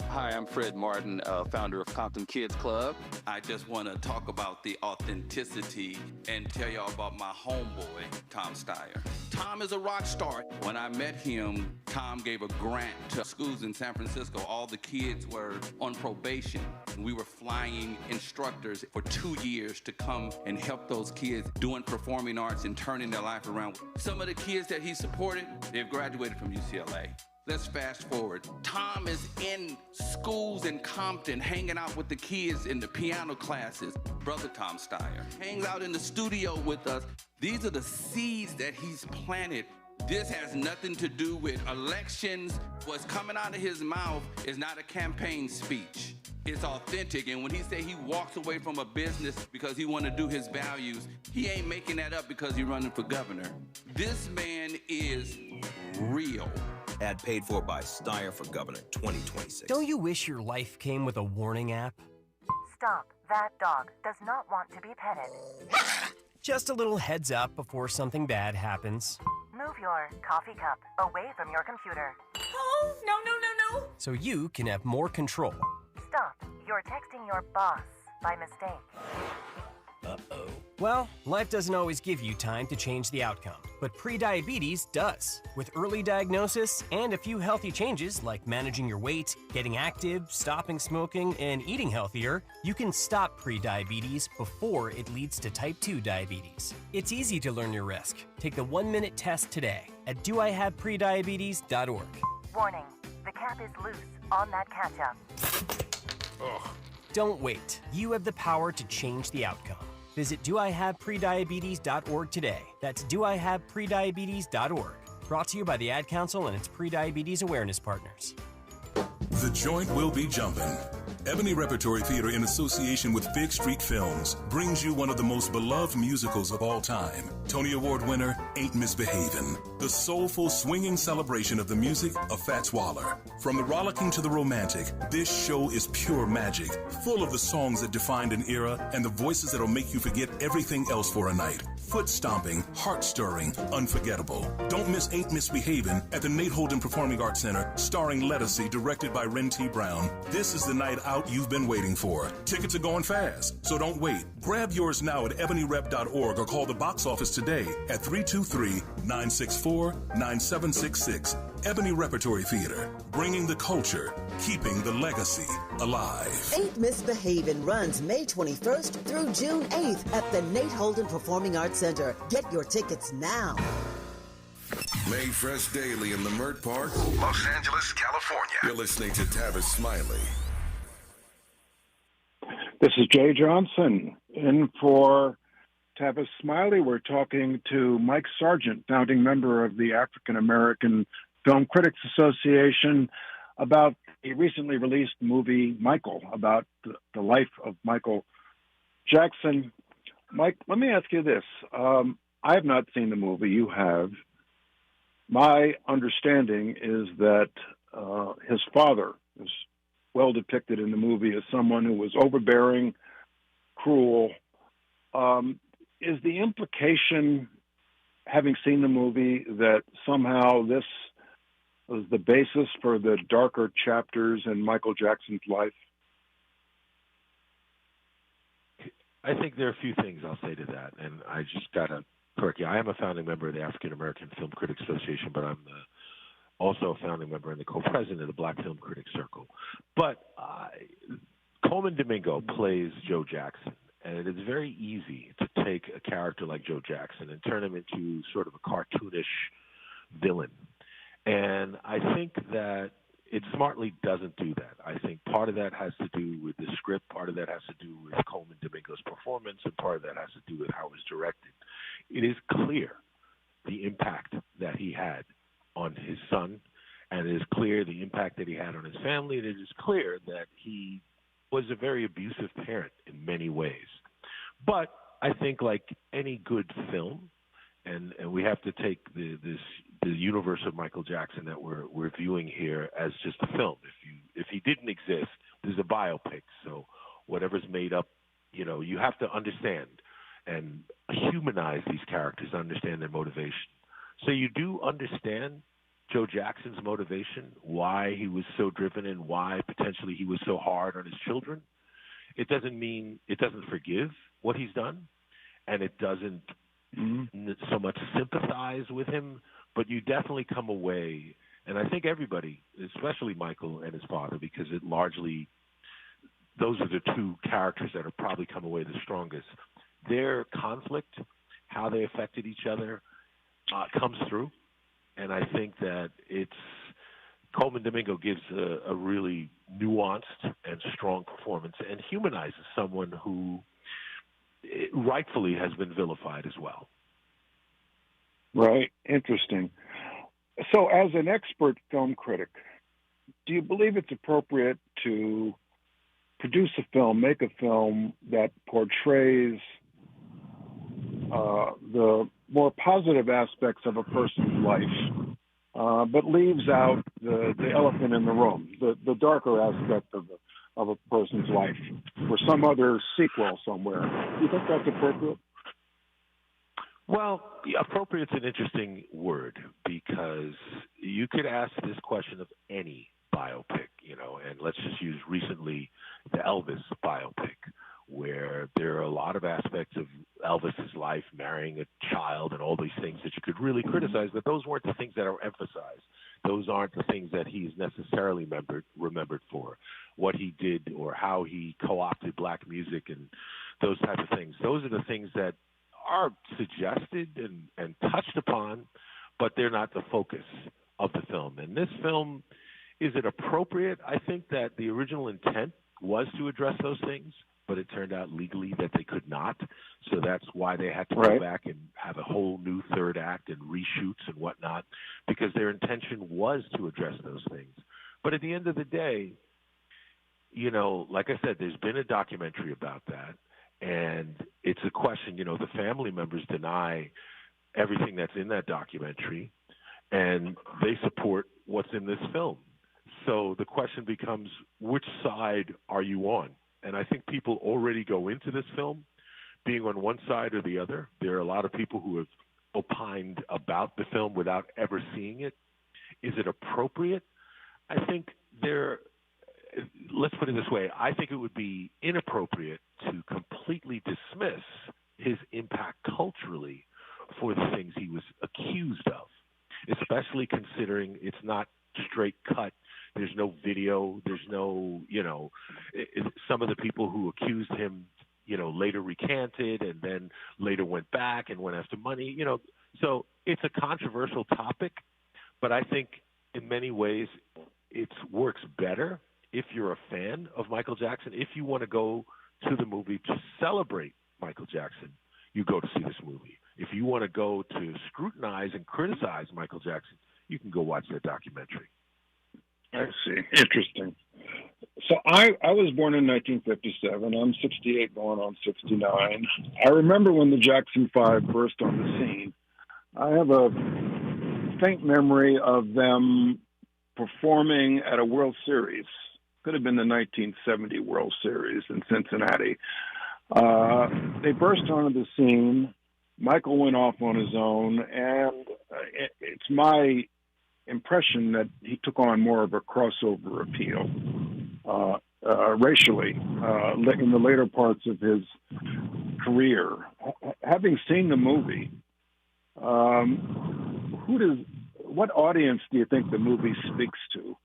Hi, I'm Fred Martin, founder of Compton Kids Club. I just want to talk about the authenticity and tell y'all about my homeboy, Tom Steyer. Tom is a rock star. When I met him, Tom gave a grant to schools in San Francisco. All the kids were on probation. We were flying instructors for 2 years to come and help those kids doing performing arts and turning their life around. Some of the kids that he supported, they've graduated from UCLA. Let's fast forward. Tom is in schools in Compton, hanging out with the kids in the piano classes. Brother Tom Steyer hangs out in the studio with us. These are the seeds that he's planted. This has nothing to do with elections. What's coming out of his mouth is not a campaign speech. It's authentic, and when he say he walks away from a business because he want to do his values, he ain't making that up because he's running for governor. This man is real. Ad paid for by Steyer for Governor 2026. Don't you wish your life came with a warning app? Stop. That dog does not want to be petted. Just a little heads up before something bad happens. Move your coffee cup away from your computer. Oh, no. So you can have more control. Stop. You're texting your boss by mistake. Uh-oh. Well, life doesn't always give you time to change the outcome, but prediabetes does. With early diagnosis and a few healthy changes like managing your weight, getting active, stopping smoking, and eating healthier, you can stop prediabetes before it leads to type 2 diabetes. It's easy to learn your risk. Take the 1-minute test today at doihaveprediabetes.org. Warning, the cap is loose on that catch-up. Ugh. Don't wait. You have the power to change the outcome. Visit doihaveprediabetes.org today. That's doihaveprediabetes.org. Brought to you by the Ad Council and its prediabetes awareness partners. The joint will be jumping. Ebony Repertory Theater, in association with Fig Street Films, brings you one of the most beloved musicals of all time. Tony Award winner, Ain't Misbehavin'. The soulful, swinging celebration of the music of Fats Waller. From the rollicking to the romantic, this show is pure magic, full of the songs that defined an era and the voices that'll make you forget everything else for a night. Foot-stomping, heart-stirring, unforgettable. Don't miss Ain't Misbehavin' at the Nate Holden Performing Arts Center, starring Lettucey, directed by Ren T. Brown. This is the night out you've been waiting for. Tickets are going fast, so don't wait. Grab yours now at ebonyrep.org or call the box office today at 323-964-9766. Ebony Repertory Theater, bringing the culture, keeping the legacy alive. Ain't Misbehavin' runs May 21st through June 8th at the Nate Holden Performing Arts Center. Get your tickets now. Made fresh daily in the Mert Park, Los Angeles, California. You're listening to Tavis Smiley. This is Jeh Johnson in for Tavis Smiley. We're talking to Mike Sargent, founding member of the African American Film Critics Association, about a recently released movie, Michael, about the life of Michael Jackson. Mike, let me ask you this. I have not seen the movie. You have. My understanding is that his father is well depicted in the movie as someone who was overbearing, cruel. Is the implication, having seen the movie, that somehow this was the basis for the darker chapters in Michael Jackson's life? I think there are a few things I'll say to that, and I just got to correct you. I am a founding member of the African American Film Critics Association, but I'm also a founding member and the co-president of the Black Film Critics Circle. But Coleman Domingo plays Joe Jackson, and it is very easy to take a character like Joe Jackson and turn him into sort of a cartoonish villain. And I think that it smartly doesn't do that. I think part of that has to do with the script, part of that has to do with Coleman Domingo's performance, and part of that has to do with how it was directed. It is clear the impact that he had on his son, and it is clear the impact that he had on his family, and it is clear that he was a very abusive parent in many ways. But I think like any good film, and we have to take the universe of Michael Jackson that we're viewing here as just a film. If he didn't exist, there's a biopic. So whatever's made up, you have to understand and humanize these characters, understand their motivation. So you do understand Joe Jackson's motivation, why he was so driven and why potentially he was so hard on his children. It doesn't mean it doesn't forgive what he's done, and it doesn't so much sympathize with him, but you definitely come away, and I think everybody, especially Michael and his father, because it largely, those are the two characters that have probably come away the strongest. Their conflict, how they affected each other, comes through, and I think that Coleman Domingo gives a really nuanced and strong performance and humanizes someone who rightfully has been vilified as well. Right. Interesting. So as an expert film critic, do you believe it's appropriate to produce a film, make a film that portrays the more positive aspects of a person's life, but leaves out the elephant in the room, the darker aspect of a person's life, for some other sequel somewhere? Do you think that's appropriate? Well, appropriate's an interesting word, because you could ask this question of any biopic, and let's just use recently the Elvis biopic, where there are a lot of aspects of Elvis's life, marrying a child and all these things that you could really criticize, but those weren't the things that are emphasized. Those aren't the things that he's necessarily remembered for, what he did or how he co-opted black music and those types of things. Those are the things that are suggested and touched upon, but they're not the focus of the film. And this film, is it appropriate? I think that the original intent was to address those things, but it turned out legally that they could not. So that's why they had to go back and have a whole new third act and reshoots and whatnot, because their intention was to address those things. But at the end of the day, like I said, there's been a documentary about that. And it's a question, the family members deny everything that's in that documentary, and they support what's in this film. So the question becomes, which side are you on? And I think people already go into this film being on one side or the other. There are a lot of people who have opined about the film without ever seeing it. Is it appropriate? I think let's put it this way. I think it would be inappropriate to completely dismiss his impact culturally for the things he was accused of, especially considering it's not straight cut. There's no video. There's no, some of the people who accused him, later recanted and then later went back and went after money, So it's a controversial topic, but I think in many ways it works better if you're a fan of Michael Jackson. If you want to go to the movie to celebrate Michael Jackson, you go to see this movie. If you want to go to scrutinize and criticize Michael Jackson, you can go watch that documentary. I see. Interesting. So I was born in 1957. I'm 68 going on 69. I remember when the Jackson 5 burst on the scene. I have a faint memory of them performing at a World Series. Could have been the 1970 World Series in Cincinnati. They burst onto the scene. Michael went off on his own, and it's my impression that he took on more of a crossover appeal racially in the later parts of his career. Having seen the movie, what audience do you think the movie speaks to?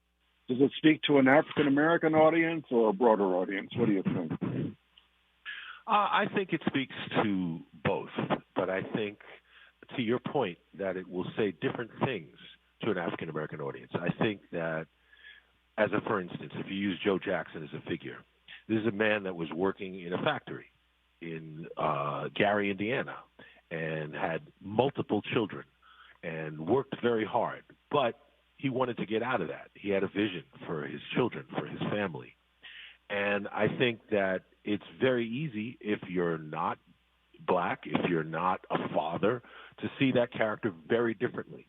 Does it speak to an African-American audience or a broader audience? What do you think? I think it speaks to both, but I think, to your point, that it will say different things to an African American audience. I think that, for instance, if you use Joe Jackson as a figure, this is a man that was working in a factory in Gary, Indiana, and had multiple children and worked very hard, but he wanted to get out of that. He had a vision for his children, for his family. And I think that it's very easy, if you're not black, if you're not a father, to see that character very differently.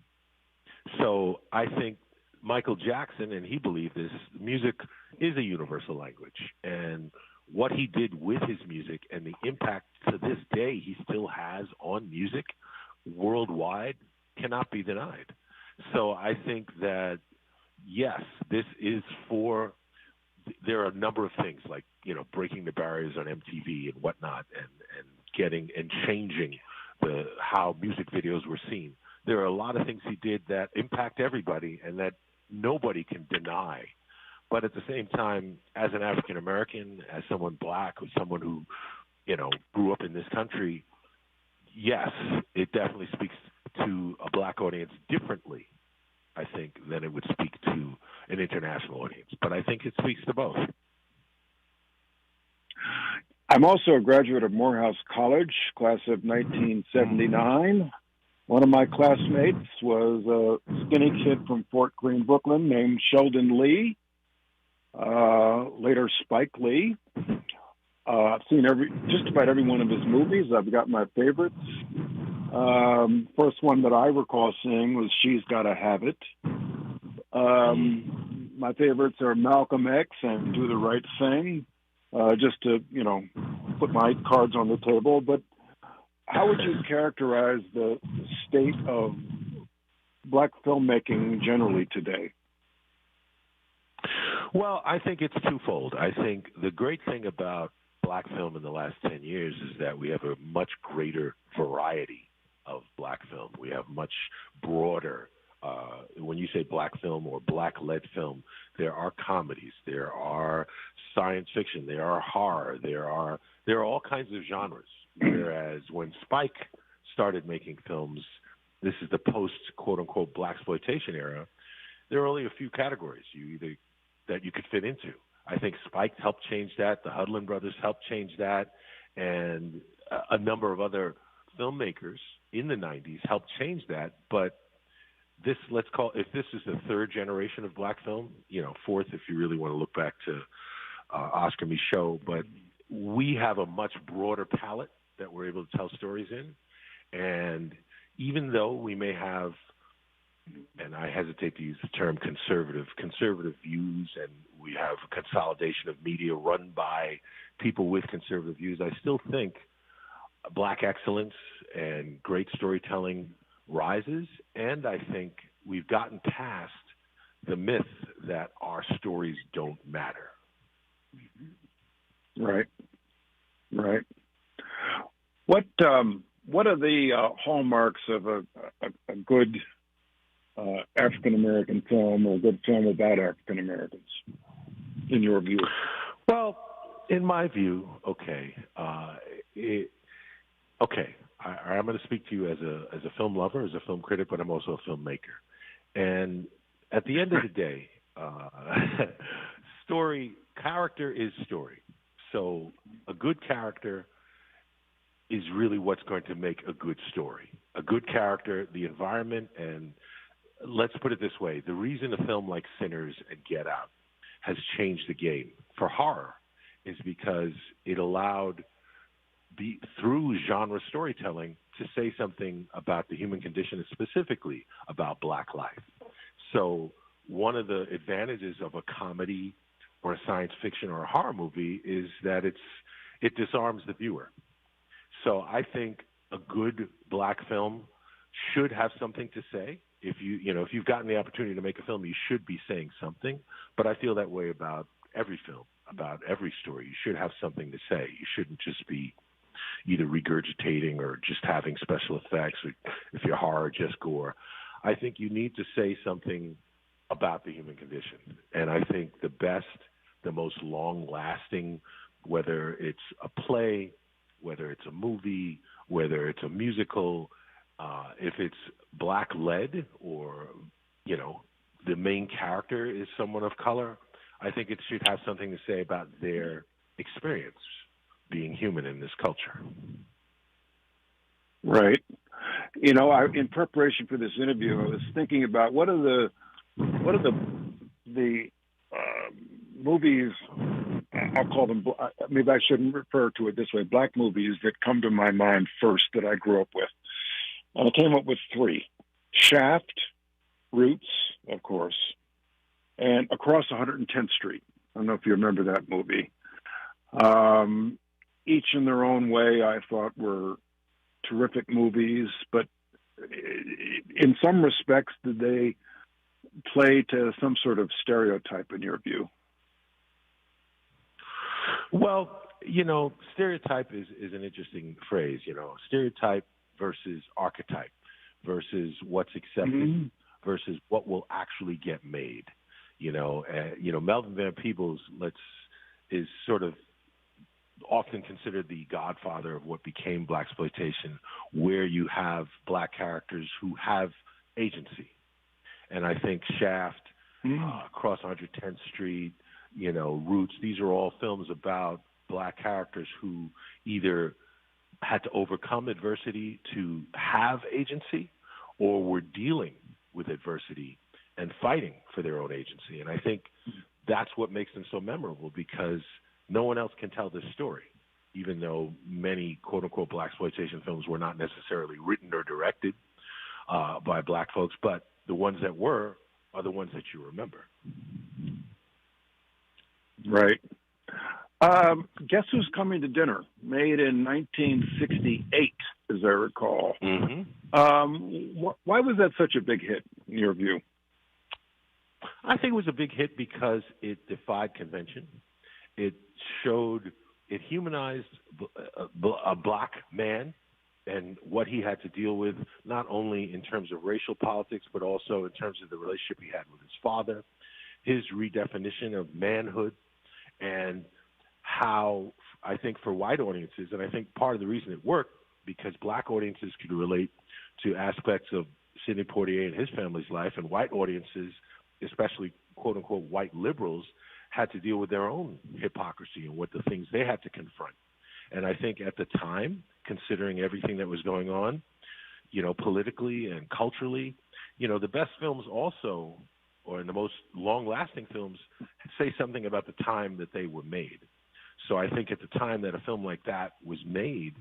So I think Michael Jackson, and he believed this, music is a universal language. And what he did with his music and the impact to this day he still has on music worldwide cannot be denied. So I think that, yes, this is for, there are a number of things like, breaking the barriers on MTV and whatnot, and getting and changing how music videos were seen. There are a lot of things he did that impact everybody and that nobody can deny. But at the same time, as an African American, as someone black, as someone who, grew up in this country, yes, it definitely speaks to a black audience differently, I think, than it would speak to an international audience. But I think it speaks to both. I'm also a graduate of Morehouse College, class of 1979. One of my classmates was a skinny kid from Fort Greene, Brooklyn, named Sheldon Lee, later Spike Lee. I've seen just about every one of his movies. I've got my favorites. First one that I recall seeing was She's Gotta Have It. My favorites are Malcolm X and Do the Right Thing, just to, put my cards on the table. But how would you characterize the state of black filmmaking generally today? Well, I think it's twofold. I think the great thing about black film in the last 10 years is that we have a much greater variety of black film. We have much broader, when you say black film or black-led film, there are comedies, there are science fiction, there are horror, there are all kinds of genres. Whereas when Spike started making films, this is the post, quote-unquote, blaxploitation era, there are only a few categories that you could fit into. I think Spike helped change that. The Hudlin brothers helped change that. And a number of other filmmakers in the 90s helped change that. But this, if this is the third generation of black film, fourth if you really want to look back to Oscar Michaud, but we have a much broader palette that we're able to tell stories in. And even though we may have, and I hesitate to use the term conservative views, and we have a consolidation of media run by people with conservative views, I still think black excellence and great storytelling rises, and I think we've gotten past the myth that our stories don't matter. Right. What are the hallmarks of a good African American film or a good film about African Americans, in your view? Well, in my view, I'm going to speak to you as a film lover, as a film critic, but I'm also a filmmaker. And at the end of the day, character is story. So a good character is really what's going to make a good story. A good character, the environment, and let's put it this way, the reason a film like Sinners and Get Out has changed the game for horror is because it allowed, through genre storytelling, to say something about the human condition and specifically about black life. So one of the advantages of a comedy or a science fiction or a horror movie is that it disarms the viewer. So I think a good black film should have something to say. If you've gotten the opportunity to make a film, you should be saying something. But I feel that way about every film, about every story. You should have something to say. You shouldn't just be either regurgitating or just having special effects, or if you're horror, just gore. I think you need to say something about the human condition. And I think the best, the most long-lasting, whether it's a play, whether it's a movie, whether it's a musical, if it's Black-led or, the main character is someone of color, I think it should have something to say about their experience being human in this culture. Right. In preparation for this interview, I was thinking about what are the movies, I'll call them, maybe I shouldn't refer to it this way, Black movies that come to my mind first that I grew up with. And I came up with 3. Shaft, Roots, of course, and Across 110th Street. I don't know if you remember that movie. Each in their own way, I thought were terrific movies, but in some respects, did they play to some sort of stereotype in your view? Well, stereotype is an interesting phrase, stereotype versus archetype versus what's accepted versus what will actually get made. Melvin Van Peebles is sort of often considered the godfather of what became blaxploitation, where you have Black characters who have agency. And I think Shaft, Across 110th Street, Roots, these are all films about Black characters who either had to overcome adversity to have agency or were dealing with adversity and fighting for their own agency. And I think that's what makes them so memorable, because no one else can tell this story, even though many quote-unquote blaxploitation films were not necessarily written or directed by Black folks, but the ones that were are the ones that you remember. Right. Guess Who's Coming to Dinner, made in 1968, as I recall. Why was that such a big hit, in your view? I think it was a big hit because it defied convention. It humanized a Black man and what he had to deal with, not only in terms of racial politics, but also in terms of the relationship he had with his father, his redefinition of manhood, and how, I think for white audiences, and I think part of the reason it worked, because Black audiences could relate to aspects of Sidney Poitier and his family's life, and white audiences, especially quote-unquote white liberals, had to deal with their own hypocrisy and what the things they had to confront. And I think at the time, considering everything that was going on, politically and culturally, the best films also, or in the most long-lasting films, say something about the time that they were made. So I think at the time that a film like that was made,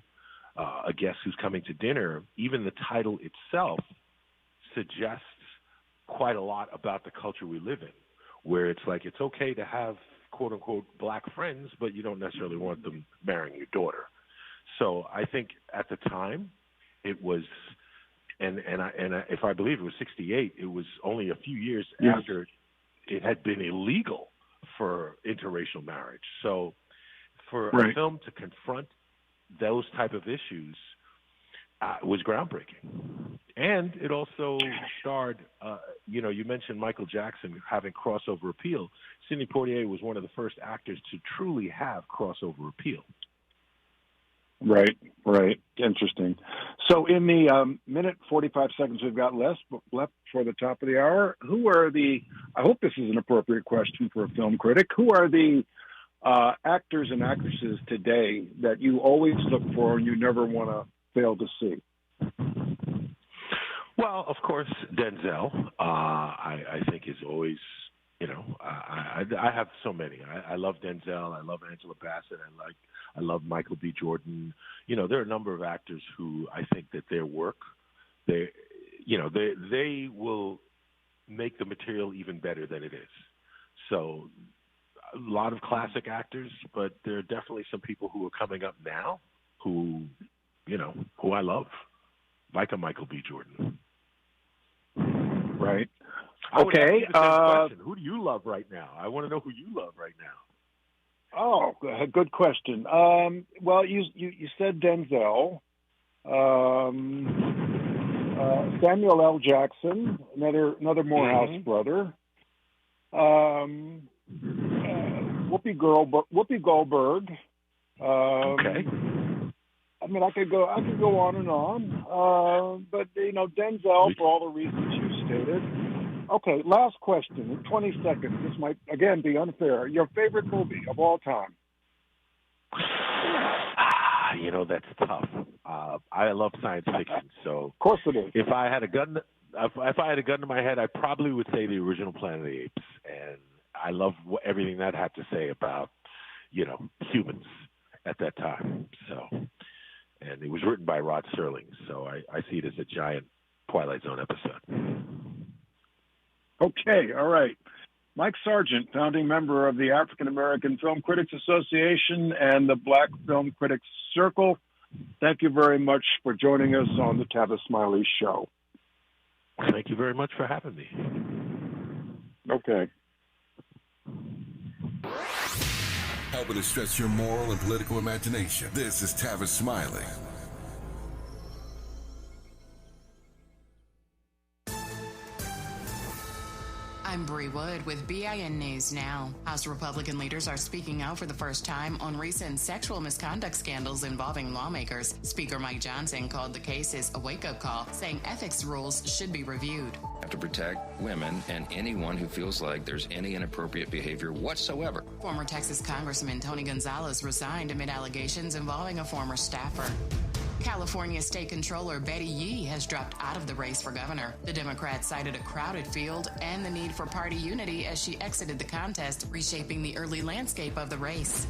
A Guest Who's Coming to Dinner, even the title itself suggests quite a lot about the culture we live in, where it's like it's okay to have quote-unquote Black friends, but you don't necessarily want them marrying your daughter. So I think at the time it was, and if I believe it was 68, it was only a few years after it had been illegal for interracial marriage. So for a film to confront those type of issues was groundbreaking. And it also starred, you mentioned Michael Jackson having crossover appeal. Sidney Poitier was one of the first actors to truly have crossover appeal. Right. Interesting. So in the minute 45 seconds we've got left for the top of the hour, I hope this is an appropriate question for a film critic, who are the actors and actresses today that you always look for and you never want to fail to see? Well, of course, Denzel, I think is always, I have so many. I love Denzel. I love Angela Bassett. I love Michael B. Jordan. There are a number of actors who I think that their work, they will make the material even better than it is. So a lot of classic actors, but there are definitely some people who are coming up now who I love, like a Michael B. Jordan. Right. Okay. Who do you love right now? I want to know who you love right now. Oh, good question. Well, you said Denzel, Samuel L. Jackson, another Morehouse brother, Whoopi Goldberg. I mean, I could go on and on. But Denzel, for all the reasons you stated. Okay, last question in 20 seconds. This might again be unfair. Your favorite movie of all time? That's tough. I love science fiction, so of course it is. If I had a gun to my head, I probably would say the original Planet of the Apes, and I love everything that had to say about humans at that time. So, and it was written by Rod Serling, so I see it as a giant Twilight Zone episode. Okay, all right. Mike Sargent, founding member of the African American Film Critics Association and the Black Film Critics Circle, thank you very much for joining us on the Tavis Smiley Show. Thank you very much for having me. Okay. Helping to stretch your moral and political imagination. This is Tavis Smiley. I'm Bree Wood with BIN News Now. House Republican leaders are speaking out for the first time on recent sexual misconduct scandals involving lawmakers. Speaker Mike Johnson called the cases a wake-up call, saying ethics rules should be reviewed. To protect women and anyone who feels like there's any inappropriate behavior whatsoever. Former Texas Congressman Tony Gonzalez resigned amid allegations involving a former staffer. California State Controller Betty Yee has dropped out of the race for governor. The Democrat cited a crowded field and the need for party unity as she exited the contest, reshaping the early landscape of the race.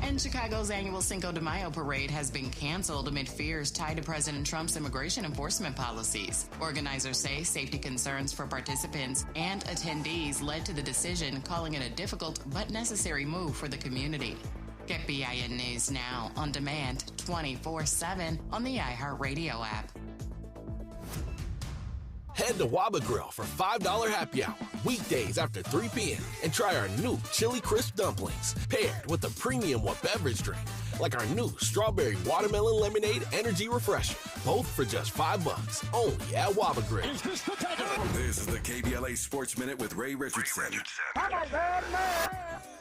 And Chicago's annual Cinco de Mayo parade has been canceled amid fears tied to President Trump's immigration enforcement policies. Organizers say safety concerns for participants and attendees led to the decision, calling it a difficult but necessary move for the community. Get BIN News Now on demand 24/7 on the iHeartRadio app. Head to Waba Grill for $5 happy hour weekdays after 3 p.m. and try our new Chili Crisp dumplings paired with a premium beverage drink like our new Strawberry Watermelon Lemonade Energy Refresher, both for just $5 only at Waba Grill. This is the KBLA Sports Minute with Ray Richardson.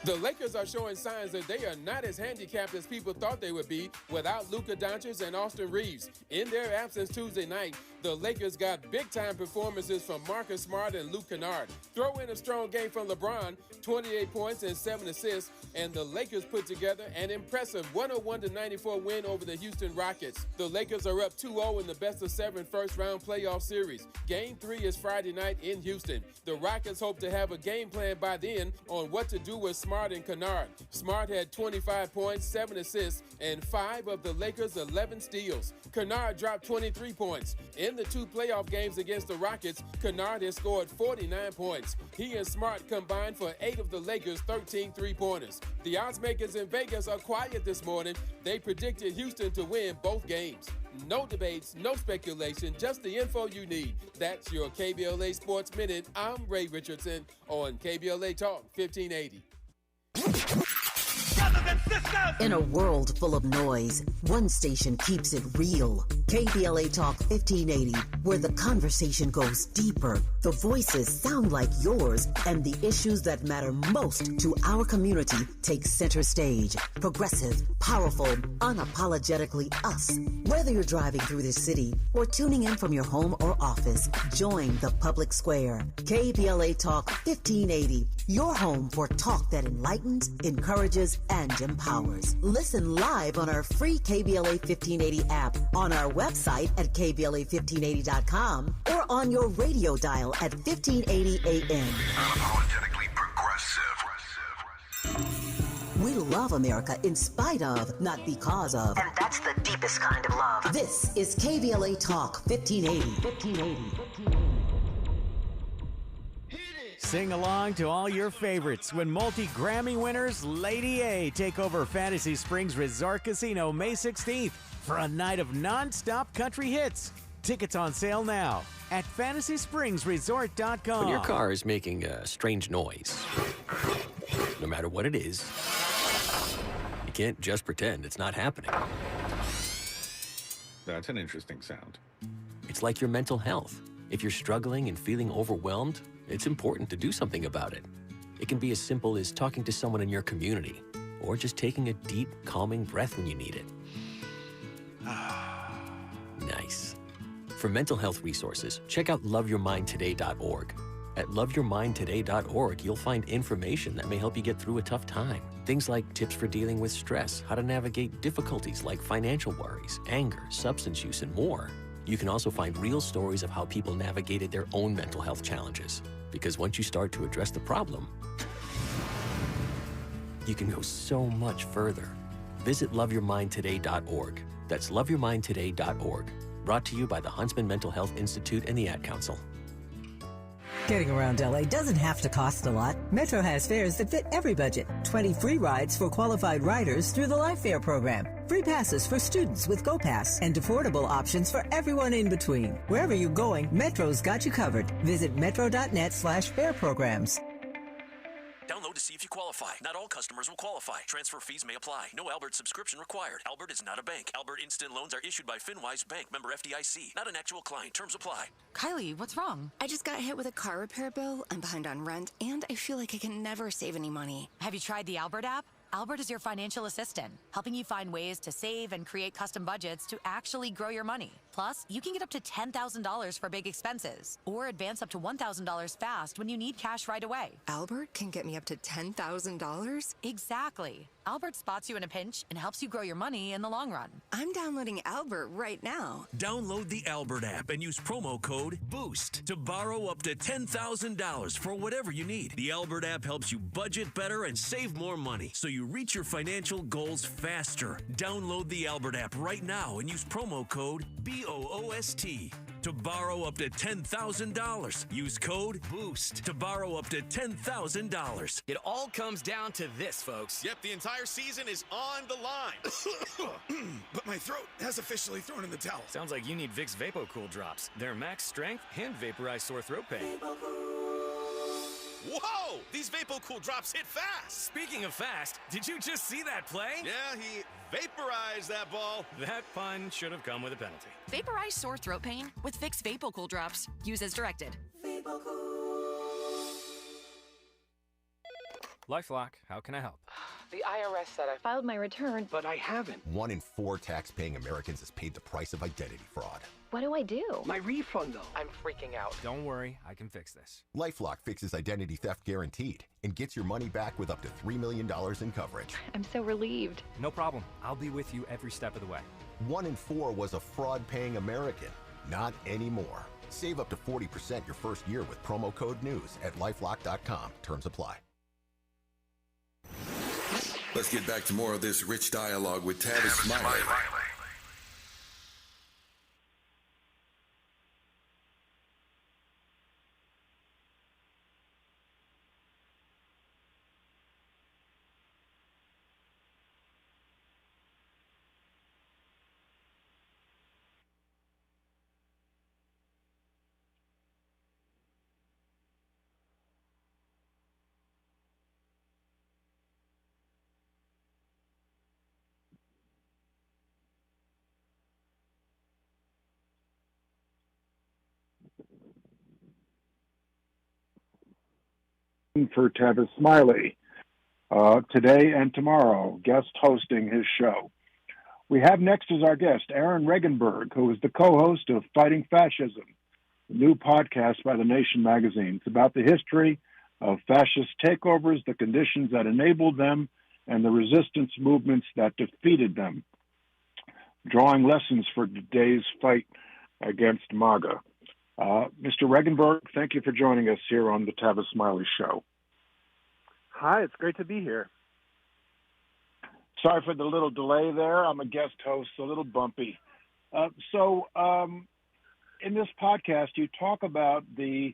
The Lakers are showing signs that they are not as handicapped as people thought they would be without Luka Doncic and Austin Reeves. In their absence Tuesday night, the Lakers got big-time performances from Marcus Smart and Luke Kennard. Throw in a strong game from LeBron, 28 points and 7 assists, and the Lakers put together an impressive 101-94 win over the Houston Rockets. The Lakers are up 2-0 in the best-of-7 first-round playoff series. Game 3 is Friday night in Houston. The Rockets hope to have a game plan by then on what to do with Smart and Kennard. Smart had 25 points, 7 assists, and 5 of the Lakers' 11 steals. Kennard dropped 23 points. In the 2 playoff games against the Rockets, Kennard has scored 49 points. He and Smart combined for 8 of the Lakers' 13 three-pointers. The odds makers in Vegas are quiet this morning. They predicted Houston to win both games. No debates, no speculation, just the info you need. That's your KBLA Sports Minute. I'm Ray Richardson on KBLA Talk 1580. In a world full of noise, one station keeps it real. KBLA Talk 1580, where the conversation goes deeper, the voices sound like yours, and the issues that matter most to our community take center stage. Progressive, powerful, unapologetically us. Whether you're driving through the city or tuning in from your home or office, join the public square. KBLA Talk 1580, your home for talk that enlightens, encourages, and empowers. Listen live on our free KBLA 1580 app, on our website at KBLA1580.com, or on your radio dial at 1580 AM. Unapologetically progressive. We love America in spite of, not because of. And that's the deepest kind of love. This is KBLA Talk 1580. Sing along to all your favorites when multi-Grammy winners Lady A take over Fantasy Springs Resort Casino May 16th for a night of non-stop country hits. Tickets on sale now at FantasySpringsResort.com. When your car is making a strange noise, no matter what it is, you can't just pretend it's not happening. That's an interesting sound. It's like your mental health. If you're struggling and feeling overwhelmed, it's important to do something about it. It can be as simple as talking to someone in your community, or just taking a deep, calming breath when you need it. For mental health resources, check out loveyourmindtoday.org. At loveyourmindtoday.org, you'll find information that may help you get through a tough time. Things like tips for dealing with stress, how to navigate difficulties like financial worries, anger, substance use, and more. You can also find real stories of how people navigated their own mental health challenges. Because once you start to address the problem, you can go so much further. Visit loveyourmindtoday.org. That's loveyourmindtoday.org. Brought to you by the Huntsman Mental Health Institute and the Ad Council. Getting around LA doesn't have to cost a lot. Metro has fares that fit every budget. 20 free rides for qualified riders through the Life Fare program. Free passes for students with GoPass and affordable options for everyone in between. Wherever you're going, Metro's got you covered. Visit metro.net/fare programs. Download to see if you qualify. Not all customers will qualify. Transfer fees may apply. No Albert subscription required. Albert is not a bank. Albert Instant Loans are issued by FinWise Bank, member FDIC. Not an actual client. Terms apply. Kylie, what's wrong? I just got hit with a car repair bill. I'm behind on rent, and I feel like I can never save any money. Have you tried the Albert app? Albert is your financial assistant, helping you find ways to save and create custom budgets to actually grow your money. Plus, you can get up to $10,000 for big expenses, or advance up to $1,000 fast when you need cash right away. Albert can get me up to $10,000? Exactly. Albert spots you in a pinch and helps you grow your money in the long run. I'm downloading Albert right now. Download the Albert app and use promo code BOOST to borrow up to $10,000 for whatever you need. The Albert app helps you budget better and save more money, so you reach your financial goals faster. Download the Albert app right now and use promo code BOOST to borrow up to $10,000. Use code BOOST to borrow up to $10,000. It all comes down to this, folks. Yep, the entire season is on the line. But my throat has officially thrown in the towel. Sounds like you need Vicks VapoCool drops. They're max strength and vaporize sore throat pain. Whoa! These VapoCool drops hit fast! Speaking of fast, did you just see that play? Yeah, he vaporized that ball. That pun should have come with a penalty. Vaporize sore throat pain with Vicks VapoCool drops. Use as directed. LifeLock, how can I help? The IRS said I filed my return, but I haven't. 1 in 4 tax-paying Americans has paid the price of identity fraud. What do I do? My refund, though. I'm freaking out. Don't worry, I can fix this. LifeLock fixes identity theft guaranteed and gets your money back with up to $3 million in coverage. I'm so relieved. No problem. I'll be with you every step of the way. 1 in 4 was a fraud-paying American. Not anymore. Save up to 40% your first year with promo code NEWS at LifeLock.com. Terms apply. Let's get back to more of this rich dialogue with Tavis Smiley. For Tavis Smiley, today and tomorrow, guest hosting his show. We have next as our guest Aaron Regunberg, who is the co-host of Fighting Fascism, a new podcast by The Nation magazine. It's about the history of fascist takeovers, the conditions that enabled them, and the resistance movements that defeated them, drawing lessons for today's fight against MAGA. Mr. Regunberg, thank you for joining us here on the Tavis Smiley Show. Hi, it's great to be here. Sorry for the little delay there. I'm a guest host, a little bumpy. So in this podcast, you talk about the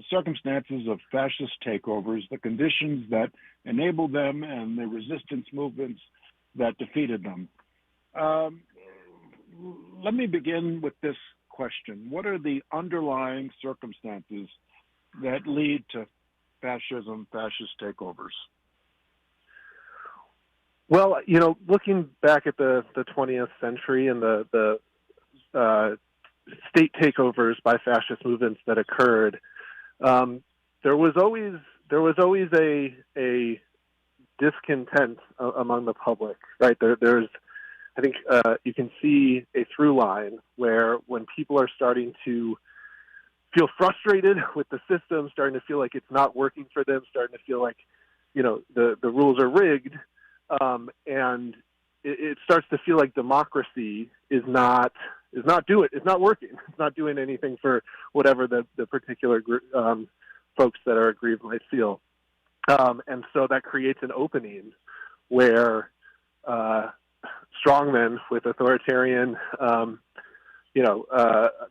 circumstances of fascist takeovers, the conditions that enabled them, and the resistance movements that defeated them. Let me begin with this question. What are the underlying circumstances that lead to fascism, fascist takeovers? Well, you know, looking back at the 20th century and the state takeovers by fascist movements that occurred, there was always a discontent among the public, right? There's I think you can see a through line where when people are starting to feel frustrated with the system, starting to feel like it's not working for them, starting to feel like, the rules are rigged, and it starts to feel like democracy is not working. It's not doing anything for whatever the particular folks that are aggrieved might feel. And so that creates an opening where strongmen with authoritarian,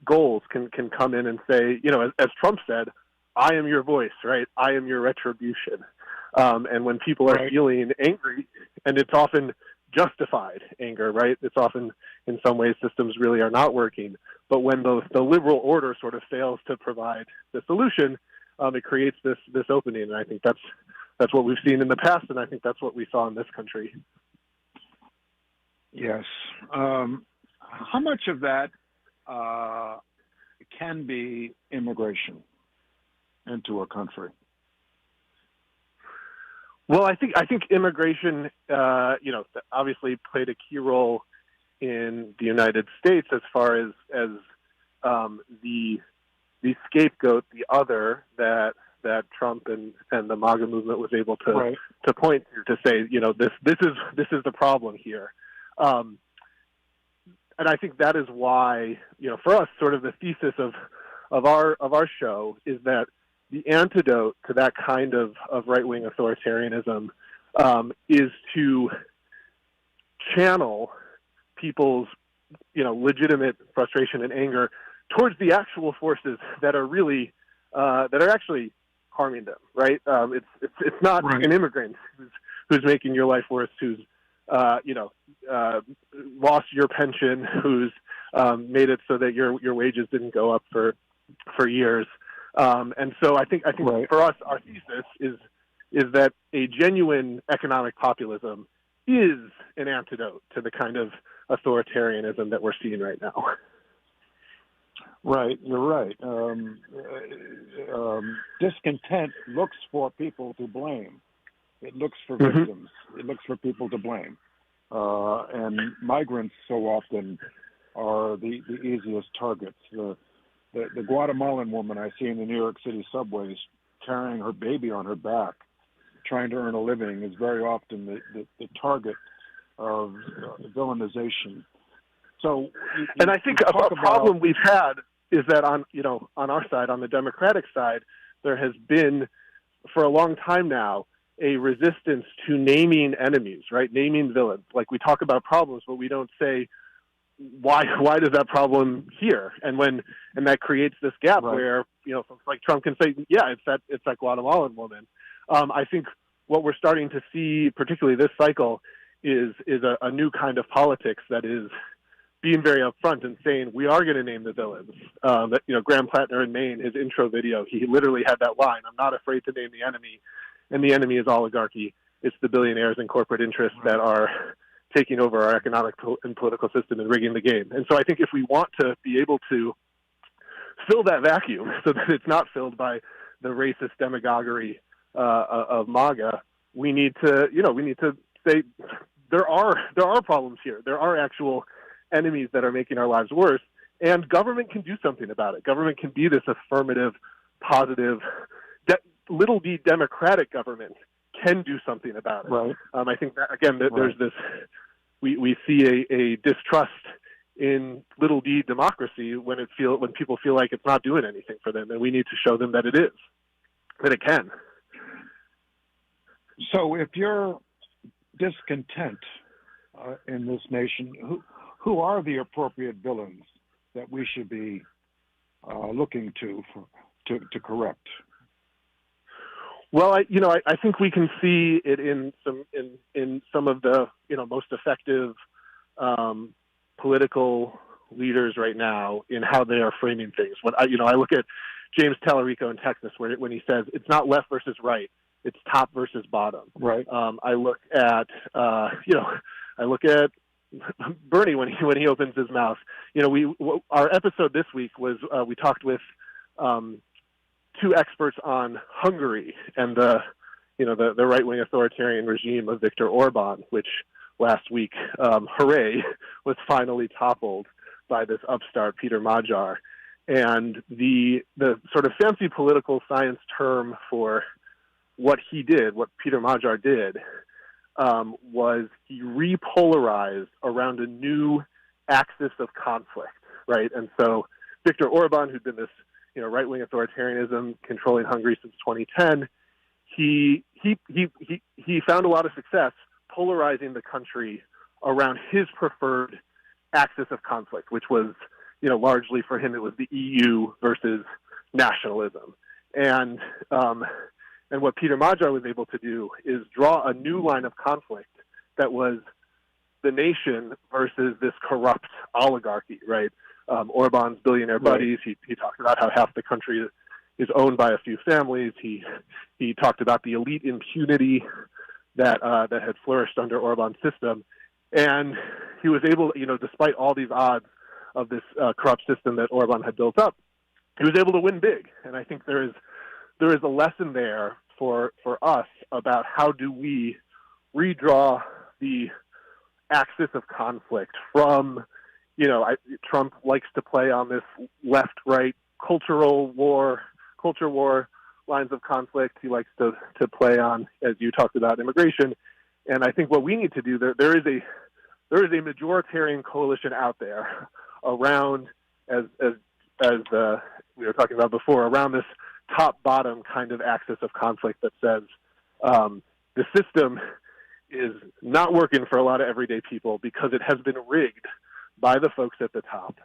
goals can come in and say, as Trump said, I am your voice, right? I am your retribution. And when people are feeling angry, and it's often justified anger, right? It's often, in some ways, systems really are not working. But when the liberal order sort of fails to provide the solution, it creates this opening. And I think that's what we've seen in the past, and I think that's what we saw in this country. Yes. How much of that can be immigration into a country? Well, I think immigration, obviously played a key role in the United States as far as the scapegoat, the other that Trump and the MAGA movement was able to point to say, this is the problem here. And I think that is why, for us, sort of the thesis of our show is that the antidote to that kind of right-wing authoritarianism is to channel people's, legitimate frustration and anger towards the actual forces that are really that are actually harming them. Right? It's not an immigrant who's making your life worse, who's lost your pension, who's made it so that your wages didn't go up for years. And so I think for us, our thesis is that a genuine economic populism is an antidote to the kind of authoritarianism that we're seeing right now. Right, you're right. Discontent looks for people to blame. It looks for victims. It looks for people to blame. And migrants so often are the easiest targets. The Guatemalan woman I see in the New York City subways carrying her baby on her back, trying to earn a living, is very often the target of villainization. So, and I think a problem we've had is that on our side, on the Democratic side, there has been for a long time now a resistance to naming enemies, right? Naming villains. Like, we talk about problems, but we don't say why does that problem here? And that creates this gap where, folks like Trump can say, yeah, it's that Guatemalan woman. I think what we're starting to see, particularly this cycle, is a new kind of politics that is being very upfront and saying we are going to name the villains. Graham Plattner in Maine, his intro video, he literally had that line: "I'm not afraid to name the enemy, and the enemy is oligarchy. It's the billionaires and corporate interests that are taking over our economic and political system and rigging the game." And so I think if we want to be able to fill that vacuum so that it's not filled by the racist demagoguery of MAGA, we need to say there are problems here. There are actual enemies that are making our lives worse, and government can do something about it. Government can be this affirmative, positive, little d democratic government can do something about it. Right. I think that, again, there's this, we see a distrust in little d democracy when people feel like it's not doing anything for them, and we need to show them that it is, that it can. So if you're discontent in this nation, who are the appropriate villains that we should be looking to correct? Well, I think we can see it in some of the most effective political leaders right now in how they are framing things. When I look at James Tallarico in Texas, when he says it's not left versus right, it's top versus bottom. Right. I look at Bernie when he opens his mouth. Our episode this week was we talked with two experts on Hungary and the right-wing authoritarian regime of Viktor Orban, which last week, hooray, was finally toppled by this upstart, Peter Magyar. And the sort of fancy political science term for what he did, what Peter Magyar did, was he repolarized around a new axis of conflict, right? And so Viktor Orban, who'd been this, right-wing authoritarianism controlling Hungary since 2010, he found a lot of success polarizing the country around his preferred axis of conflict, which was, largely for him, it was the EU versus nationalism. And what Peter Magyar was able to do is draw a new line of conflict that was the nation versus this corrupt oligarchy, right? Orban's billionaire buddies, he talked about how half the country is owned by a few families. He talked about the elite impunity that had flourished under Orban's system. And he was able, despite all these odds of this corrupt system that Orban had built up, he was able to win big. And I think there is a lesson there for us about how do we redraw the axis of conflict from, Trump likes to play on this left-right culture war lines of conflict. He likes to play on, as you talked about, immigration. And I think what we need to do, there is a majoritarian coalition out there around, as we were talking about before, around this top-bottom kind of axis of conflict that says the system is not working for a lot of everyday people because it has been rigged by the folks at the top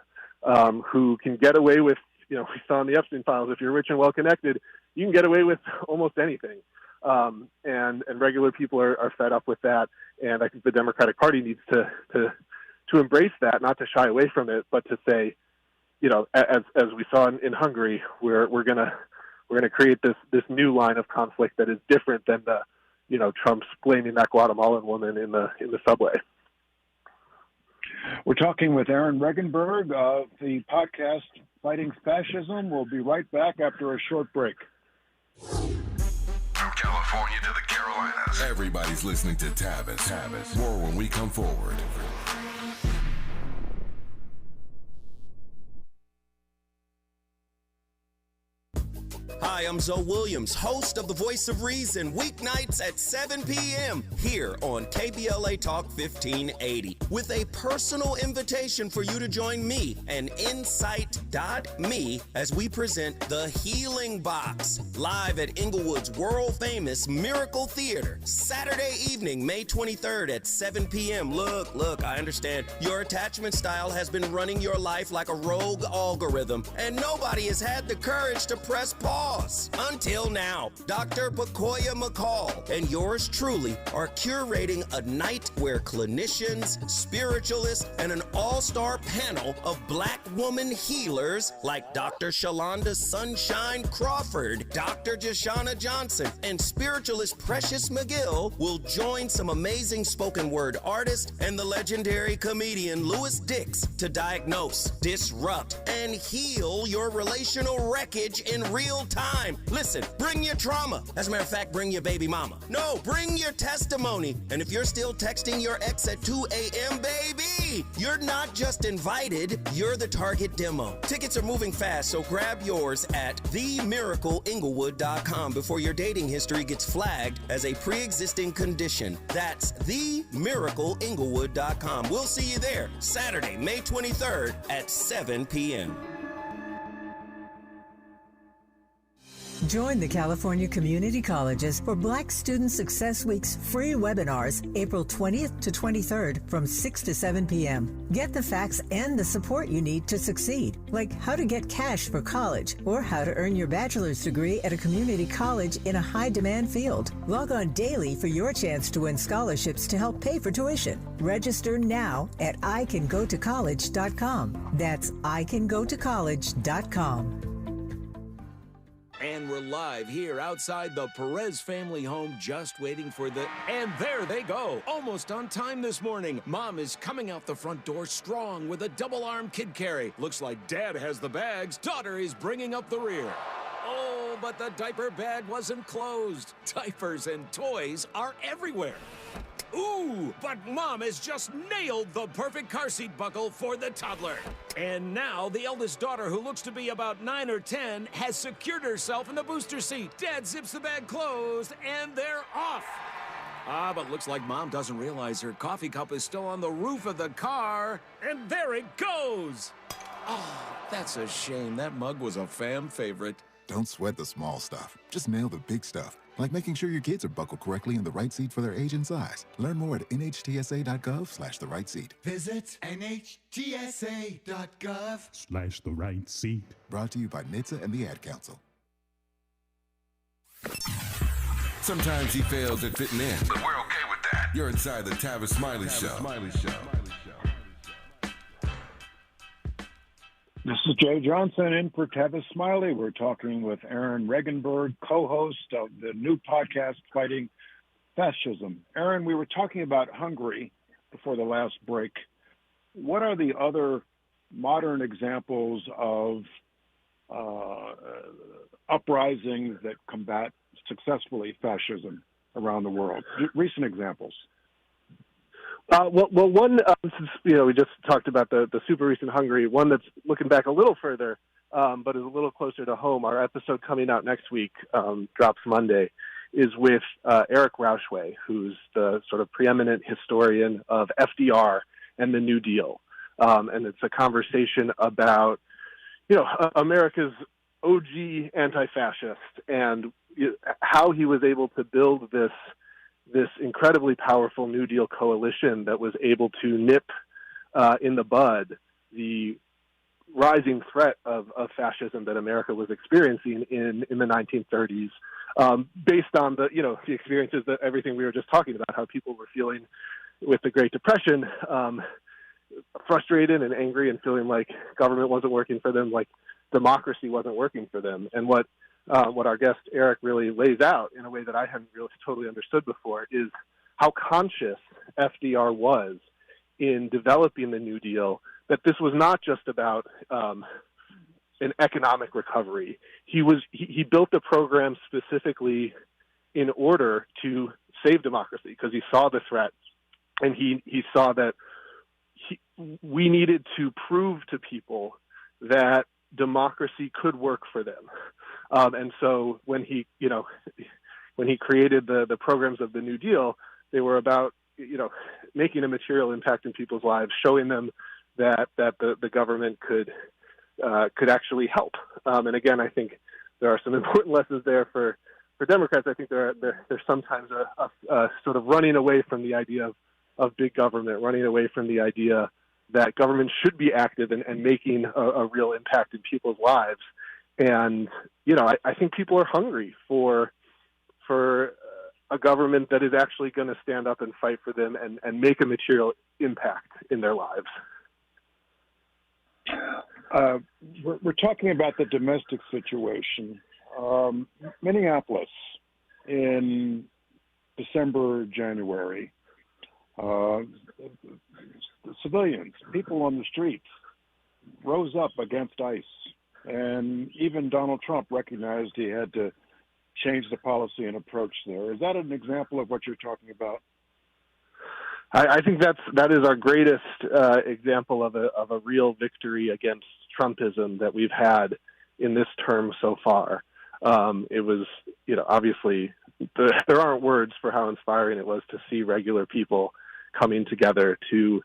who can get away with, we saw in the Epstein files, if you're rich and well-connected, you can get away with almost anything. And regular people are fed up with that. And I think the Democratic Party needs to embrace that, not to shy away from it, but to say, as we saw in Hungary, we're going to create this new line of conflict that is different than the, Trump's blaming that Guatemalan woman in the subway. We're talking with Aaron Regunberg of the podcast Fighting Fascism. We'll be right back after a short break. From California to the Carolinas, everybody's listening to Tavis. More when we come forward. Hi, I'm Zoe Williams, host of The Voice of Reason, weeknights at 7 p.m. here on KBLA Talk 1580, with a personal invitation for you to join me and Insight.me as we present The Healing Box, live at Inglewood's world-famous Miracle Theater, Saturday evening, May 23rd at 7 p.m. Look, I understand your attachment style has been running your life like a rogue algorithm, and nobody has had the courage to press pause. Until now, Dr. Bakoya McCall and yours truly are curating a night where clinicians, spiritualists, and an all-star panel of Black woman healers like Dr. Shalonda Sunshine Crawford, Dr. Jeh Johnson, and spiritualist Precious McGill will join some amazing spoken word artists and the legendary comedian Louis Dix to diagnose, disrupt, and heal your relational wreckage in real time. Listen, bring your trauma. As a matter of fact, bring your baby mama. No, bring your testimony. And if you're still texting your ex at 2 a.m., baby, you're not just invited, you're the target demo. Tickets are moving fast, so grab yours at themiracleinglewood.com before your dating history gets flagged as a pre-existing condition. That's themiracleinglewood.com. We'll see you there Saturday, May 23rd at 7 p.m. Join the California Community Colleges for Black Student Success Week's free webinars, April 20th to 23rd from 6 to 7 p.m. Get the facts and the support you need to succeed, like how to get cash for college or how to earn your bachelor's degree at a community college in a high-demand field. Log on daily for your chance to win scholarships to help pay for tuition. Register now at icangotocollege.com. That's icangotocollege.com. And we're live here outside the Perez family home, just waiting for the... And there they go, almost on time this morning. Mom is coming out the front door strong with a double-arm kid carry. Looks like Dad has the bags. Daughter is bringing up the rear. Oh, but the diaper bag wasn't closed. Diapers and toys are everywhere. Ooh, but Mom has just nailed the perfect car seat buckle for the toddler. And now the eldest daughter, who looks to be about 9 or 10, has secured herself in the booster seat. Dad zips the bag closed, and they're off. But looks like Mom doesn't realize her coffee cup is still on the roof of the car. And there it goes. Oh, that's a shame. That mug was a fam favorite. Don't sweat the small stuff. Just nail the big stuff, like making sure your kids are buckled correctly in the right seat for their age and size. Learn more at nhtsa.gov/the right seat. Visit nhtsa.gov/the right seat. Brought to you by NHTSA and the Ad Council. Sometimes he fails at fitting in, but we're okay with that. You're inside the Tavis Smiley Show. This is Jeh Johnson in for Tavis Smiley. We're talking with Aaron Regunberg, co-host of the new podcast, Fighting Fascism. Aaron, we were talking about Hungary before the last break. What are the other modern examples of uprisings that combat successfully fascism around the world? Recent examples. One, since we just talked about the super recent Hungary, one that's looking back a little further, but is a little closer to home. Our episode coming out next week, drops Monday, is with Eric Rauschway, who's the sort of preeminent historian of FDR and the New Deal. And it's a conversation about, America's OG anti-fascist and how he was able to build this incredibly powerful New Deal coalition that was able to nip in the bud the rising threat of fascism that America was experiencing in the 1930s, based on the experiences that everything we were just talking about, how people were feeling with the Great Depression, frustrated and angry and feeling like government wasn't working for them, like democracy wasn't working for them. And what our guest Eric really lays out in a way that I hadn't really totally understood before is how conscious FDR was in developing the New Deal, that this was not just about an economic recovery. He built the program specifically in order to save democracy because he saw the threat, and he saw that we needed to prove to people that democracy could work for them. And so when he created the programs of the New Deal, they were about, making a material impact in people's lives, showing them that the government could actually help. And again, I think there are some important lessons there for Democrats. I think there's sometimes a sort of running away from the idea of big government, running away from the idea that government should be active and making a real impact in people's lives. And, I think people are hungry for a government that is actually going to stand up and fight for them and make a material impact in their lives. We're talking about the domestic situation. Minneapolis in December, January, civilians, people on the streets, rose up against ICE. And even Donald Trump recognized he had to change the policy and approach there. Is that an example of what you're talking about? I think that is our greatest example of a real victory against Trumpism that we've had in this term so far. It was, obviously there aren't words for how inspiring it was to see regular people coming together to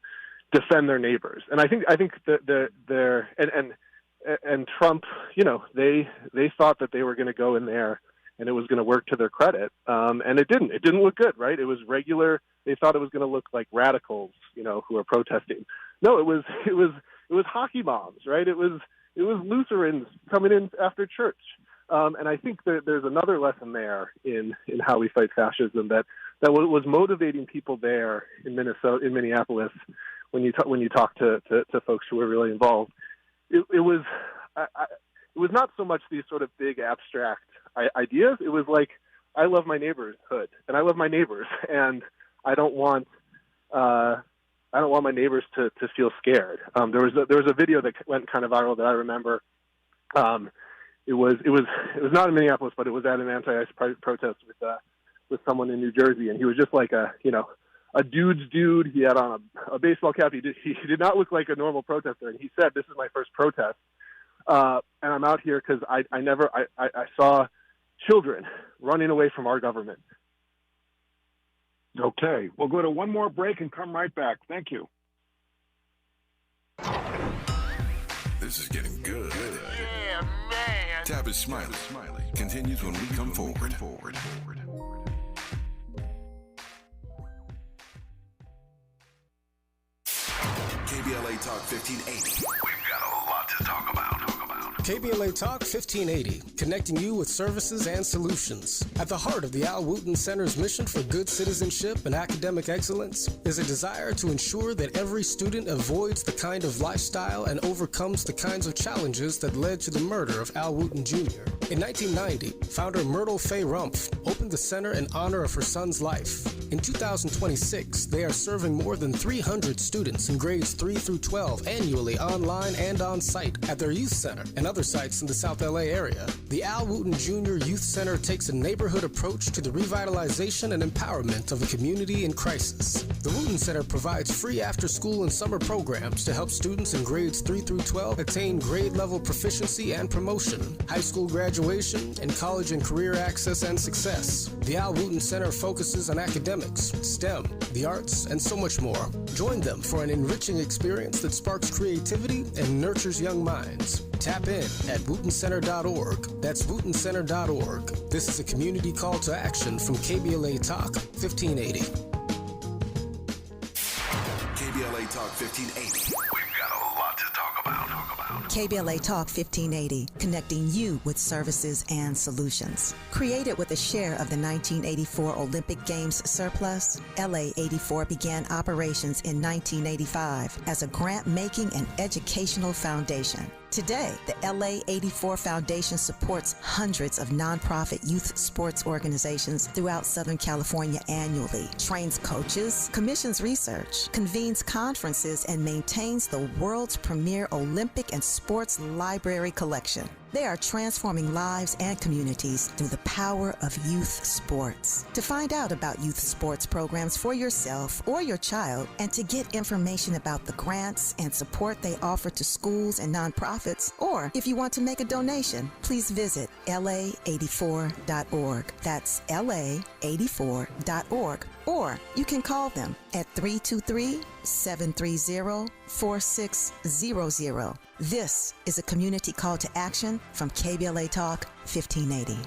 defend their neighbors. And I think that and Trump, they thought that they were going to go in there and it was going to work to their credit. And it didn't. It didn't look good, right? It was regular. They thought it was going to look like radicals, who are protesting. No, it was hockey moms, right? It was Lutherans coming in after church. And I think that there's another lesson there in how we fight fascism that was motivating people there in Minneapolis. When you talk to folks who were really involved, it was not so much these sort of big abstract ideas. It was like, I love my neighborhood and I love my neighbors, and I don't want my neighbors to feel scared. There was a video that went kind of viral that I remember. It was not in Minneapolis, but it was at an anti-ICE protest with someone in New Jersey, and he was just like a a dude's dude. He had on a baseball cap. He did not look like a normal protester. And he said, "This is my first protest, and I'm out here because I saw children running away from our government." Okay, we'll go to one more break and come right back. Thank you. This is getting good. Yeah, man. Tavis Smiley continues when we come forward. KBLA Talk 1580. We've got a lot to talk about. KBLA Talk 1580, connecting you with services and solutions. At the heart of the Al Wooten Center's mission for good citizenship and academic excellence is a desire to ensure that every student avoids the kind of lifestyle and overcomes the kinds of challenges that led to the murder of Al Wooten Jr. In 1990, founder Myrtle Fay Rumpf opened the center in honor of her son's life. In 2026, they are serving more than 300 students in grades 3 through 12 annually online and on site at their youth center and other sites in the South LA area. The Al Wooten Jr. Youth Center takes a neighborhood approach to the revitalization and empowerment of a community in crisis. The Wooten Center provides free after-school and summer programs to help students in grades 3 through 12 attain grade-level proficiency and promotion, high school graduation, and college and career access and success. The Al Wooten Center focuses on academics, STEM, the arts, and so much more. Join them for an enriching experience that sparks creativity and nurtures young minds. Tap in at wootencenter.org. That's wootencenter.org. This is a community call to action from KBLA Talk 1580. KBLA Talk 1580. We've got a lot to talk about. KBLA Talk 1580, connecting you with services and solutions. Created with a share of the 1984 Olympic Games surplus, LA 84 began operations in 1985 as a grant-making and educational foundation. Today, the LA 84 Foundation supports hundreds of nonprofit youth sports organizations throughout Southern California annually, trains coaches, commissions research, convenes conferences, and maintains the world's premier Olympic and sports library collection. They are transforming lives and communities through the power of youth sports. To find out about youth sports programs for yourself or your child, and to get information about the grants and support they offer to schools and nonprofits, or if you want to make a donation, please visit la84.org. That's la84.org. Or you can call them at 323-730-4600. This is a community call to action from KBLA Talk 1580.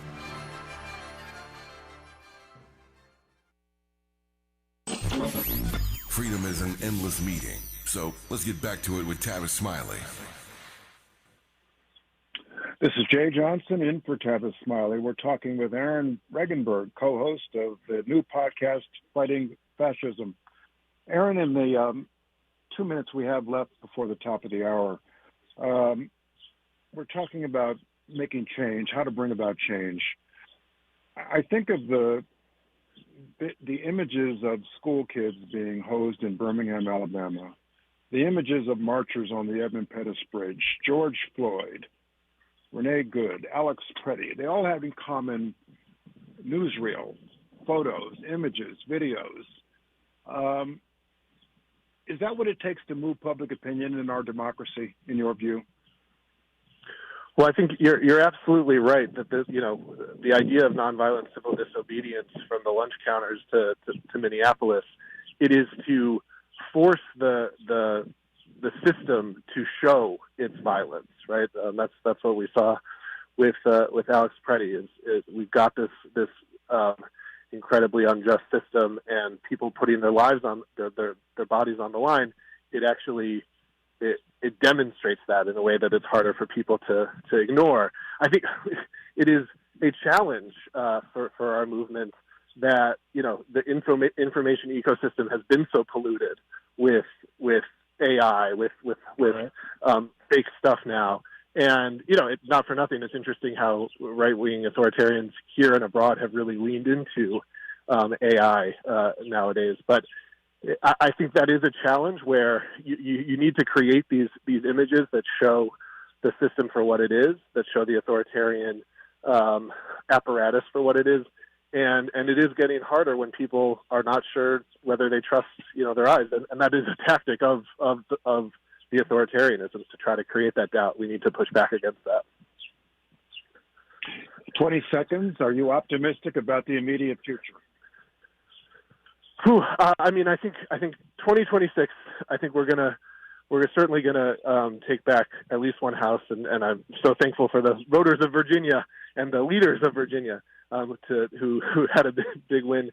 Freedom is an endless meeting, so let's get back to it with Tavis Smiley. This is Jeh Johnson in for Tavis Smiley. We're talking with Aaron Regunberg, co-host of the new podcast, Fighting Fascism. Aaron, in the 2 minutes we have left before the top of the hour, we're talking about making change, how to bring about change. I think of the images of school kids being hosed in Birmingham, Alabama, the images of marchers on the Edmund Pettus Bridge, George Floyd, Renee Good, Alex Preddy. They all have in common newsreel, photos, images, videos. Is that what it takes to move public opinion in our democracy, in your view? Well, I think you're absolutely right that the idea of nonviolent civil disobedience from the lunch counters to Minneapolis, it is to force the system to show its violence, right? That's what we saw with Alex Preddy. Is we've got this incredibly unjust system, and people putting their lives on their bodies on the line. It demonstrates that in a way that it's harder for people to ignore. I think it is a challenge for our movement that the information ecosystem has been so polluted with AI, with fake stuff now. And, it's not for nothing. It's interesting how right-wing authoritarians here and abroad have really leaned into AI nowadays. But I think that is a challenge where you need to create these images that show the system for what it is, that show the authoritarian apparatus for what it is, And it is getting harder when people are not sure whether they trust, their eyes. And that is a tactic of the authoritarianism, to try to create that doubt. We need to push back against that. 20 seconds. Are you optimistic about the immediate future? I think 2026. I think we're certainly gonna take back at least one house, and I'm so thankful for the voters of Virginia and the leaders of Virginia who had a big win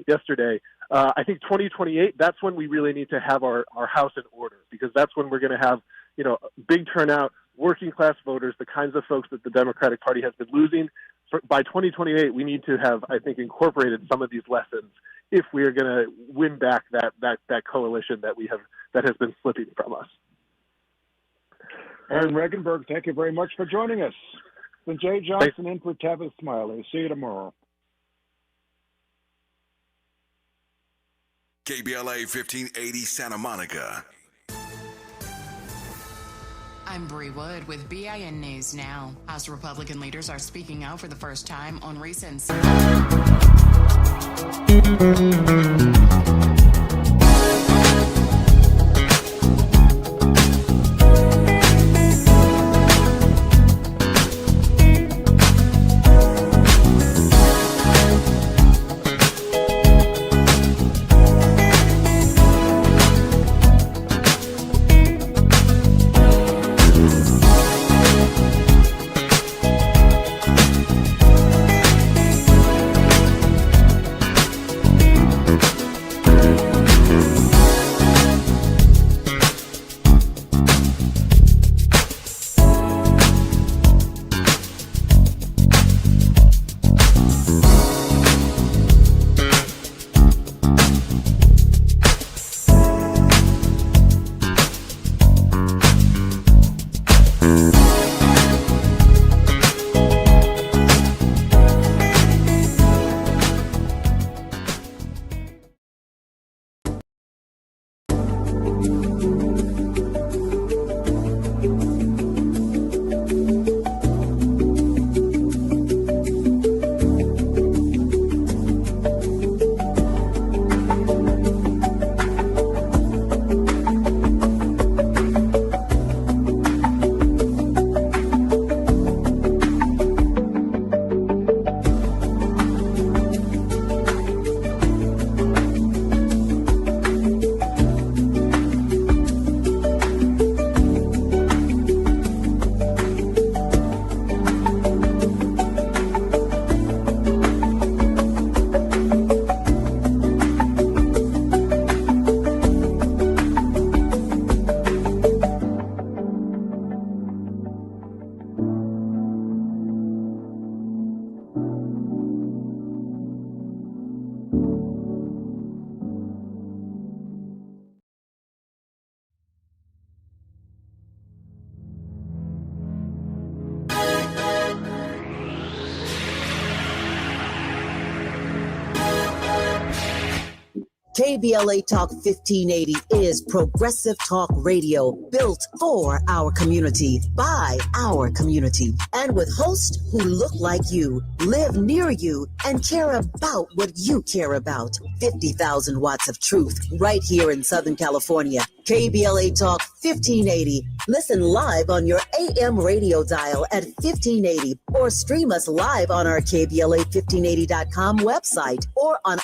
yesterday. I think 2028. That's when we really need to have our house in order, because that's when we're going to have big turnout, working class voters, the kinds of folks that the Democratic Party has been losing. By 2028, we need to have, I think, incorporated some of these lessons if we are going to win back that coalition that has been slipping from us. Aaron Regunberg, thank you very much for joining us. It's been Jeh Johnson in for Tavis Smiley. See you tomorrow. KBLA 1580 Santa Monica. I'm Bree Wood with BIN News Now. House Republican leaders are speaking out for the first time on recent... KBLA Talk 1580 is progressive talk radio built for our community, by our community, and with hosts who look like you, live near you, and care about what you care about. 50,000 watts of truth right here in Southern California. KBLA Talk 1580. Listen live on your AM radio dial at 1580, or stream us live on our KBLA1580.com website or on